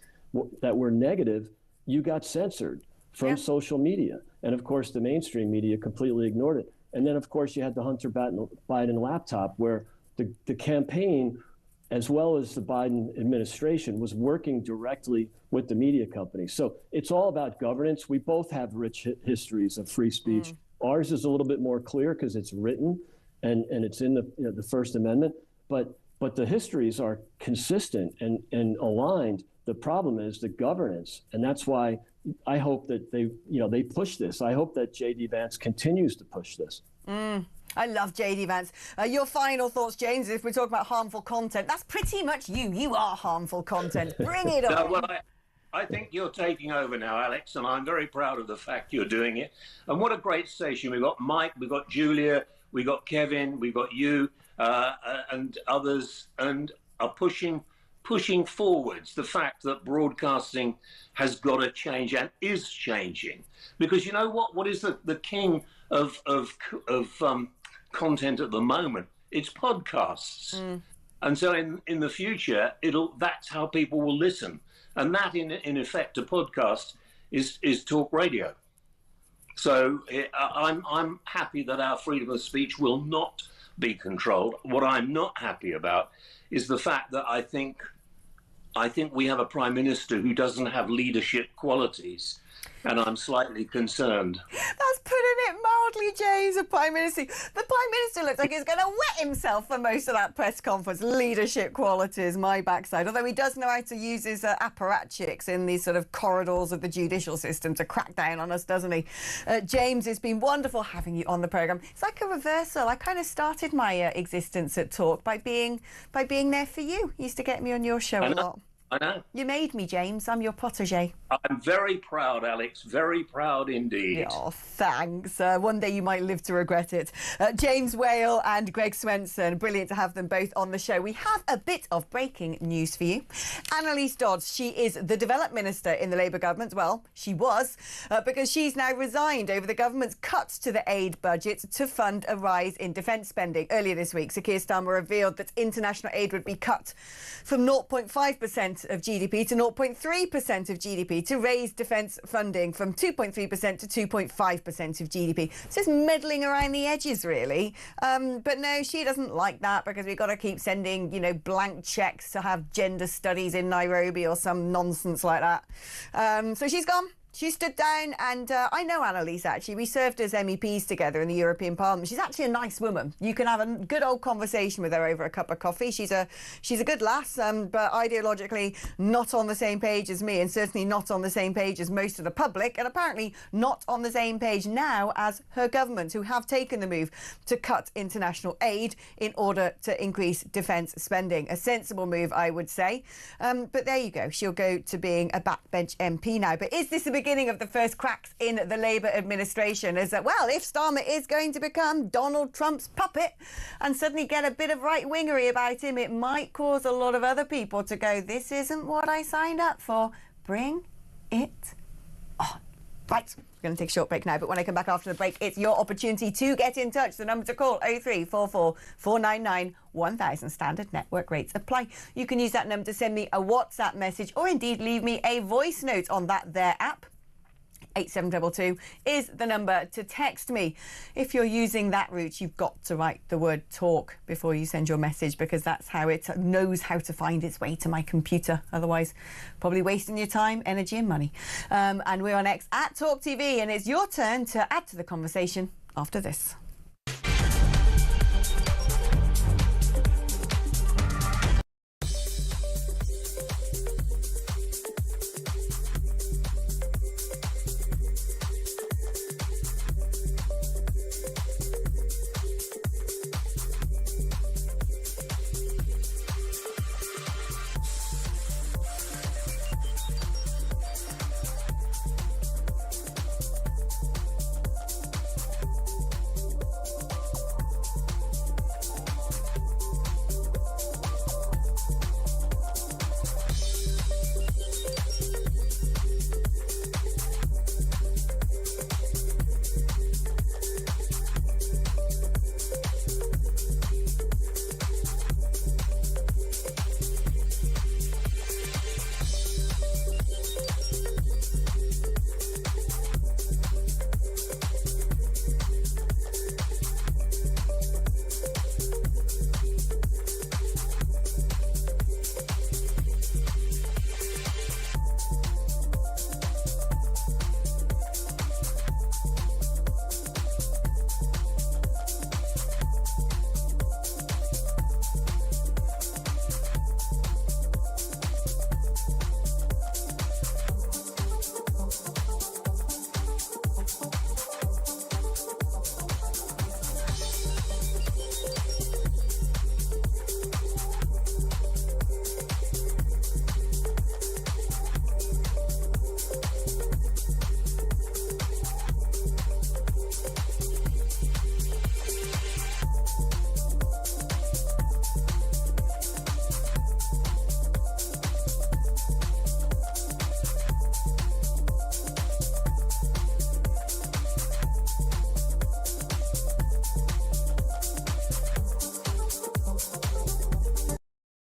that were negative, you got censored from social media. And of course, the mainstream media completely ignored it. And then, of course, you had the Hunter Biden laptop where the campaign, as well as the Biden administration, was working directly with the media companies. So it's all about governance. We both have rich histories of free speech. Ours is a little bit more clear because it's written and it's in the First Amendment. But the histories are consistent and aligned. The problem is the governance, and that's why I hope that they push this. I hope that J.D. Vance continues to push this. I love J.D. Vance. Your final thoughts, James, if we're talking about harmful content. That's pretty much you. You are harmful content. Bring it on. No, well, I think you're taking over now, Alex, and I'm very proud of the fact you're doing it. And what a great station. We've got Mike, we've got Julia, we've got Kevin, we've got you and others, and are pushing forwards the fact that broadcasting has got to change and is changing. Because you know what is the king of content at the moment? It's podcasts. And so in the future, that's how people will listen. And that in effect, a podcast is talk radio. So I'm happy that our freedom of speech will not be controlled. What I'm not happy about is the fact that I think we have a prime minister who doesn't have leadership qualities, and I'm slightly concerned. That's putting it mildly, James. The Prime Minister looks like he's going to wet himself for most of that press conference. Leadership qualities, my backside. Although he does know how to use his apparatchiks in these sort of corridors of the judicial system to crack down on us, doesn't he? James, it's been wonderful having you on the programme. It's like a reversal. I kind of started my existence at Talk by being there for you. You used to get me on your show a lot. I know. You made me, James. I'm your protégé. I'm very proud, Alex. Very proud indeed. Oh, thanks. One day you might live to regret it. James Whale and Greg Swenson. Brilliant to have them both on the show. We have a bit of breaking news for you. Annalise Dodds, she is the Development Minister in the Labour government. Well, she was, because she's now resigned over the government's cuts to the aid budget to fund a rise in defence spending. Earlier this week, Sir Keir Starmer revealed that international aid would be cut from 0.5% of GDP to 0.3% of GDP to raise defence funding from 2.3% to 2.5% of GDP. So it's meddling around the edges, really. But no, she doesn't like that because we've got to keep sending, blank cheques to have gender studies in Nairobi or some nonsense like that. So she's gone. She stood down, and I know Annalise, actually. We served as MEPs together in the European Parliament. She's actually a nice woman. You can have a good old conversation with her over a cup of coffee. She's a good lass, but ideologically not on the same page as me, and certainly not on the same page as most of the public, and apparently not on the same page now as her government, who have taken the move to cut international aid in order to increase defence spending. A sensible move, I would say. But there you go. She'll go to being a backbench MP now. But is this a beginning of the first cracks in the Labour administration? Is that, well, if Starmer is going to become Donald Trump's puppet and suddenly get a bit of right-wingery about him, it might cause a lot of other people to go, this isn't what I signed up for. Bring it on. Right, we're going to take a short break now, but when I come back after the break, it's your opportunity to get in touch. The number to call, 0344 499 1000. Standard network rates apply. You can use that number to send me a WhatsApp message or indeed leave me a voice note on that there app. 87882 is the number to text me. If you're using that route, you've got to write the word talk before you send your message, because that's how it knows how to find its way to my computer. Otherwise, probably wasting your time, energy and money. And we're on X at talkTV, and it's your turn to add to the conversation after this.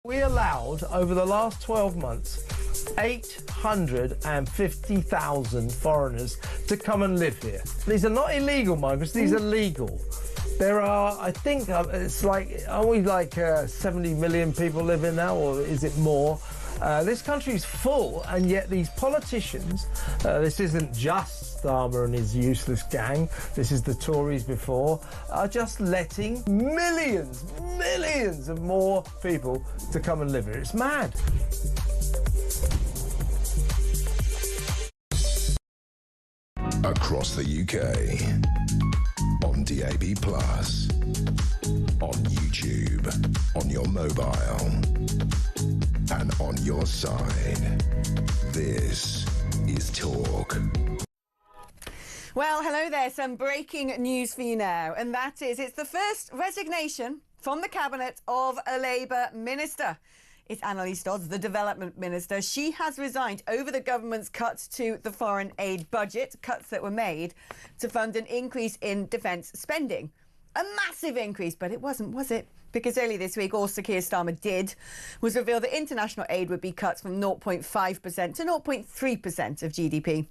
We allowed, over the last 12 months, 850,000 foreigners to come and live here. These are not illegal migrants, these are legal. There are, I think, it's like, are we like 70 million people living now, or is it more? This country's full, and yet these politicians, this isn't just Starmer and his useless gang, this is the Tories before, are just letting millions of more people to come and live here. It's mad. Across the UK, on DAB+, on YouTube, on your mobile, and on your side. This is Talk. Well, hello there. Some breaking news for you now, and that is it's the first resignation from the cabinet of a Labour minister. It's Annalise Dodds, the development minister. She has resigned over the government's cuts to the foreign aid budget, cuts that were made to fund an increase in defence spending. A massive increase, but it wasn't, was it? Because early this week, all Sir Keir Starmer was reveal that international aid would be cut from 0.5% to 0.3% of GDP.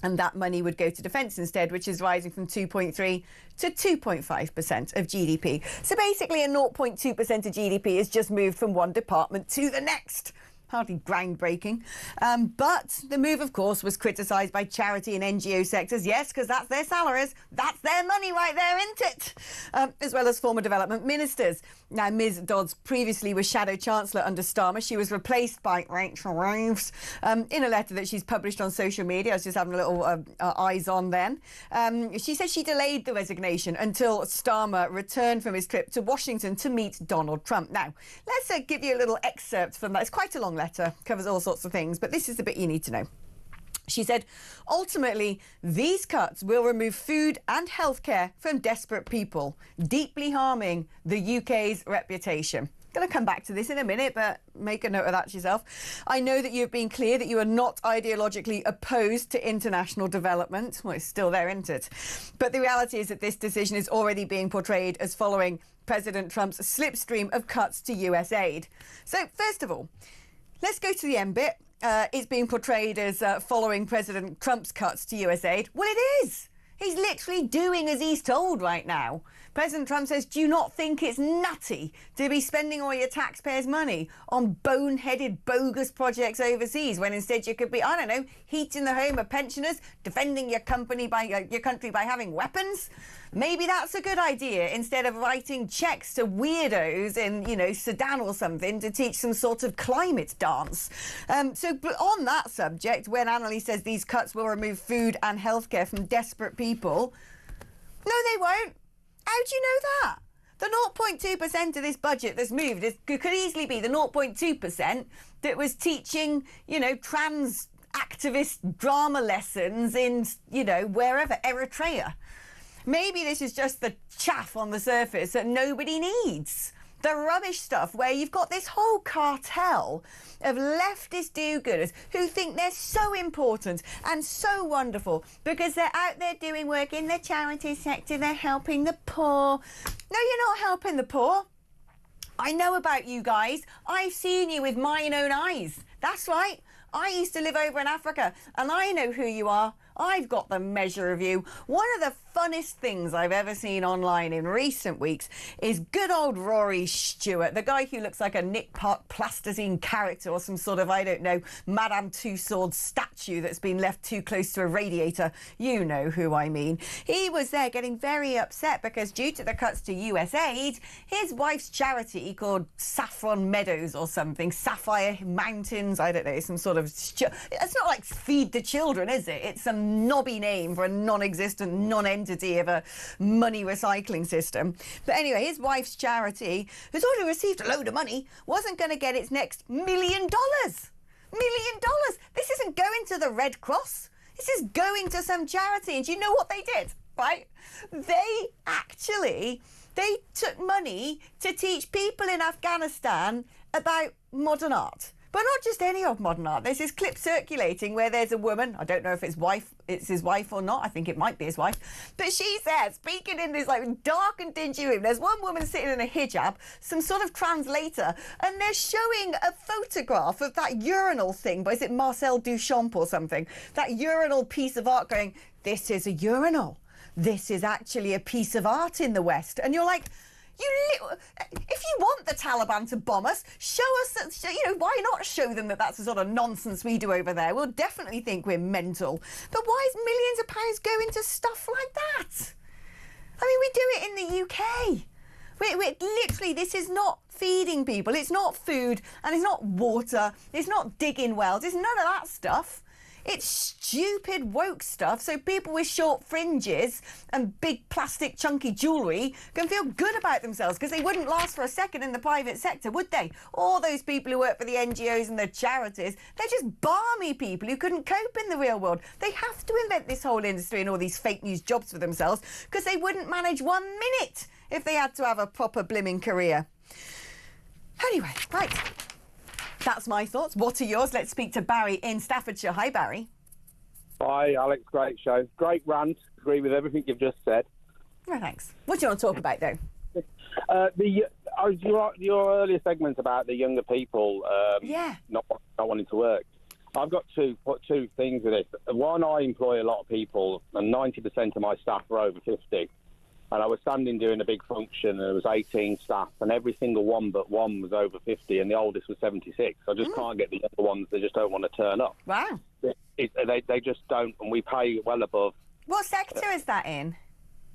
And that money would go to defence instead, which is rising from 2.3 to 2.5% of GDP. So basically a 0.2% of GDP has just moved from one department to the next. Hardly groundbreaking. But the move, of course, was criticised by charity and NGO sectors. Yes, because that's their salaries. That's their money right there, isn't it? As well as former development ministers. Now, Ms Dodds previously was Shadow Chancellor under Starmer. She was replaced by Rachel Reeves in a letter that she's published on social media. I was just having a little eyes on then. She said she delayed the resignation until Starmer returned from his trip to Washington to meet Donald Trump. Now, let's give you a little excerpt from that. It's quite a long letter, covers all sorts of things, but this is the bit you need to know. She said, ultimately, these cuts will remove food and healthcare from desperate people, deeply harming the UK's reputation. Going to come back to this in a minute, but make a note of that yourself. I know that you've been clear that you are not ideologically opposed to international development. Well, it's still there, isn't it? But the reality is that this decision is already being portrayed as following President Trump's slipstream of cuts to US aid. So, first of all, let's go to the end bit. it's being portrayed as following President Trump's cuts to US aid. Well, it is. He's literally doing as he's told right now. President Trump says, do you not think it's nutty to be spending all your taxpayers' money on boneheaded, bogus projects overseas when instead you could be, I don't know, heating the home of pensioners, defending your country by having weapons? Maybe that's a good idea instead of writing checks to weirdos in, you know, Sudan or something to teach some sort of climate dance. But on that subject, when Annalise says these cuts will remove food and healthcare from desperate people, no, they won't. How do you know that? The 0.2% of this budget that's moved could easily be the 0.2% that was teaching, you know, trans activist drama lessons in, you know, wherever, Eritrea. Maybe this is just the chaff on the surface that nobody needs. The rubbish stuff where you've got this whole cartel of leftist do-gooders who think they're so important and so wonderful because they're out there doing work in the charity sector, they're helping the poor. No, you're not helping the poor. I know about you guys. I've seen you with mine own eyes. That's right. I used to live over in Africa and I know who you are. I've got the measure of you. One of the funnest things I've ever seen online in recent weeks is good old Rory Stewart, the guy who looks like a Nick Park plasticine character or some sort of, I don't know, Madame Tussauds statue that's been left too close to a radiator. You know who I mean. He was there getting very upset because due to the cuts to US aid, his wife's charity called Saffron Meadows or something, Sapphire Mountains, I don't know, some sort of... It's not like Feed the Children, is it? It's some knobby name for a non-existent non-entity of a money recycling system. But anyway, his wife's charity, who's already received a load of money, wasn't going to get its next $1 million. $1 million. This isn't going to the Red Cross. This is going to some charity. And do you know what they did, right? They took money to teach people in Afghanistan about modern art. But not just any old modern art. There's this clip circulating where there's a woman, I don't know if it's his wife or not, I think it might be his wife, but she's there speaking in this like dark and dingy room. There's one woman sitting in a hijab, some sort of translator, and they're showing a photograph of that urinal thing, but is it Marcel Duchamp or something? That urinal piece of art going, this is a urinal. This is actually a piece of art in the West. And you're like, if you want the Taliban to bomb us, show us that, you know, why not show them that that's the sort of nonsense we do over there? We'll definitely think we're mental. But why is millions of pounds going to stuff like that? I mean, we do it in the UK. We're literally, this is not feeding people. It's not food and it's not water. It's not digging wells. It's none of that stuff. It's stupid woke stuff so people with short fringes and big plastic chunky jewellery can feel good about themselves because they wouldn't last for a second in the private sector, would they? All those people who work for the NGOs and the charities, they're just balmy people who couldn't cope in the real world. They have to invent this whole industry and all these fake news jobs for themselves because they wouldn't manage 1 minute if they had to have a proper blimmin' career. Anyway, right. That's my thoughts. What are yours? Let's speak to Barry in Staffordshire. Hi, Barry. Hi, Alex. Great show. Great rant. Agree with everything you've just said. Oh, thanks. What do you want to talk about, though? Your earlier segment about the younger people not wanting to work. I've got two things with this. One, I employ a lot of people, and 90% of my staff are over 50. And I was standing doing a big function, and there was 18 staff, and every single one but one was over 50, and the oldest was 76. I just can't get the other ones. They just don't want to turn up. Wow. They just don't, and we pay well above. What sector is that in?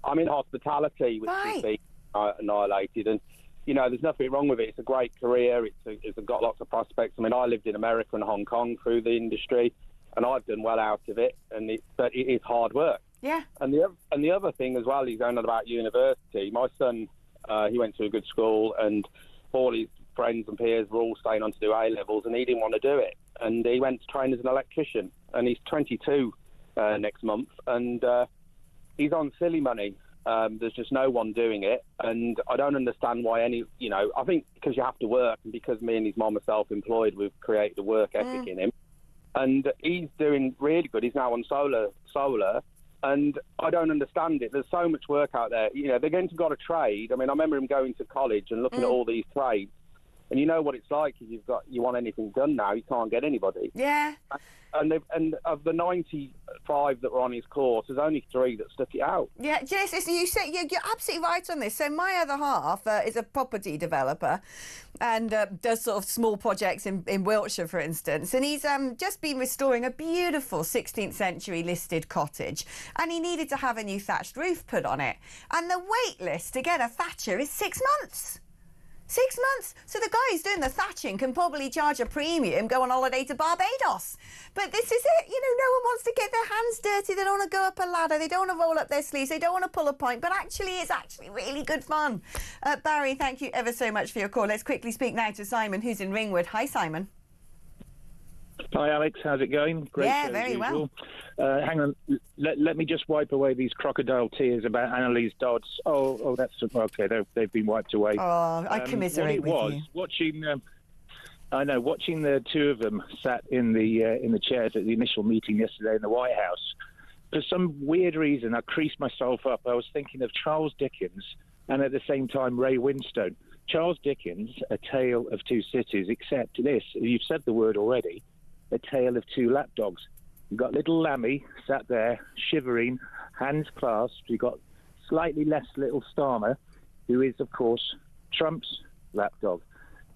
I'm in hospitality, which is being annihilated, and you know, there's nothing wrong with it. It's a great career. It's got lots of prospects. I mean, I lived in America and Hong Kong through the industry, and I've done well out of it. But it is hard work. Yeah. And the other thing as well, he's going on about university. My son, he went to a good school, and all his friends and peers were all staying on to do A-levels, and he didn't want to do it. And he went to train as an electrician, and he's 22 next month, and he's on silly money. There's just no one doing it, and I don't understand why I think because you have to work, and because me and his mum are self-employed, we've created a work ethic in him, and he's doing really good. He's now on solar, and I don't understand it. There's so much work out there. You know, they're going to got a trade. I mean, I remember him going to college and looking at all these trades, And you know what it's like if you want anything done now, you can't get anybody. Yeah. And of the 95 that were on his course, there's only 3 that stuck it out. Yeah, Jess, you say you're absolutely right on this. So my other half is a property developer and does sort of small projects in Wiltshire, for instance. And he's just been restoring a beautiful 16th century listed cottage, and he needed to have a new thatched roof put on it. And the wait list to get a thatcher is 6 months. 6 months. So the guy who's doing the thatching can probably charge a premium, go on holiday to Barbados. But this is it. You know, no one wants to get their hands dirty. They don't want to go up a ladder. They don't want to roll up their sleeves. They don't want to pull a point. But actually, it's actually really good fun. Barry, thank you ever so much for your call. Let's quickly speak now to Simon, who's in Ringwood. Hi, Simon. Hi, Alex. How's it going? Great yeah, show, very as well. Hang on. Let me just wipe away these crocodile tears about Annalise Dodds. Oh, that's okay. They've been wiped away. Oh, I commiserate with you. Watching the two of them sat in the chairs at the initial meeting yesterday in the White House. For some weird reason, I creased myself up. I was thinking of Charles Dickens and at the same time Ray Winstone. Charles Dickens, A Tale of Two Cities, except this, you've said the word already, A Tale of Two Lapdogs. You've got little Lammy sat there, shivering, hands clasped. You've got slightly less little Starmer, who is, of course, Trump's lapdog.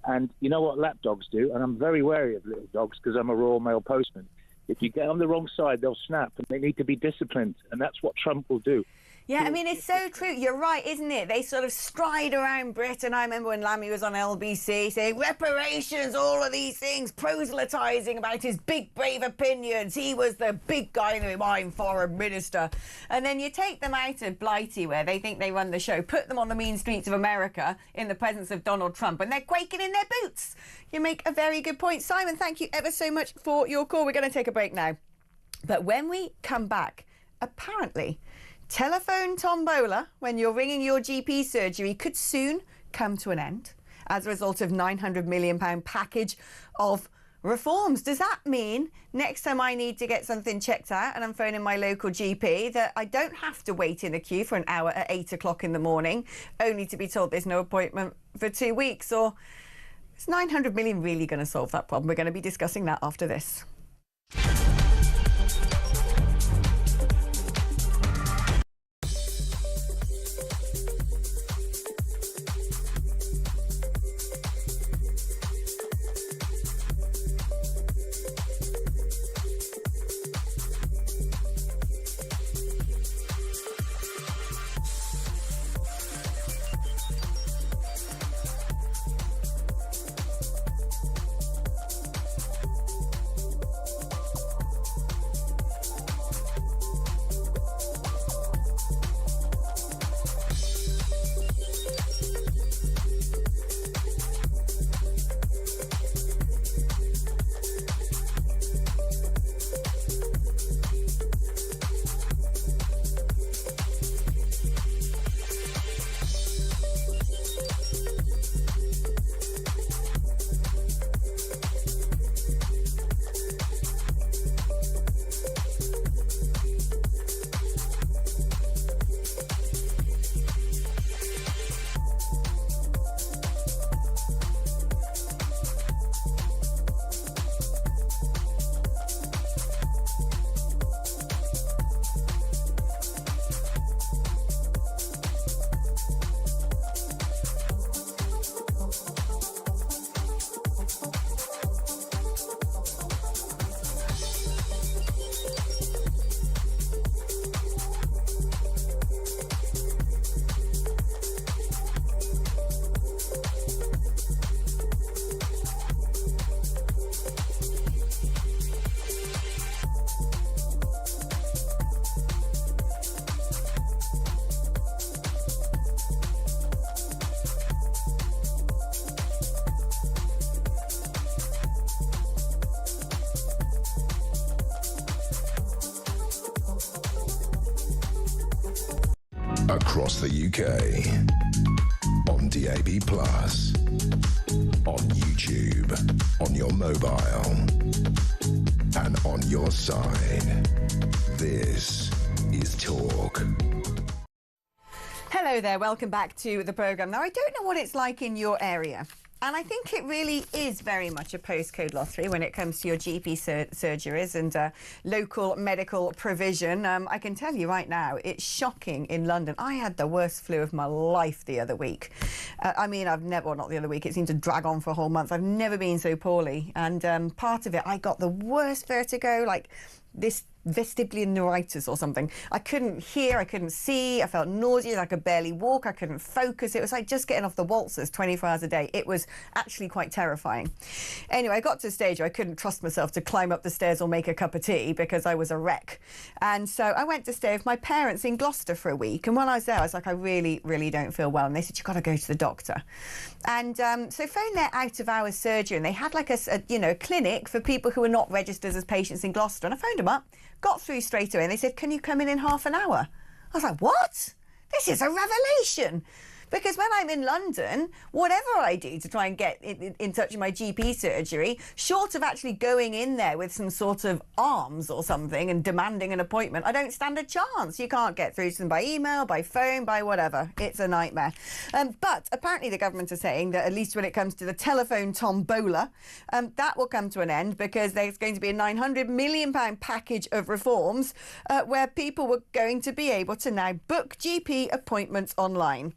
And you know what lapdogs do? And I'm very wary of little dogs because I'm a Royal Mail postman. If you get on the wrong side, they'll snap, and they need to be disciplined. And that's what Trump will do. Yeah, I mean, it's so true. You're right, isn't it? They sort of stride around Britain. I remember when Lammy was on LBC saying reparations, all of these things, proselytising about his big, brave opinions. He was the big guy in the mind, foreign minister. And then you take them out of Blighty, where they think they run the show, put them on the mean streets of America in the presence of Donald Trump, and they're quaking in their boots. You make a very good point. Simon, thank you ever so much for your call. We're going to take a break now. But when we come back, apparently, telephone tombola when you're ringing your GP surgery could soon come to an end as a result of £900 million package of reforms. Does that mean next time I need to get something checked out and I'm phoning my local GP that I don't have to wait in the queue for an hour at 8 o'clock in the morning only to be told there's no appointment for 2 weeks? Or is £900 million really going to solve that problem? We're going to be discussing that after this. Across the UK, on DAB+, on YouTube, on your mobile, and on your side. This is Talk. Hello there, welcome back to the programme. Now, I don't know what it's like in your area, And I think it really is very much a postcode lottery when it comes to your GP surgeries and local medical provision. I can tell you right now, it's shocking in London. I had the worst flu of my life the other week. I mean, I've never, well, not the other week, it seemed to drag on for a whole month. I've never been so poorly. And part of it, I got the worst vertigo, like this vestibular neuritis or something. I couldn't hear, I couldn't see, I felt nauseous, I could barely walk, I couldn't focus. It was like just getting off the waltzers 24 hours a day. It was actually quite terrifying. Anyway, I got to a stage where I couldn't trust myself to climb up the stairs or make a cup of tea because I was a wreck. And so I went to stay with my parents in Gloucester for a week. And while I was there, I was like, I really, really don't feel well. And they said, you've got to go to the doctor. And so phoned their out-of-hours surgery, and they had like a clinic for people who were not registered as patients in Gloucester. And I phoned them up, got through straight away, and they said, can you come in half an hour? I was like, what? This is a revelation. Because when I'm in London, whatever I do to try and get in touch with my GP surgery, short of actually going in there with some sort of arms or something and demanding an appointment, I don't stand a chance. You can't get through to them by email, by phone, by whatever. It's a nightmare. But apparently the government are saying that at least when it comes to the telephone tombola, that will come to an end because there's going to be a £900 million package of reforms where people were going to be able to now book GP appointments online.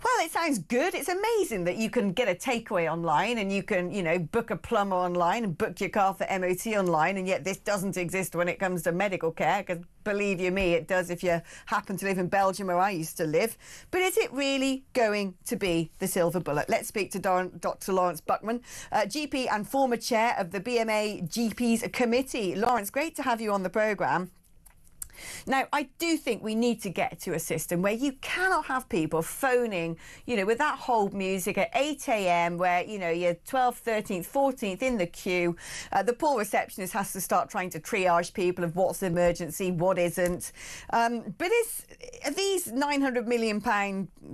Well, it sounds good. It's amazing that you can get a takeaway online and you can, book a plumber online and book your car for MOT online, and yet this doesn't exist when it comes to medical care, because believe you me, it does if you happen to live in Belgium where I used to live. But is it really going to be the silver bullet? Let's speak to Dr. Lawrence Buckman, GP and former chair of the BMA GPs Committee. Lawrence, great to have you on the programme. Now, I do think we need to get to a system where you cannot have people phoning, with that hold music at 8 a.m. where, you're 12th, 13th, 14th in the queue. The poor receptionist has to start trying to triage people of what's emergency, what isn't. But are these £900 million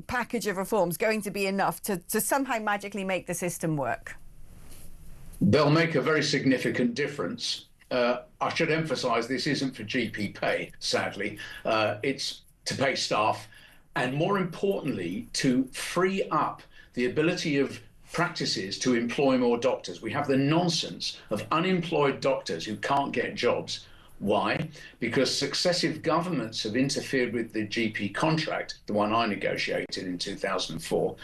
package of reforms going to be enough to somehow magically make the system work? They'll make a very significant difference. I should emphasise this isn't for GP pay, sadly. It's to pay staff and, more importantly, to free up the ability of practices to employ more doctors. We have the nonsense of unemployed doctors who can't get jobs. Why? Because successive governments have interfered with the GP contract, the one I negotiated in 2004,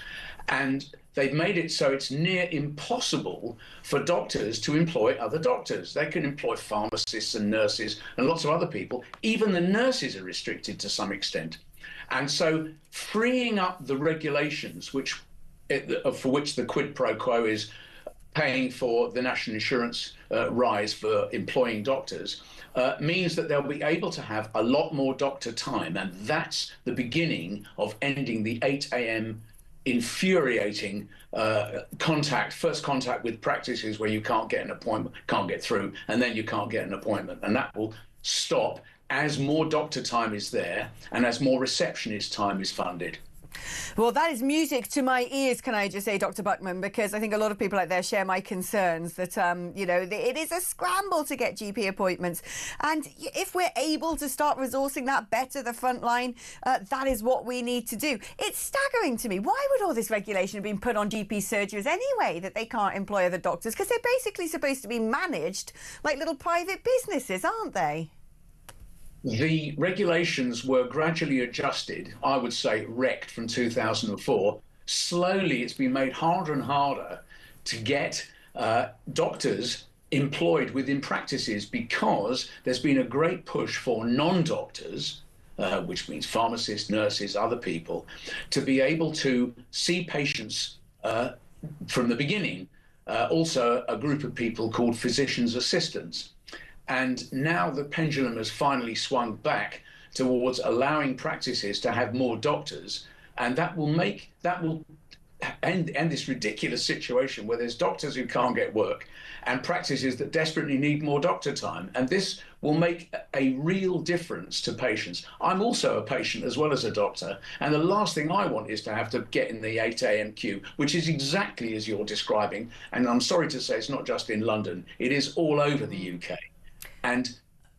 and they've made it so it's near impossible for doctors to employ other doctors. They can employ pharmacists and nurses and lots of other people. Even the nurses are restricted to some extent. And so freeing up the regulations, for which the quid pro quo is paying for the national insurance rise for employing doctors, means that they'll be able to have a lot more doctor time. And that's the beginning of ending the 8 a.m. infuriating first contact with practices where you can't get an appointment, can't get through, and then you can't get an appointment. And that will stop as more doctor time is there and as more receptionist time is funded. Well, that is music to my ears, can I just say, Dr. Buckman, because I think a lot of people out there share my concerns that, it is a scramble to get GP appointments. And if we're able to start resourcing that better, the front line, that is what we need to do. It's staggering to me. Why would all this regulation have been put on GP surgeries anyway, that they can't employ other doctors? Because they're basically supposed to be managed like little private businesses, aren't they? The regulations were gradually adjusted, I would say wrecked from 2004. Slowly, it's been made harder and harder to get doctors employed within practices because there's been a great push for non-doctors, which means pharmacists, nurses, other people, to be able to see patients from the beginning. Also, a group of people called physician's assistants. And now the pendulum has finally swung back towards allowing practices to have more doctors. And that will end this ridiculous situation where there's doctors who can't get work and practices that desperately need more doctor time. And this will make a real difference to patients. I'm also a patient as well as a doctor. And the last thing I want is to have to get in the 8 a.m. queue, which is exactly as you're describing. And I'm sorry to say it's not just in London. It is all over the UK. And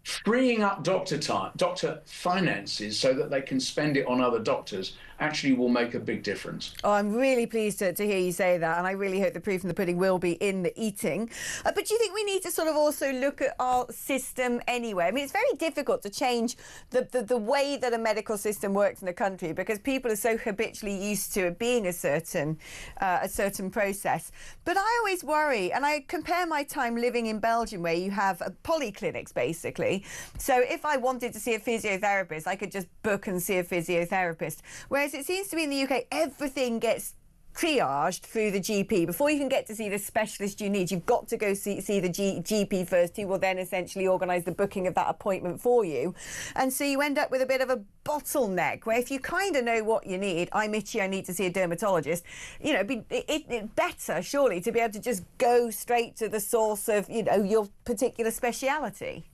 freeing up doctor finances so that they can spend it on other doctors actually will make a big difference. Oh, I'm really pleased to hear you say that, and I really hope the proof in the pudding will be in the eating. But do you think we need to sort of also look at our system anyway? I mean, it's very difficult to change the way that a medical system works in a country because people are so habitually used to it being a certain process. But I always worry, and I compare my time living in Belgium where you have polyclinics basically. So if I wanted to see a physiotherapist, I could just book and see a physiotherapist. Whereas it seems to be in the UK, everything gets triaged through the GP. Before you can get to see the specialist you need, you've got to go see the GP first, who will then essentially organise the booking of that appointment for you. And so you end up with a bit of a bottleneck where if you kind of know what you need, I'm itchy, I need to see a dermatologist, you know, it'd better surely to be able to just go straight to the source of, you know, your particular speciality.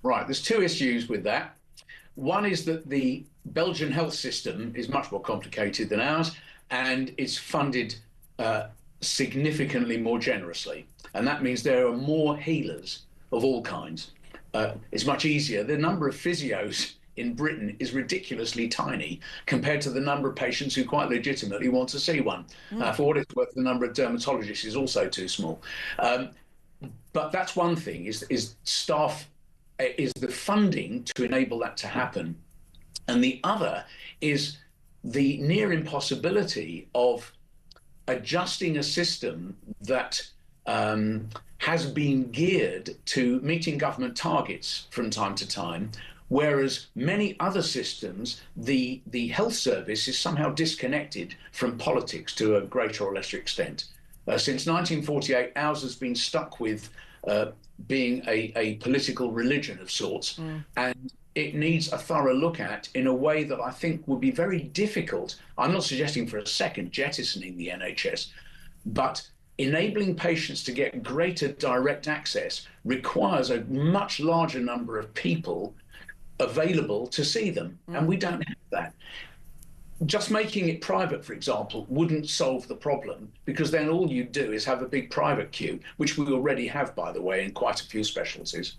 Right, there's two issues with that. One is that the Belgian health system is much more complicated than ours, and it's funded significantly more generously. And that means there are more healers of all kinds. It's much easier. The number of physios in Britain is ridiculously tiny compared to the number of patients who quite legitimately want to see one. For what it's worth, the number of dermatologists is also too small. But that's one thing, is staff, is the funding to enable that to happen. And the other is the near impossibility of adjusting a system that has been geared to meeting government targets from time to time, whereas many other systems, the health service is somehow disconnected from politics to a greater or lesser extent. Since 1948, ours has been stuck with being a political religion of sorts, and it needs a thorough look at in a way that I think would be very difficult. I'm not suggesting for a second jettisoning the NHS, but enabling patients to get greater direct access requires a much larger number of people available to see them, and we don't have that. Just making it private, for example, wouldn't solve the problem, because then all you do is have a big private queue, which we already have, by the way, in quite a few specialties.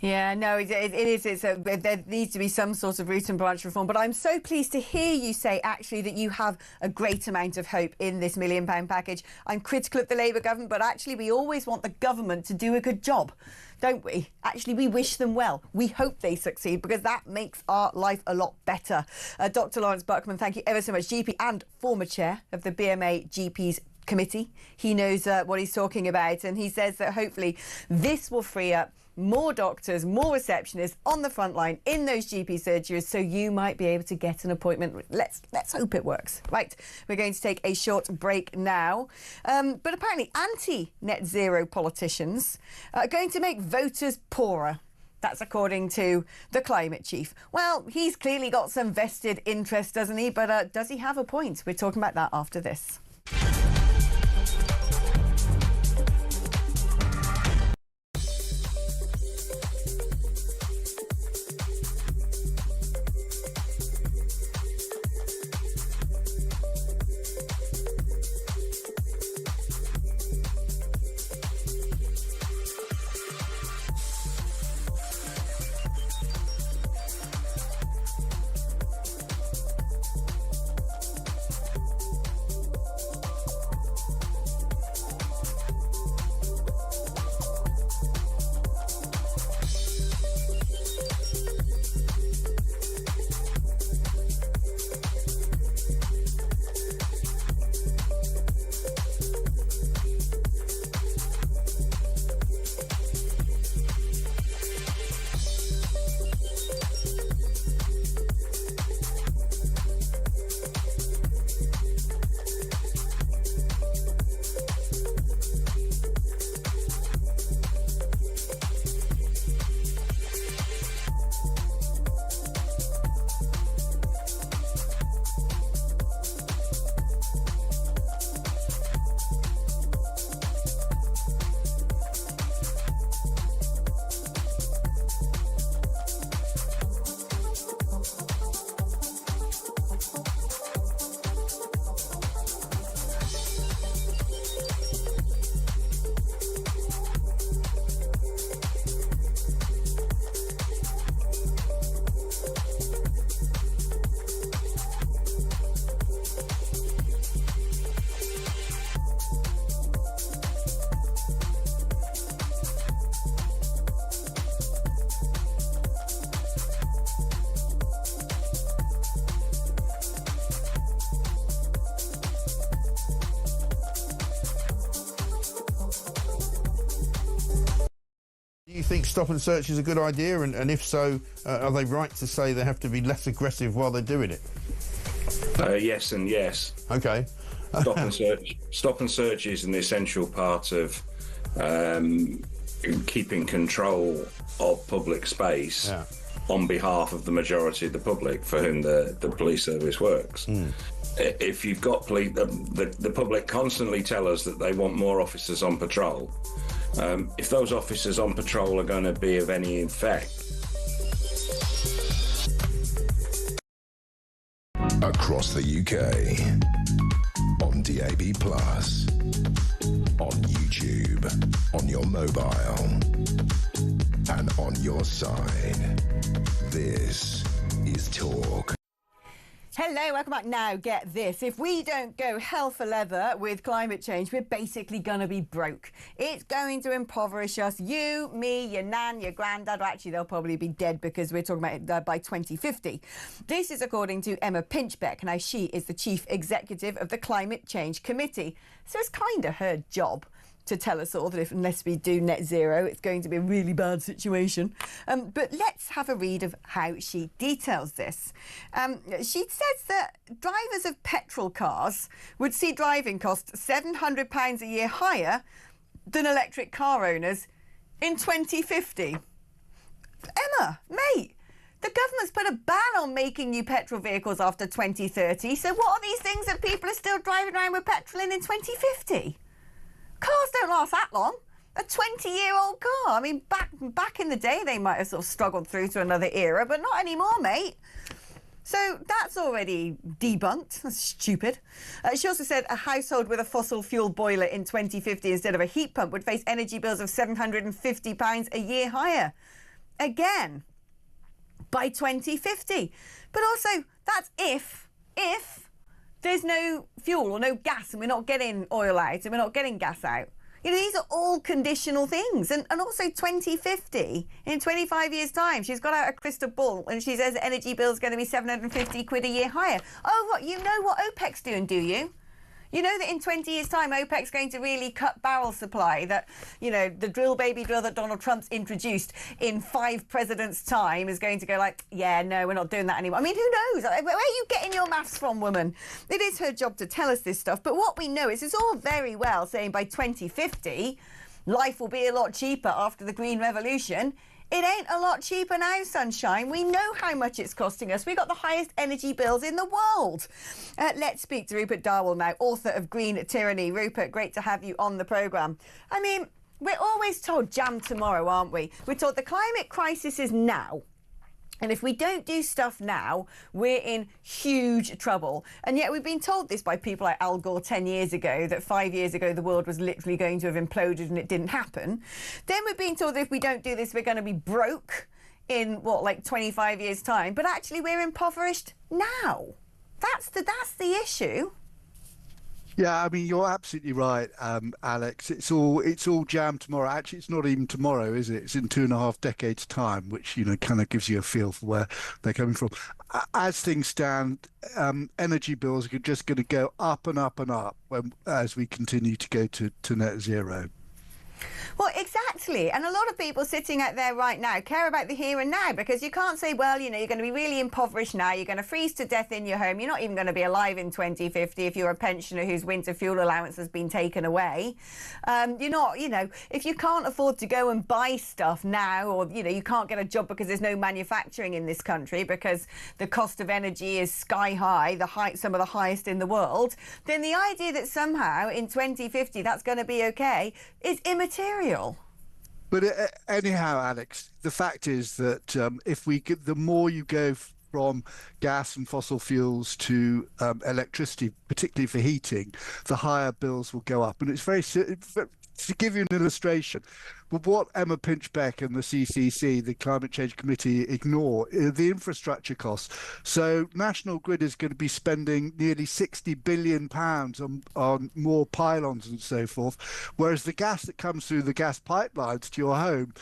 Yeah, no, there needs to be some sort of root and branch reform. But I'm so pleased to hear you say, actually, that you have a great amount of hope in this £1 million package. I'm critical of the Labour government, but actually we always want the government to do a good job, don't we? Actually, we wish them well. We hope they succeed, because that makes our life a lot better. Dr. Lawrence Buckman, thank you ever so much, GP and former chair of the BMA GPs Committee. He knows what he's talking about, and he says that hopefully this will free up more doctors, more receptionists on the front line in those GP surgeries, so you might be able to get an appointment. Let's hope it works. Right, we're going to take a short break now. But apparently anti-net zero politicians are going to make voters poorer. That's according to the climate chief. Well, he's clearly got some vested interest, doesn't he? But does he have a point? We're talking about that after this. you think stop and search is a good idea? And if so, are they right to say they have to be less aggressive while they're doing it? Yes and yes. Okay. Stop and search is an essential part of keeping control of public space on behalf of the majority of the public for whom the police service works. If you've got police, the public constantly tell us that they want more officers on patrol. If those officers on patrol are going to be of any effect. Across the UK, on DAB+, on YouTube, on your mobile, and on your side. This is Talk. Hello, welcome back. Now, get this. If we don't go hell for leather with climate change, we're basically going to be broke. It's going to impoverish us. You, me, your nan, your granddad. Well, actually, they'll probably be dead because we're talking about it by 2050. This is according to Emma Pinchbeck. Now, she is the chief executive of the Climate Change Committee. So it's kind of her job to tell us all that unless we do net zero, it's going to be a really bad situation. But let's have a read of how she details this. She says that drivers of petrol cars would see driving costs £700 a year higher than electric car owners in 2050. Emma, mate, the government's put a ban on making new petrol vehicles after 2030. So what are these things that people are still driving around with petrol in 2050? Cars don't last that long. A 20-year-old car. I mean, back in the day, they might have sort of struggled through to another era, but not anymore, mate. So that's already debunked. That's stupid. She also said a household with a fossil fuel boiler in 2050 instead of a heat pump would face energy bills of £750 a year higher. Again, by 2050. But also, that's if there's no fuel or no gas and we're not getting oil out and we're not getting gas out. You know, these are all conditional things. And also 2050, in 25 years' time, she's got out a crystal ball and she says the energy bill's going to be 750 quid a year higher. Oh, what, you know what OPEC's doing, do you? You know that in 20 years' time, OPEC's going to really cut barrel supply, that, you know, the drill, baby drill that Donald Trump's introduced in 5 presidents' time is going to go like, yeah, no, we're not doing that anymore. I mean, who knows? Where are you getting your maths from, woman? It is her job to tell us this stuff. But what we know is it's all very well saying by 2050, life will be a lot cheaper after the Green Revolution. It ain't a lot cheaper now, sunshine. We know how much it's costing us. We've got the highest energy bills in the world. Let's speak to Rupert Darwell now, author of Green Tyranny. Rupert, great to have you on the programme. I mean, we're always told jam tomorrow, aren't we? We're told the climate crisis is now. And if we don't do stuff now, we're in huge trouble. And yet we've been told this by people like Al Gore 10 years ago, that 5 years ago the world was literally going to have imploded and it didn't happen. Then we're being told that if we don't do this, we're going to be broke in, what, like 25 years' time. But actually we're impoverished now. That's the issue. Yeah, I mean, you're absolutely right, Alex. It's all jam tomorrow. Actually, it's not even tomorrow, is it? It's in 2.5 decades' time, which, you know, kind of gives you a feel for where they're coming from. As things stand, energy bills are just going to go up and up and up as we continue to go to net zero. Well, exactly. And a lot of people sitting out there right now care about the here and now, because you can't say, well, you know, you're going to be really impoverished now. You're going to freeze to death in your home. You're not even going to be alive in 2050 if you're a pensioner whose winter fuel allowance has been taken away. You're not, you know, if you can't afford to go and buy stuff now, or, you know, you can't get a job because there's no manufacturing in this country because the cost of energy is sky high, some of the highest in the world, then the idea that somehow in 2050 that's going to be okay is immaterial. But anyhow, Alex, the fact is that the more you go from gas and fossil fuels to electricity, particularly for heating, the higher bills will go up. And it's very, to give you an illustration, but what Emma Pinchbeck and the CCC, the Climate Change Committee, ignore the infrastructure costs. So National Grid is going to be spending nearly £60 billion on more pylons and so forth, whereas the gas that comes through the gas pipelines to your home,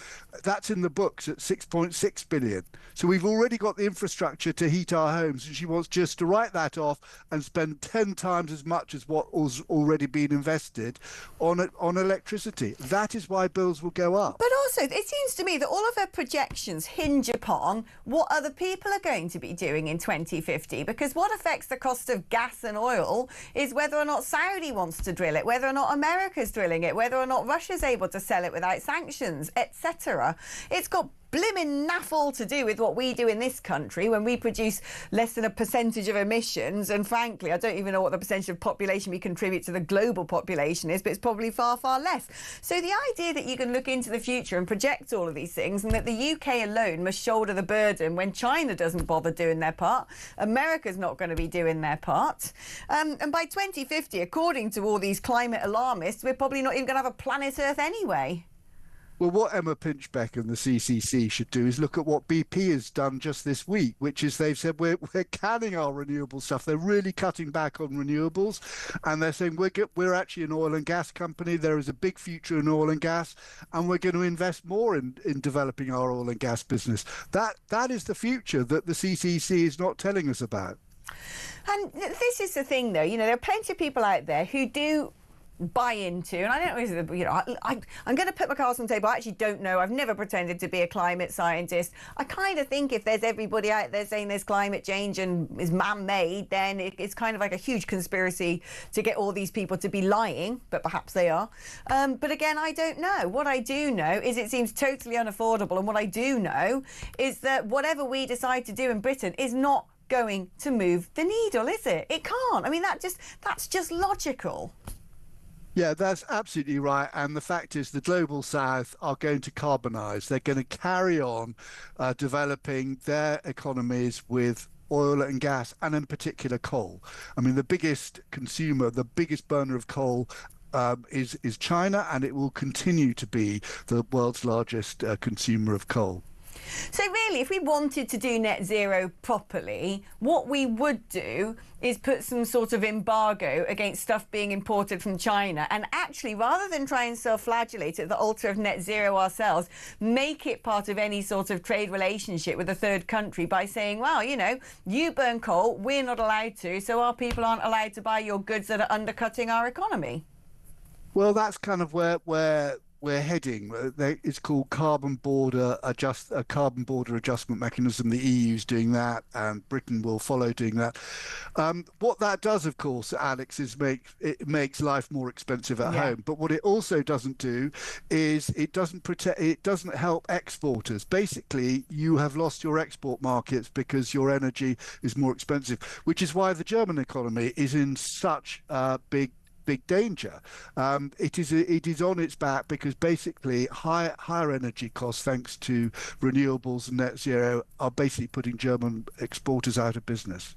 that's in the books at £6.6 billion. So we've already got the infrastructure to heat our homes, and she wants just to write that off and spend 10 times as much as what was already been invested on electricity. That is why bills will go up. But also, it seems to me that all of her projections hinge upon what other people are going to be doing in 2050, because what affects the cost of gas and oil is whether or not Saudi wants to drill it, whether or not America's drilling it, whether or not Russia's able to sell it without sanctions, etc. It's got blimmin' naff all to do with what we do in this country when we produce less than a percentage of emissions, and frankly I don't even know what the percentage of population we contribute to the global population is, but it's probably far, far less. So the idea that you can look into the future and project all of these things, and that the UK alone must shoulder the burden when China doesn't bother doing their part, America's not going to be doing their part, and by 2050, according to all these climate alarmists, we're probably not even going to have a planet Earth anyway. Well, what Emma Pinchbeck and the CCC should do is look at what BP has done just this week, which is they've said we're canning our renewable stuff. They're really cutting back on renewables, and they're saying we're actually an oil and gas company. There is a big future in oil and gas, and we're going to invest more in developing our oil and gas business. That is the future that the CCC is not telling us about. And this is the thing, though. You know, there are plenty of people out there who do buy into, and I don't know, you know, I'm going to put my cards on the table. I actually don't know. I've never pretended to be a climate scientist. I kind of think if there's everybody out there saying there's climate change and is man-made, then it's kind of like a huge conspiracy to get all these people to be lying, but perhaps they are. But again, I don't know. What I do know is it seems totally unaffordable, and what I do know is that whatever we decide to do in Britain is not going to move the needle, is it? It can't. I mean, that's just logical. Yeah, that's absolutely right. And the fact is the Global South are going to carbonise. They're going to carry on developing their economies with oil and gas, and in particular coal. I mean, the biggest consumer, the biggest burner of coal is China, and it will continue to be the world's largest consumer of coal. So really, if we wanted to do net zero properly, what we would do is put some sort of embargo against stuff being imported from China, and actually, rather than try and self-flagellate at the altar of net zero ourselves, make it part of any sort of trade relationship with a third country by saying, well, you know, you burn coal, we're not allowed to, so our people aren't allowed to buy your goods that are undercutting our economy. Well, that's kind of where we're heading. It's called carbon border adjustment mechanism. The EU's doing that, and Britain will follow doing that. What that does, of course, Alex, is it makes life more expensive at home. But what it also doesn't do is it doesn't help exporters. Basically, you have lost your export markets because your energy is more expensive, which is why the German economy is in such big danger. It is on its back because basically higher energy costs, thanks to renewables and net zero, are basically putting German exporters out of business.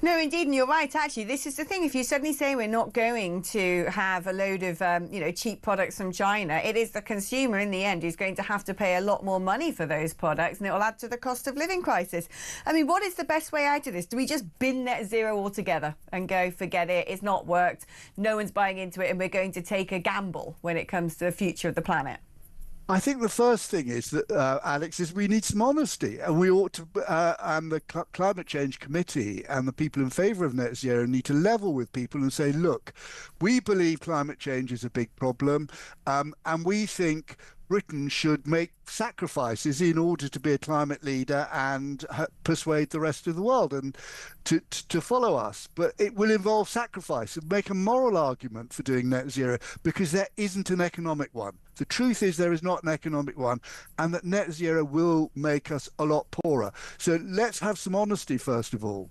No, indeed, and you're right, actually. This is the thing. If you suddenly say we're not going to have a load of, cheap products from China, it is the consumer in the end who's going to have to pay a lot more money for those products, and it will add to the cost of living crisis. I mean, what is the best way out of this? Do we just bin net zero altogether and go, forget it, it's not worked, no one's buying into it, and we're going to take a gamble when it comes to the future of the planet? I think the first thing is that, Alex, is we need some honesty, and we ought to, and the Climate Change Committee and the people in favour of net zero need to level with people and say, look, we believe climate change is a big problem, and we think Britain should make sacrifices in order to be a climate leader and persuade the rest of the world and to follow us. But it will involve sacrifice, and make a moral argument for doing net zero, because there isn't an economic one. The truth is there is not an economic one, and that net zero will make us a lot poorer. So let's have some honesty first of all.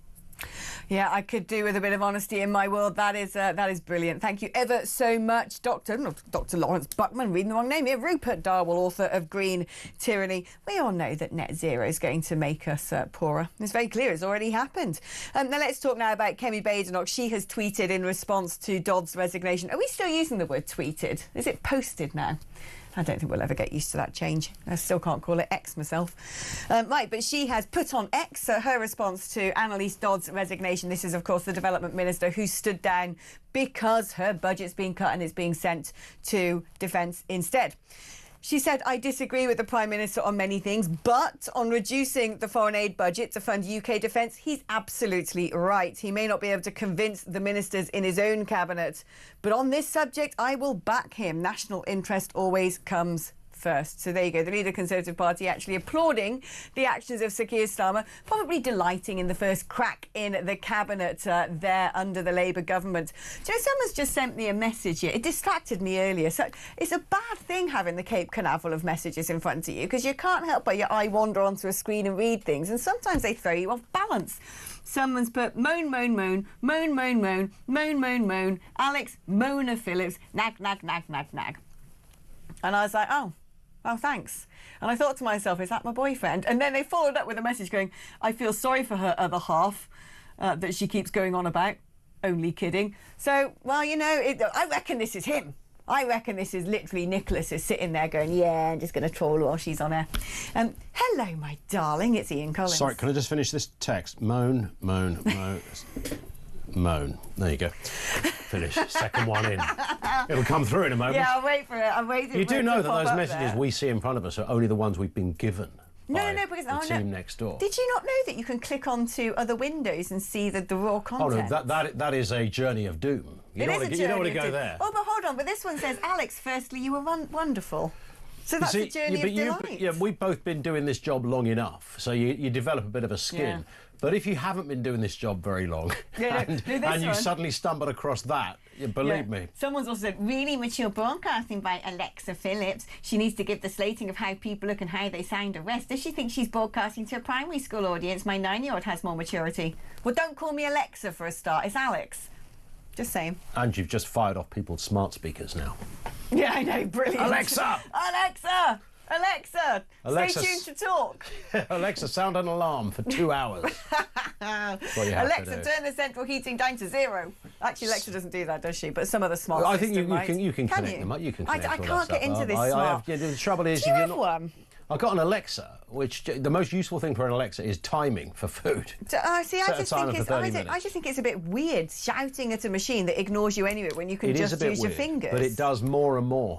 Yeah, I could do with a bit of honesty in my world. That is brilliant. Thank you ever so much, Dr. Lawrence Buckman, reading the wrong name here, Rupert Darwell, author of Green Tyranny. We all know that net zero is going to make us poorer. It's very clear it's already happened. Now let's talk now about Kemi Badenoch. She has tweeted in response to Dodd's resignation. Are we still using the word tweeted? Is it posted now? I don't think we'll ever get used to that change. I still can't call it X myself. Right, but she has put on X her response to Annalise Dodd's resignation. This is, of course, the Development Minister who stood down because her budget's been cut and is being sent to defence instead. She said, I disagree with the Prime Minister on many things, but on reducing the foreign aid budget to fund UK defence, he's absolutely right. He may not be able to convince the ministers in his own cabinet, but on this subject, I will back him. National interest always comes first. So there you go. The leader of the Conservative Party actually applauding the actions of Sir Keir Starmer, probably delighting in the first crack in the cabinet there under the Labour government. So someone's just sent me a message here. It distracted me earlier. So it's a bad thing having the Cape Canaveral of messages in front of you, because you can't help but your eye wander onto a screen and read things, and sometimes they throw you off balance. Someone's put moan, moan, moan, moan, moan, moan, moan, moan, moan, Alex, Mona Phillips, nag, nag, nag, nag, nag. And I was like, oh, thanks. And I thought to myself, is that my boyfriend? And then they followed up with a message going, I feel sorry for her other half that she keeps going on about. Only kidding. So, well, you know, I reckon this is him. I reckon this is literally Nicholas is sitting there going, yeah, I'm just going to troll her while she's on air. Hello, my darling. It's Ian Collins. Sorry, can I just finish this text? Moan, moan, moan. Moan. There you go. Finish. Second one in. It'll come through in a moment. Yeah, I'll wait for it. I'm waiting for it. You do know that those messages there. we see in front of us are only the ones we've been given. No, because the team next door. Did you not know that you can click onto other windows and see the raw content? Oh no, that is a journey of doom. You don't want to go there. Oh, but hold on. But this one says, Alex, firstly, you were wonderful. So that's a journey of delight. Yeah, we've both been doing this job long enough, so you develop a bit of a skin. Yeah. But if you haven't been doing this job very long, and you suddenly stumble across that, believe me. Someone's also said, really mature broadcasting by Alexa Phillips. She needs to give the slating of how people look and how they sound a rest. Does she think she's broadcasting to a primary school audience? My 9-year-old has more maturity. Well, don't call me Alexa for a start. It's Alex. Just saying. And you've just fired off people's smart speakers now. Yeah, I know. Brilliant. Alexa! Alexa! Alexa! Alexa, stay tuned to talk. Alexa, sound an alarm for 2 hours. Alexa, turn the central heating down to 0. Actually, Alexa doesn't do that, does she? But some other smart I system, think you can connect them. You can connect I can't get into this smart. The trouble is, do you have one? I've got an Alexa, which the most useful thing for an Alexa is timing for food. I just think it's a bit weird shouting at a machine that ignores you anyway when you can just use your fingers. But it does more and more